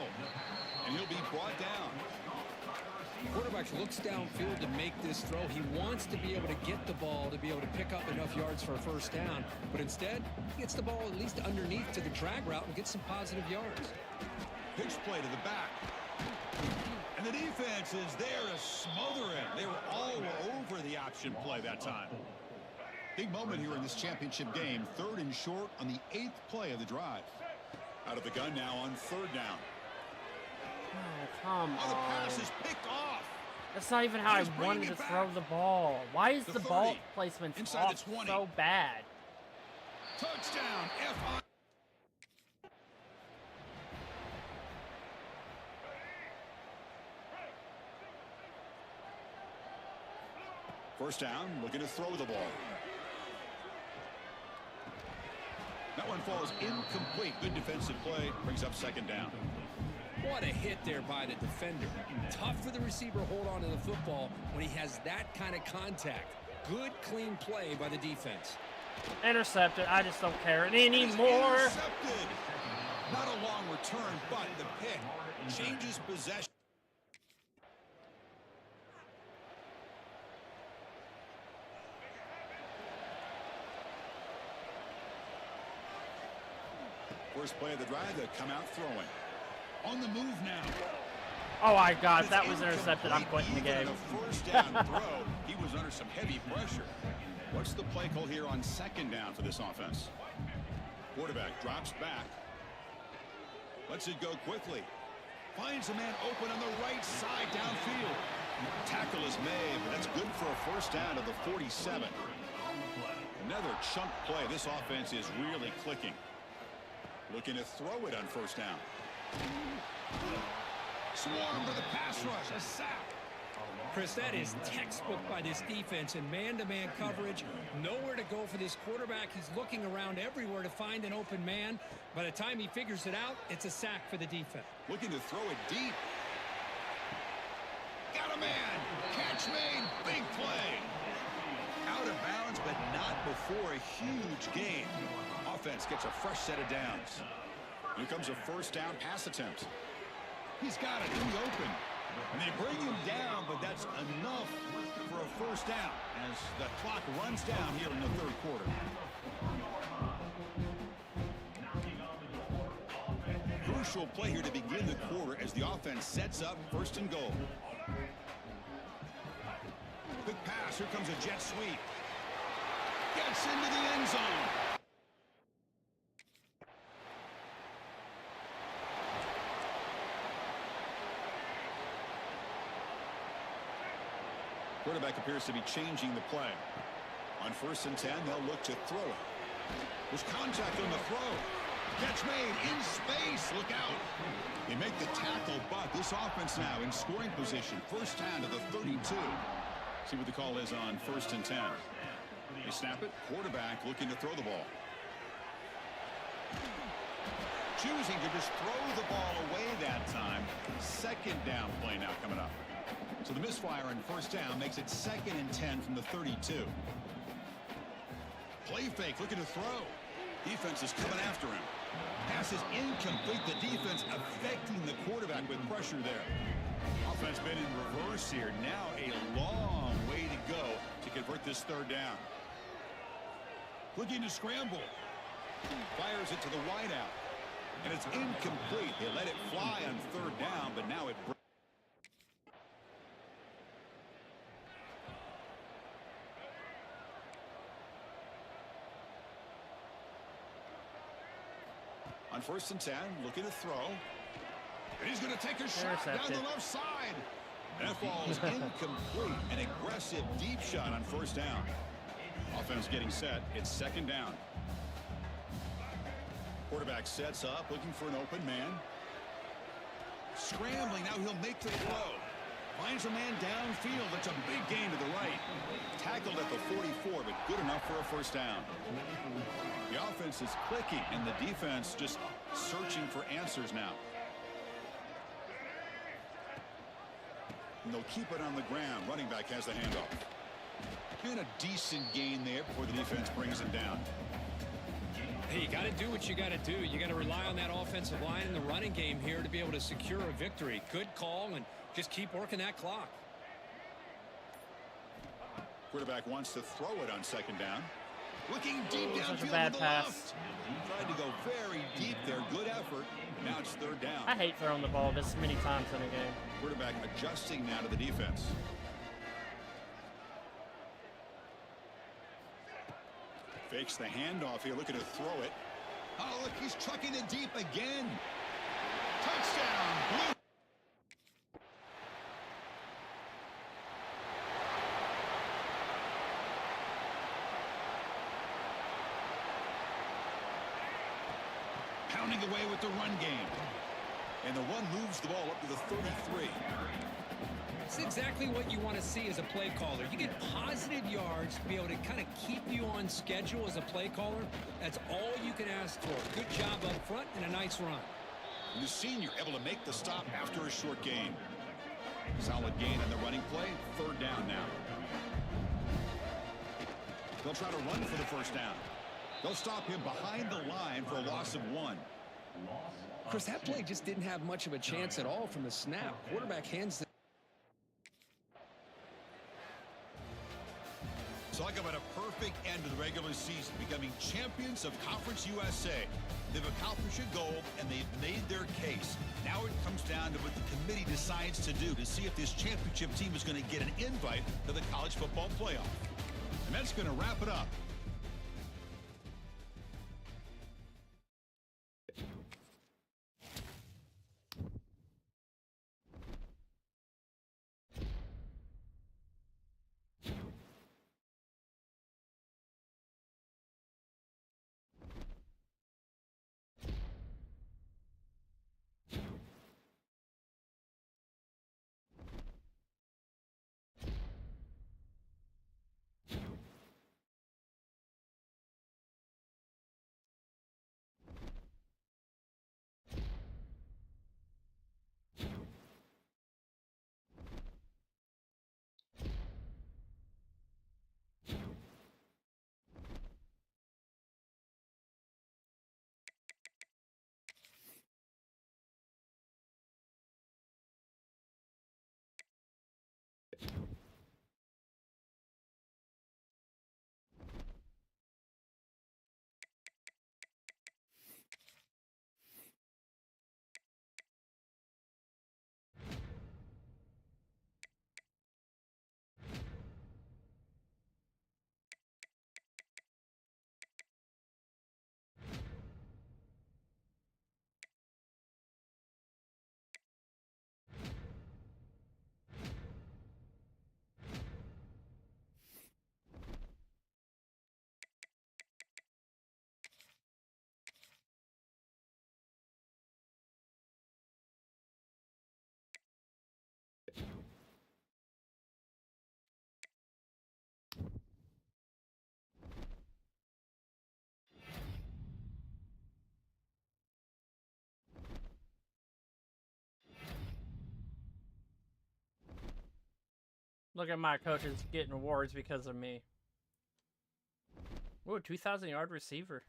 and he'll be brought down. Quarterback looks downfield to make this throw. He wants to be able to get the ball to be able to pick up enough yards for a first down, but instead, he gets the ball at least underneath to the drag route and gets some positive yards. Pitch play to the back. And the defense is there to smother it. They were all over the option play that time. Big moment here in this championship game. 3rd and short on the 8th play of the drive. Out of the gun now on 3rd down. Oh, come Oh, the on. pass is picked off. That's not even how He's I bringing wanted it to back. throw the ball. Why is The the ball 30. placement Inside off the 20. so bad? Touchdown, F.I. First down, looking to throw the ball. That one falls incomplete. Good defensive play, brings up 2nd down. What a hit there by the defender. Tough for the receiver to hold on to the football when he has that kind of contact. Good, clean play by the defense. Intercepted. I just don't care It is anymore. intercepted. Not a long return, but the pick changes possession. First play of the drive, they come out throwing. On the move now. Oh my God, It's that was intercepted. I'm quitting the incomplete. game. Even on a first down throw, he was under some heavy pressure. What's the play call here on 2nd down for this offense? Quarterback drops back. Lets it go quickly. Finds a man open on the right side downfield. Tackle is made, but that's good for a first down to the 47. Another chunk play. This offense is really clicking. Looking to throw it on first down. Swarm for the pass rush. A sack. Chris, that is textbook by this defense in man-to-man coverage. Nowhere to go for this quarterback. He's looking around everywhere to find an open man. By the time he figures it out, it's a sack for the defense. Looking to throw it deep. Got a man. Catch made. Big play. Out of bounds, but not before a huge gain. Offense gets a fresh set of downs. Here comes a first down pass attempt. He's got it in the open. And they bring him down, but that's enough for a first down as the clock runs down here in the 3rd quarter. Crucial play here to begin the quarter as the offense sets up 1st and goal. Quick pass. Here comes a jet sweep. Gets into the end zone. Quarterback appears to be changing the play. On 1st and 10, they'll look to throw it. There's contact on the throw. Catch made in space. Look out. They make the tackle, but this offense now in scoring position. First down to the 32. See what the call is on 1st and 10. They snap it. Quarterback looking to throw the ball. Choosing to just throw the ball away that time. 2nd down play now coming up. So the misfire on 1st down makes it 2nd and 10 from the 32. Play fake, looking to throw. Defense is coming after him. Pass is incomplete. The defense affecting the quarterback with pressure there. Offense been in reverse here. Now a long way to go to convert this 3rd down. Looking to scramble. Fires it to the wideout. And it's incomplete. They let it fly on 3rd down, but now it breaks. On 1st and 10, looking to throw. And he's going to take a shot down the left side. That ball is incomplete. An aggressive deep shot on 1st down. Offense getting set. It's 2nd down. Quarterback sets up, looking for an open man. Scrambling, now he'll make the throw. Finds a man downfield. That's a big gain to the right. Tackled at the 44, but good enough for a first down. The offense is clicking, and the defense just searching for answers now. And they'll keep it on the ground. Running back has the handoff. And a decent gain there before the defense brings him down. Hey, you got to do what you got to do. You got to rely on that offensive line in the running game here to be able to secure a victory. Good call, and just keep working that clock. Quarterback wants to throw it on second down. Looking deep downfield Such a bad to the pass. left. Tried to go very deep there. Good effort. Now it's third down. I hate throwing the ball this many times in a game. Quarterback adjusting now to the defense. Fakes the handoff here, looking to throw it. Oh, look, he's trucking it deep again. Touchdown, Blue. Pounding away with the run game. And the one moves the ball up to the 33. It's exactly what you want to see as a play caller. You get positive yards to be able to kind of keep you on schedule as a play caller. That's all you can ask for. Good job up front and a nice run. And the senior able to make the stop after a short gain. Solid gain on the running play. Third down now. They'll try to run for the first down. They'll stop him behind the line for a loss of 1. Chris, that play just didn't have much of a chance at all from the snap. Quarterback hands the Talk about a perfect end to the regular season, becoming champions of Conference USA. They've accomplished a goal, and they've made their case. Now it comes down to what the committee decides to do to see if this championship team is going to get an invite to the college football playoff. And that's going to wrap it up. Look at my coaches getting awards because of me. Ooh, 2,000-yard receiver.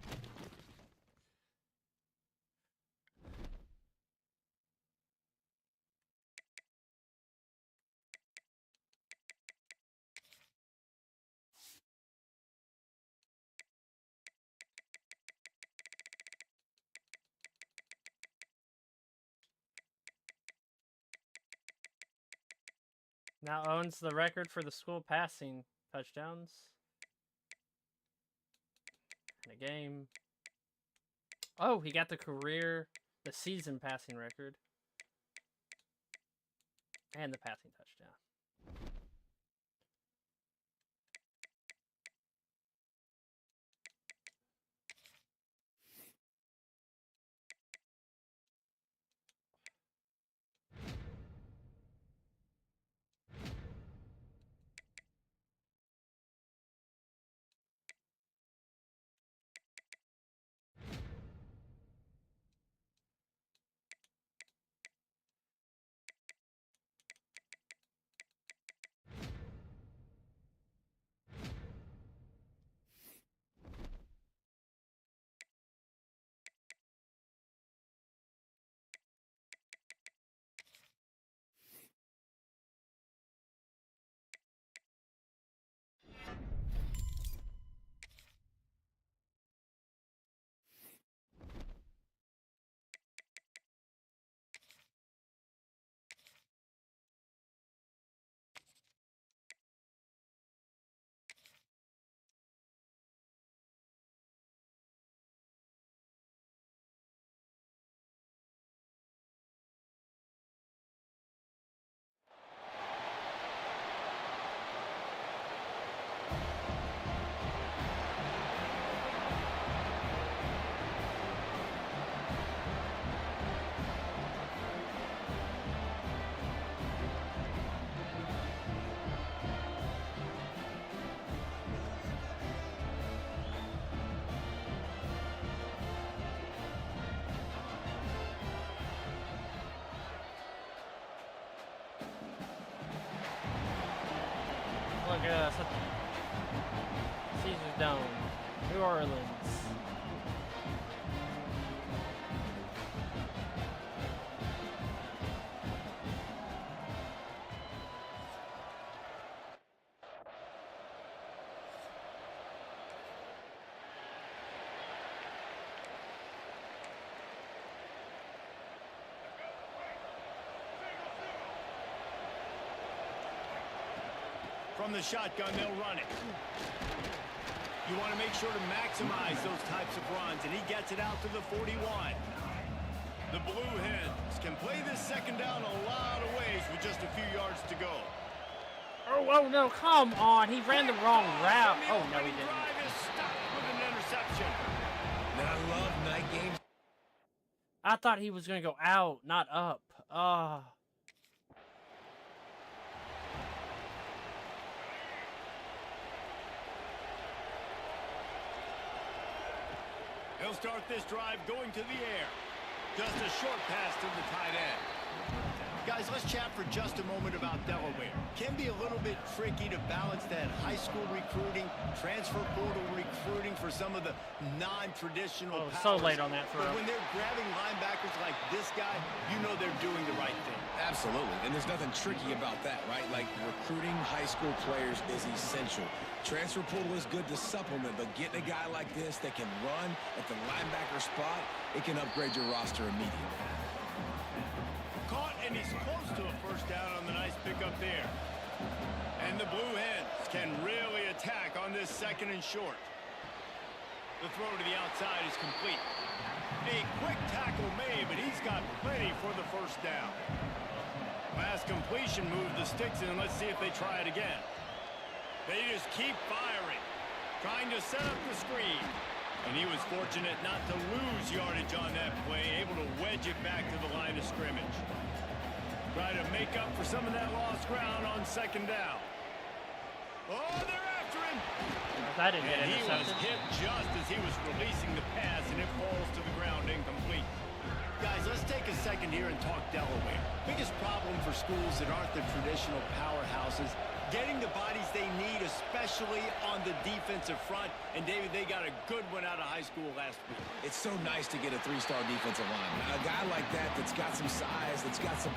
Now owns the record for the school passing touchdowns in a game. Oh, he got the season passing record. And the passing touchdown. us at Caesar's Dome, New Orleans. From the shotgun, they'll run it. You want to make sure to maximize those types of runs, and he gets it out to the 41. The Blue Hens can play this second down a lot of ways with just a few yards to go. Oh no, come on. He ran the wrong route. Oh, no, he didn't. Drive is stopped with an interception. And I love night games. I thought he was going to go out, not up. He'll start this drive going to the air. Just a short pass to the tight end. Guys, let's chat for just a moment about Delaware. Can be a little bit tricky to balance that high school recruiting, transfer portal recruiting for some of the non-traditional powers. So late on that throw. But when they're grabbing linebackers like this guy, you know they're doing the right thing. Absolutely, and there's nothing tricky about that, right? Like, recruiting high school players is essential. Transfer portal is good to supplement, but getting a guy like this that can run at the linebacker spot, it can upgrade your roster immediately. Caught, and he's close to a first down on the nice pickup there. And the Blue Hens can really attack on this second and short. The throw to the outside is complete. A quick tackle made, but he's got plenty for the first down. Last completion moved the sticks in. Let's see if they try it again. They just keep firing, trying to set up the screen. And he was fortunate not to lose yardage on that play, able to wedge it back to the line of scrimmage. Try to make up for some of that lost ground on second down. Oh, they're after him. That didn't get And he was intercepted. hit just as he was releasing the pass, and it falls to the ground incomplete. Guys, let's take a second here and talk Delaware. Biggest problem for schools that aren't the traditional powerhouses, getting the bodies they need, especially on the defensive front. And, David, they got a good one out of high school last week. It's so nice to get a three-star defensive lineman. A guy like that that's got some size, that's got some...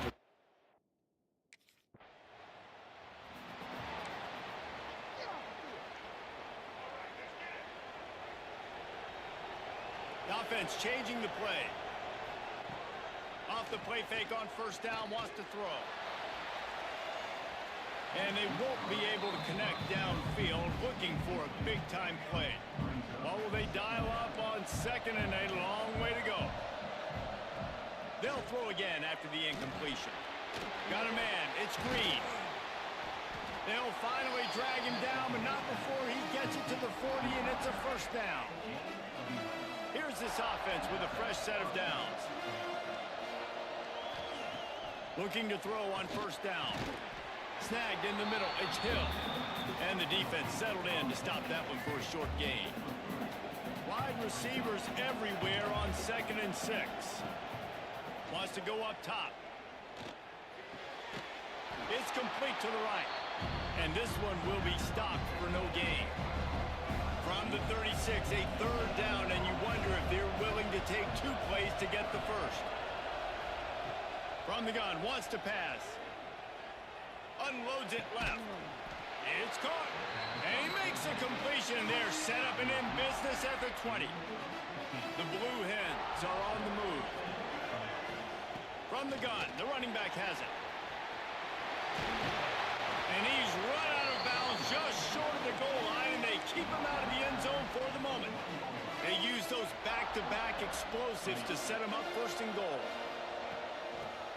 The offense changing the play. Off the play fake on first down, wants to throw. And they won't be able to connect downfield, looking for a big-time play. What will they dial up on second and a long way to go? They'll throw again after the incompletion. Got a man, it's Green. They'll finally drag him down, but not before he gets it to the 40, and it's a first down. Here's this offense with a fresh set of downs. Looking to throw on first down. Snagged in the middle, it's Hill. And the defense settled in to stop that one for a short gain. Wide receivers everywhere on 2nd and 6. Wants to go up top. It's complete to the right. And this one will be stopped for no gain. From the 36, a third down, and you wonder if they're willing to take 2 plays to get the first. From the gun, wants to pass. Unloads it left. It's caught. And he makes a completion. They're set up and in business at the 20. The Blue Hens are on the move. From the gun, the running back has it. And he's run out of bounds just short of the goal line, and they keep him out of the end zone for the moment. They use those back-to-back explosives to set him up first and goal.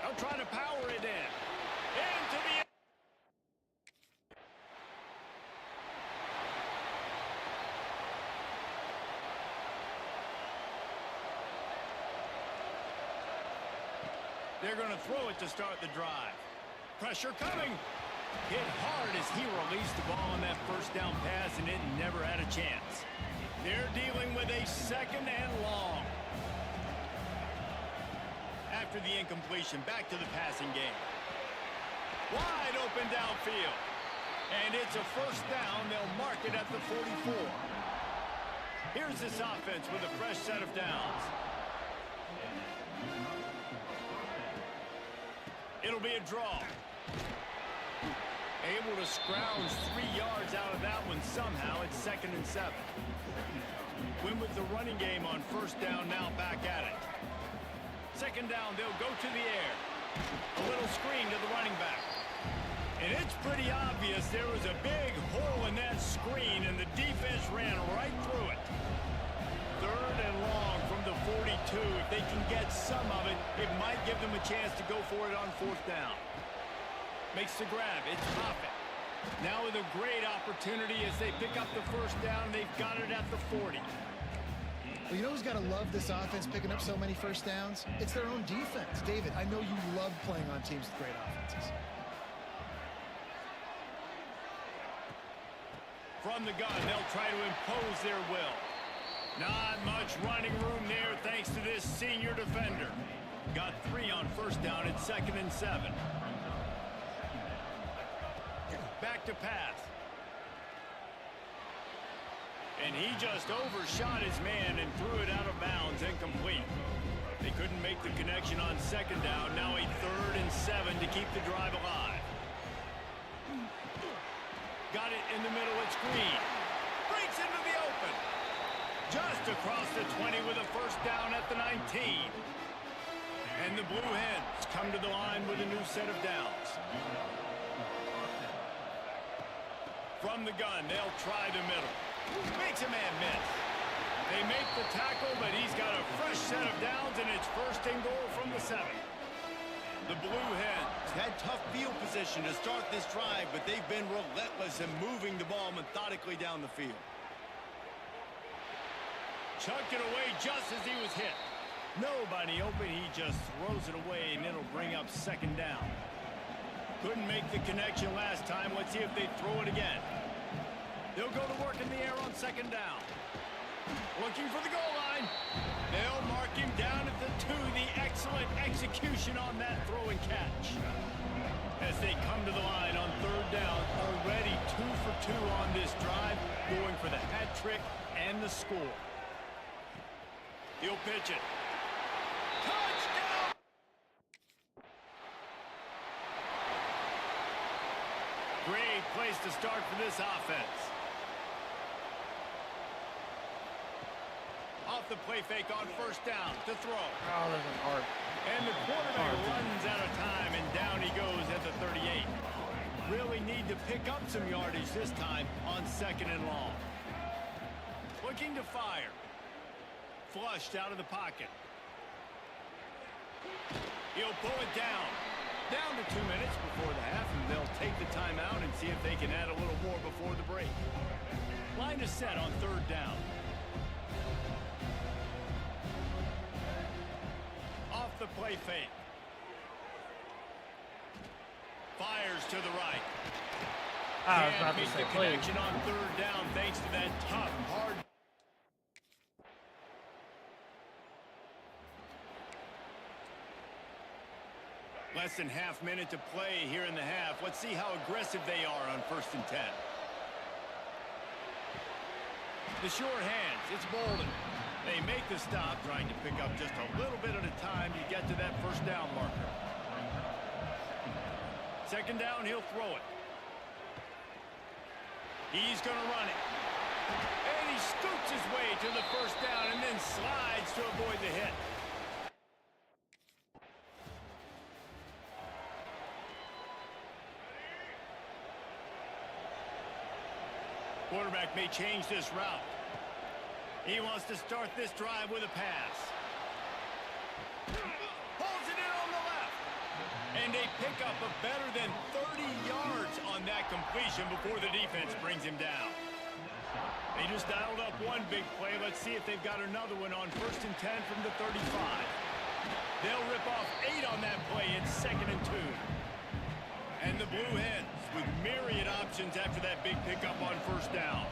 They'll try to power it in. Into the... They're going to throw it to start the drive. Pressure coming. Hit hard as he released the ball on that first down pass, and it never had a chance. They're dealing with a second and long. After the incompletion, back to the passing game. Wide open downfield. And it's a first down. They'll mark it at the 44. Here's this offense with a fresh set of downs. It'll be a draw. Able to scrounge 3 yards out of that one somehow. It's 2nd and 7. Win with the running game on first down, now back at it. 2nd down, they'll go to the air. A little screen to the running back. And it's pretty obvious there was a big hole in that screen, and the defense ran right through it. 3rd and long from the 42. If they can get some of it, it might give them a chance to go for it on 4th down. Makes the grab. It's Moffitt. Now with a great opportunity as they pick up the first down. They've got it at the 40. Well, you know who's got to love this offense picking up so many first downs? It's their own defense. David, I know you love playing on teams with great offenses. From the gun, they'll try to impose their will. Not much running room there thanks to this senior defender. Got 3 on first down at 2nd and 7. Back to pass. And he just overshot his man and threw it out of bounds, incomplete. They couldn't make the connection on 2nd down. Now a 3rd and 7 to keep the drive alive. Got it in the middle. It's Green. Breaks into the open. Just across the 20 with a first down at the 19. And the Blue Hens come to the line with a new set of downs. From the gun, they'll try the middle. Makes a man miss. They make the tackle, but he's got a fresh set of downs, and it's 1st and goal from the 7. The Blue Hens had tough field position to start this drive, but they've been relentless in moving the ball methodically down the field. Chucked it away just as he was hit. Nobody open. He just throws it away, and it'll bring up 2nd down. Couldn't make the connection last time. Let's see if they throw it again. They'll go to work in the air on 2nd down. Looking for the goal line. They'll mark him down at the 2. The excellent execution on that throw and catch. As they come to the line on 3rd down, already 2 for 2 on this drive, going for the hat trick and the score. He'll pitch it. Touchdown! Great place to start for this offense. Off the play fake on first down to throw. Oh, this is hard. And the quarterback runs out of time, and down he goes at the 38. Really need to pick up some yardage this time on 2nd and long. Looking to fire. Flushed out of the pocket. He'll pull it down. Down to 2 minutes before the half, and they'll take the timeout and see if they can add a little more before the break. Line is set on 3rd down. Off the play fake. Fires to the right. I was about Can't to make say, the connection on 3rd down thanks to that tough, hard. Less than half minute to play here in the half. Let's see how aggressive they are on 1st and 10. The short hands, it's Bolden. They make the stop, trying to pick up just a little bit at a time to get to that first down marker. 2nd down, he'll throw it. He's going to run it. And he scoots his way to the first down and then slides to avoid the hit. Quarterback may change this route. He wants to start this drive with a pass. Pulls it in on the left. And they pick up a better than 30 yards on that completion before the defense brings him down. They just dialed up one big play. Let's see if they've got another one on 1st and 10 from the 35. They'll rip off 8 on that play. It's 2nd and 2. And the Blue Hens with myriad options after that big pickup on first down.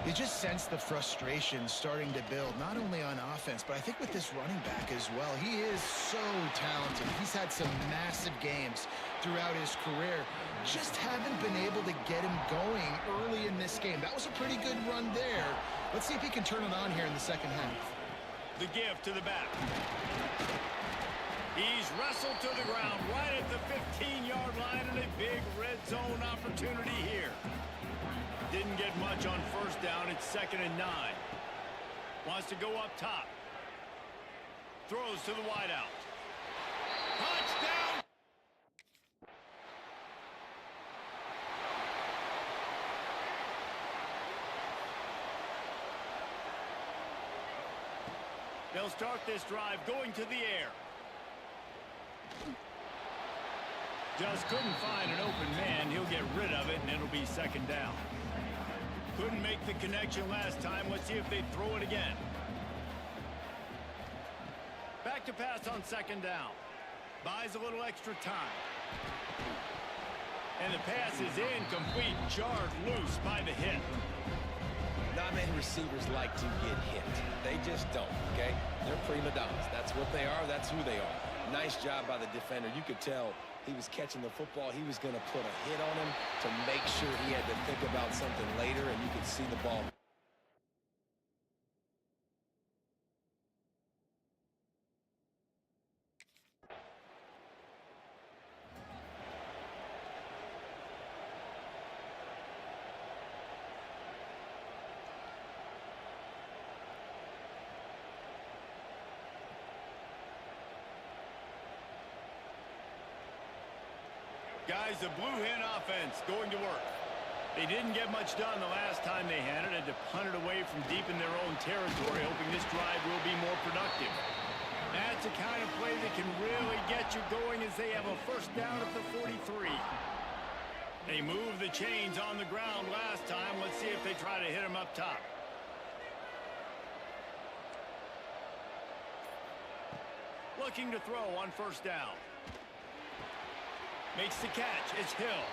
You just sense the frustration starting to build, not only on offense, but I think with this running back as well. He is so talented. He's had some massive games throughout his career. Just haven't been able to get him going early in this game. That was a pretty good run there. Let's see if he can turn it on here in the second half. The give to the back. He's wrestled to the ground right at the 15-yard line, and a big red zone opportunity here. Didn't get much on first down. It's 2nd and 9. Wants to go up top. Throws to the wideout. Touchdown! They'll start this drive going to the air. Just couldn't find an open man. He'll get rid of it, and it'll be 2nd down. Couldn't make the connection last time. Let's see if they throw it again. Back to pass on 2nd down. Buys a little extra time. And the pass is incomplete. Jarred loose by the hit. Not many receivers like to get hit. They just don't, okay? They're prima donnas. That's what they are. That's who they are. Nice job by the defender. You could tell he was catching the football. He was going to put a hit on him to make sure he had to think about something later, and you could see the ball. Guys, the Blue Hen offense going to work. They didn't get much done the last time they had it. Had to punt it away from deep in their own territory, hoping this drive will be more productive. That's the kind of play that can really get you going as they have a first down at the 43. They moved the chains on the ground last time. Let's see if they try to hit them up top. Looking to throw on first down. Makes the catch. It's Hill.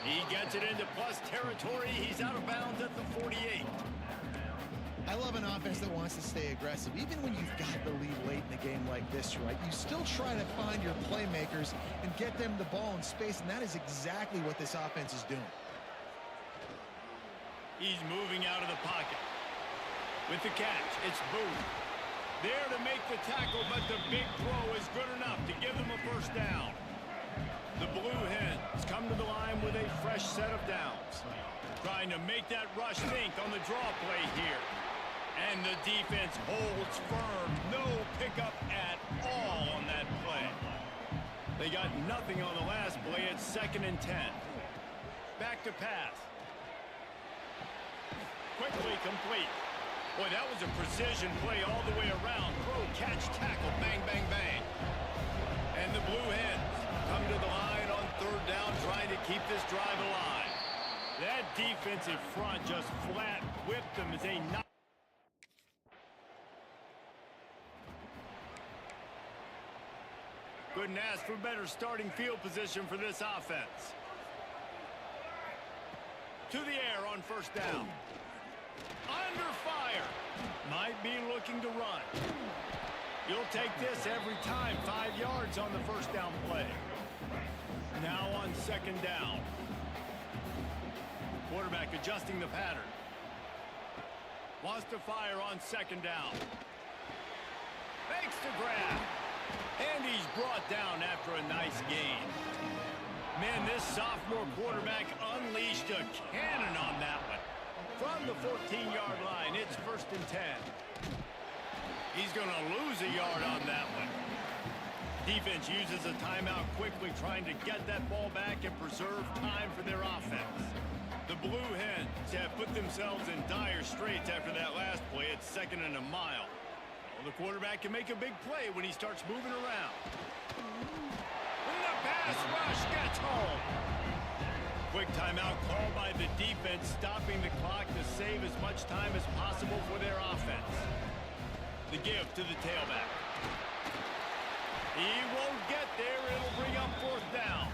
He gets it into plus territory. He's out of bounds at the 48. I love an offense that wants to stay aggressive. Even when you've got the lead late in a game like this, right, you still try to find your playmakers and get them the ball in space, and that is exactly what this offense is doing. He's moving out of the pocket. With the catch, it's Booth. There to make the tackle, but the big throw is good enough to give them a first down. The Blue Hens come to the line with a fresh set of downs. Trying to make that rush think on the draw play here. And the defense holds firm. No pickup at all on that play. They got nothing on the last play. It's 2nd and 10. Back to pass. Quickly complete. Boy, that was a precision play all the way around. Throw, catch, tackle, bang, bang, bang. And the Blue Hens come to the line on 3rd down, trying to keep this drive alive. That defensive front just flat whipped them as they knocked. Couldn't ask for better starting field position for this offense. To the air on first down. Under fire. Might be looking to run. You'll take this every time. 5 yards on the first down play. Now on 2nd down. Quarterback adjusting the pattern. Wants to fire on 2nd down. Makes the grab. And he's brought down after a nice gain. Man, this sophomore quarterback unleashed a cannon on that one. From the 14-yard line, it's 1st and 10. He's going to lose a yard on that one. Defense uses a timeout quickly, trying to get that ball back and preserve time for their offense. The Blue Hens have put themselves in dire straits after that last play. It's 2nd and a mile. Well, the quarterback can make a big play when he starts moving around. And the pass rush gets home. Quick timeout called by the defense, stopping the clock to save as much time as possible for their offense. The give to the tailback. He won't get there. It'll bring up 4th down.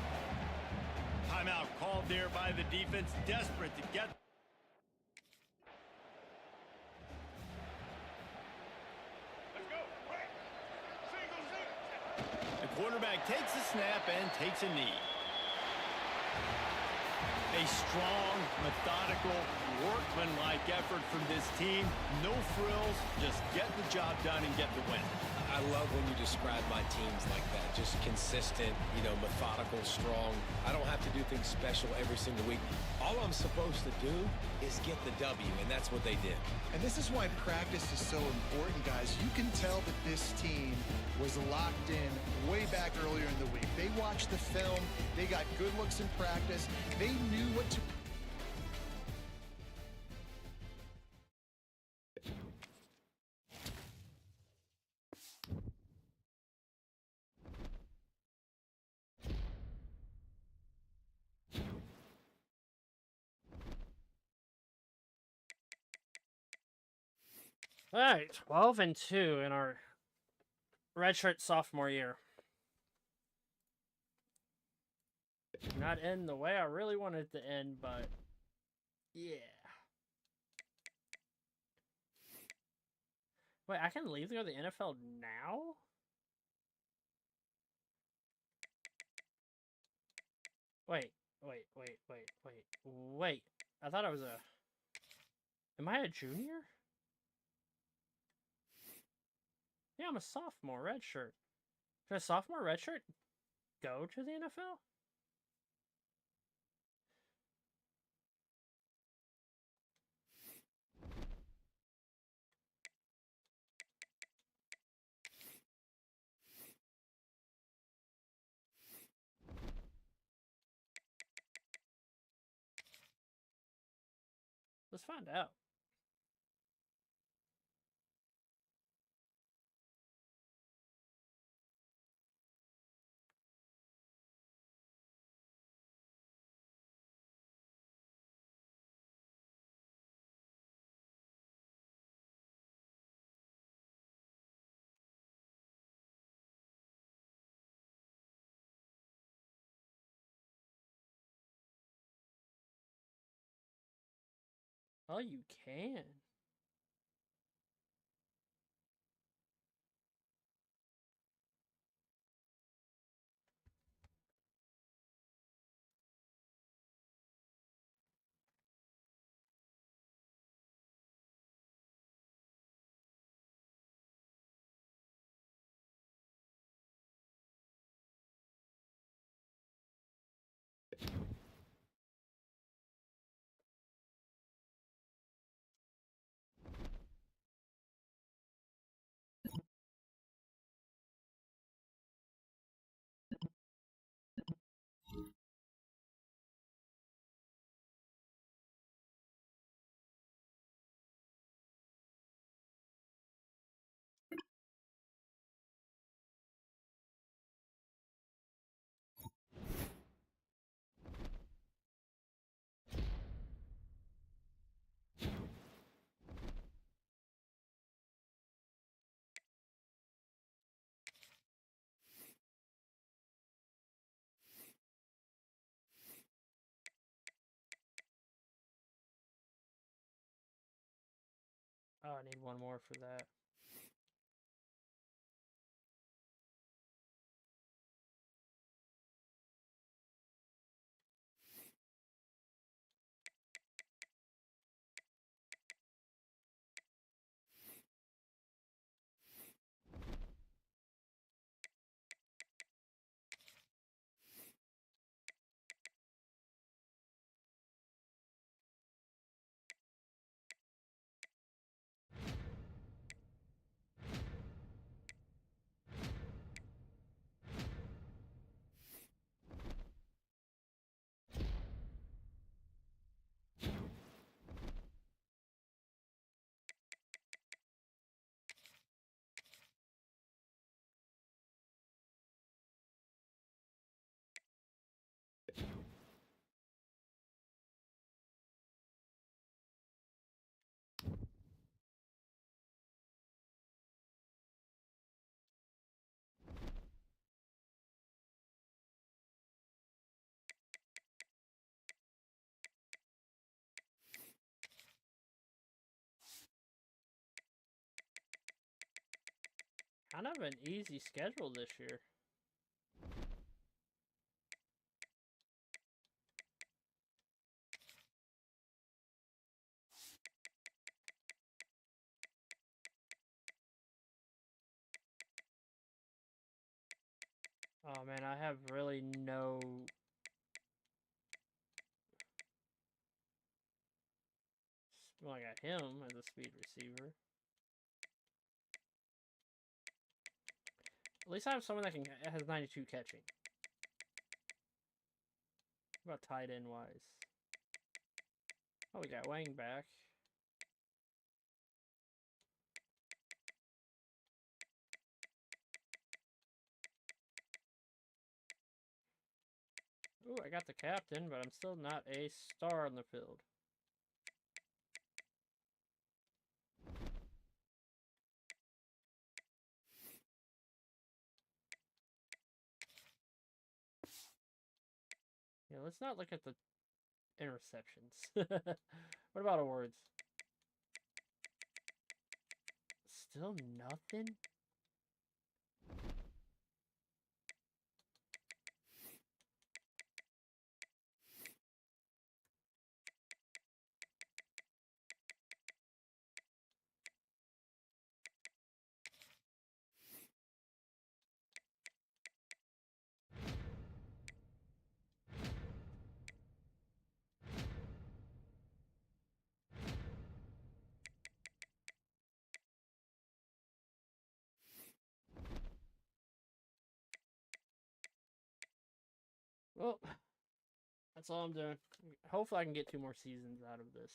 Timeout called there by the defense, desperate to get. quarterback takes a snap and takes a knee. A strong, methodical, workmanlike effort from this team. No frills, just get the job done and get the win. I love when you describe my teams like that. Just consistent, methodical, strong. I don't have to do things special every single week. All I'm supposed to do is get the W, and that's what they did. And this is why practice is so important, guys. You can tell that this team was locked in way back earlier in the week. They watched the film. They got good looks in practice. They knew what to... All right, 12-2 in our redshirt sophomore year. Not end the way I really wanted it to end, but yeah. Wait, I can leave to go to the NFL now? Wait. I thought I was a... Am I a junior? Yeah, I'm a sophomore redshirt. Should a sophomore redshirt go to the NFL? Let's find out. Oh, you can. Oh, I need one more for that. Kind of an easy schedule this year. Oh man, I have really no... Well, I got him as a speed receiver. At least I have someone that has 92 catching. What about tight end wise? Oh, we got Wang back. Ooh, I got the captain, but I'm still not a star on the field. Yeah, let's not look at the interceptions. What about awards? Still nothing? Well, that's all I'm doing. Hopefully I can get 2 more seasons out of this.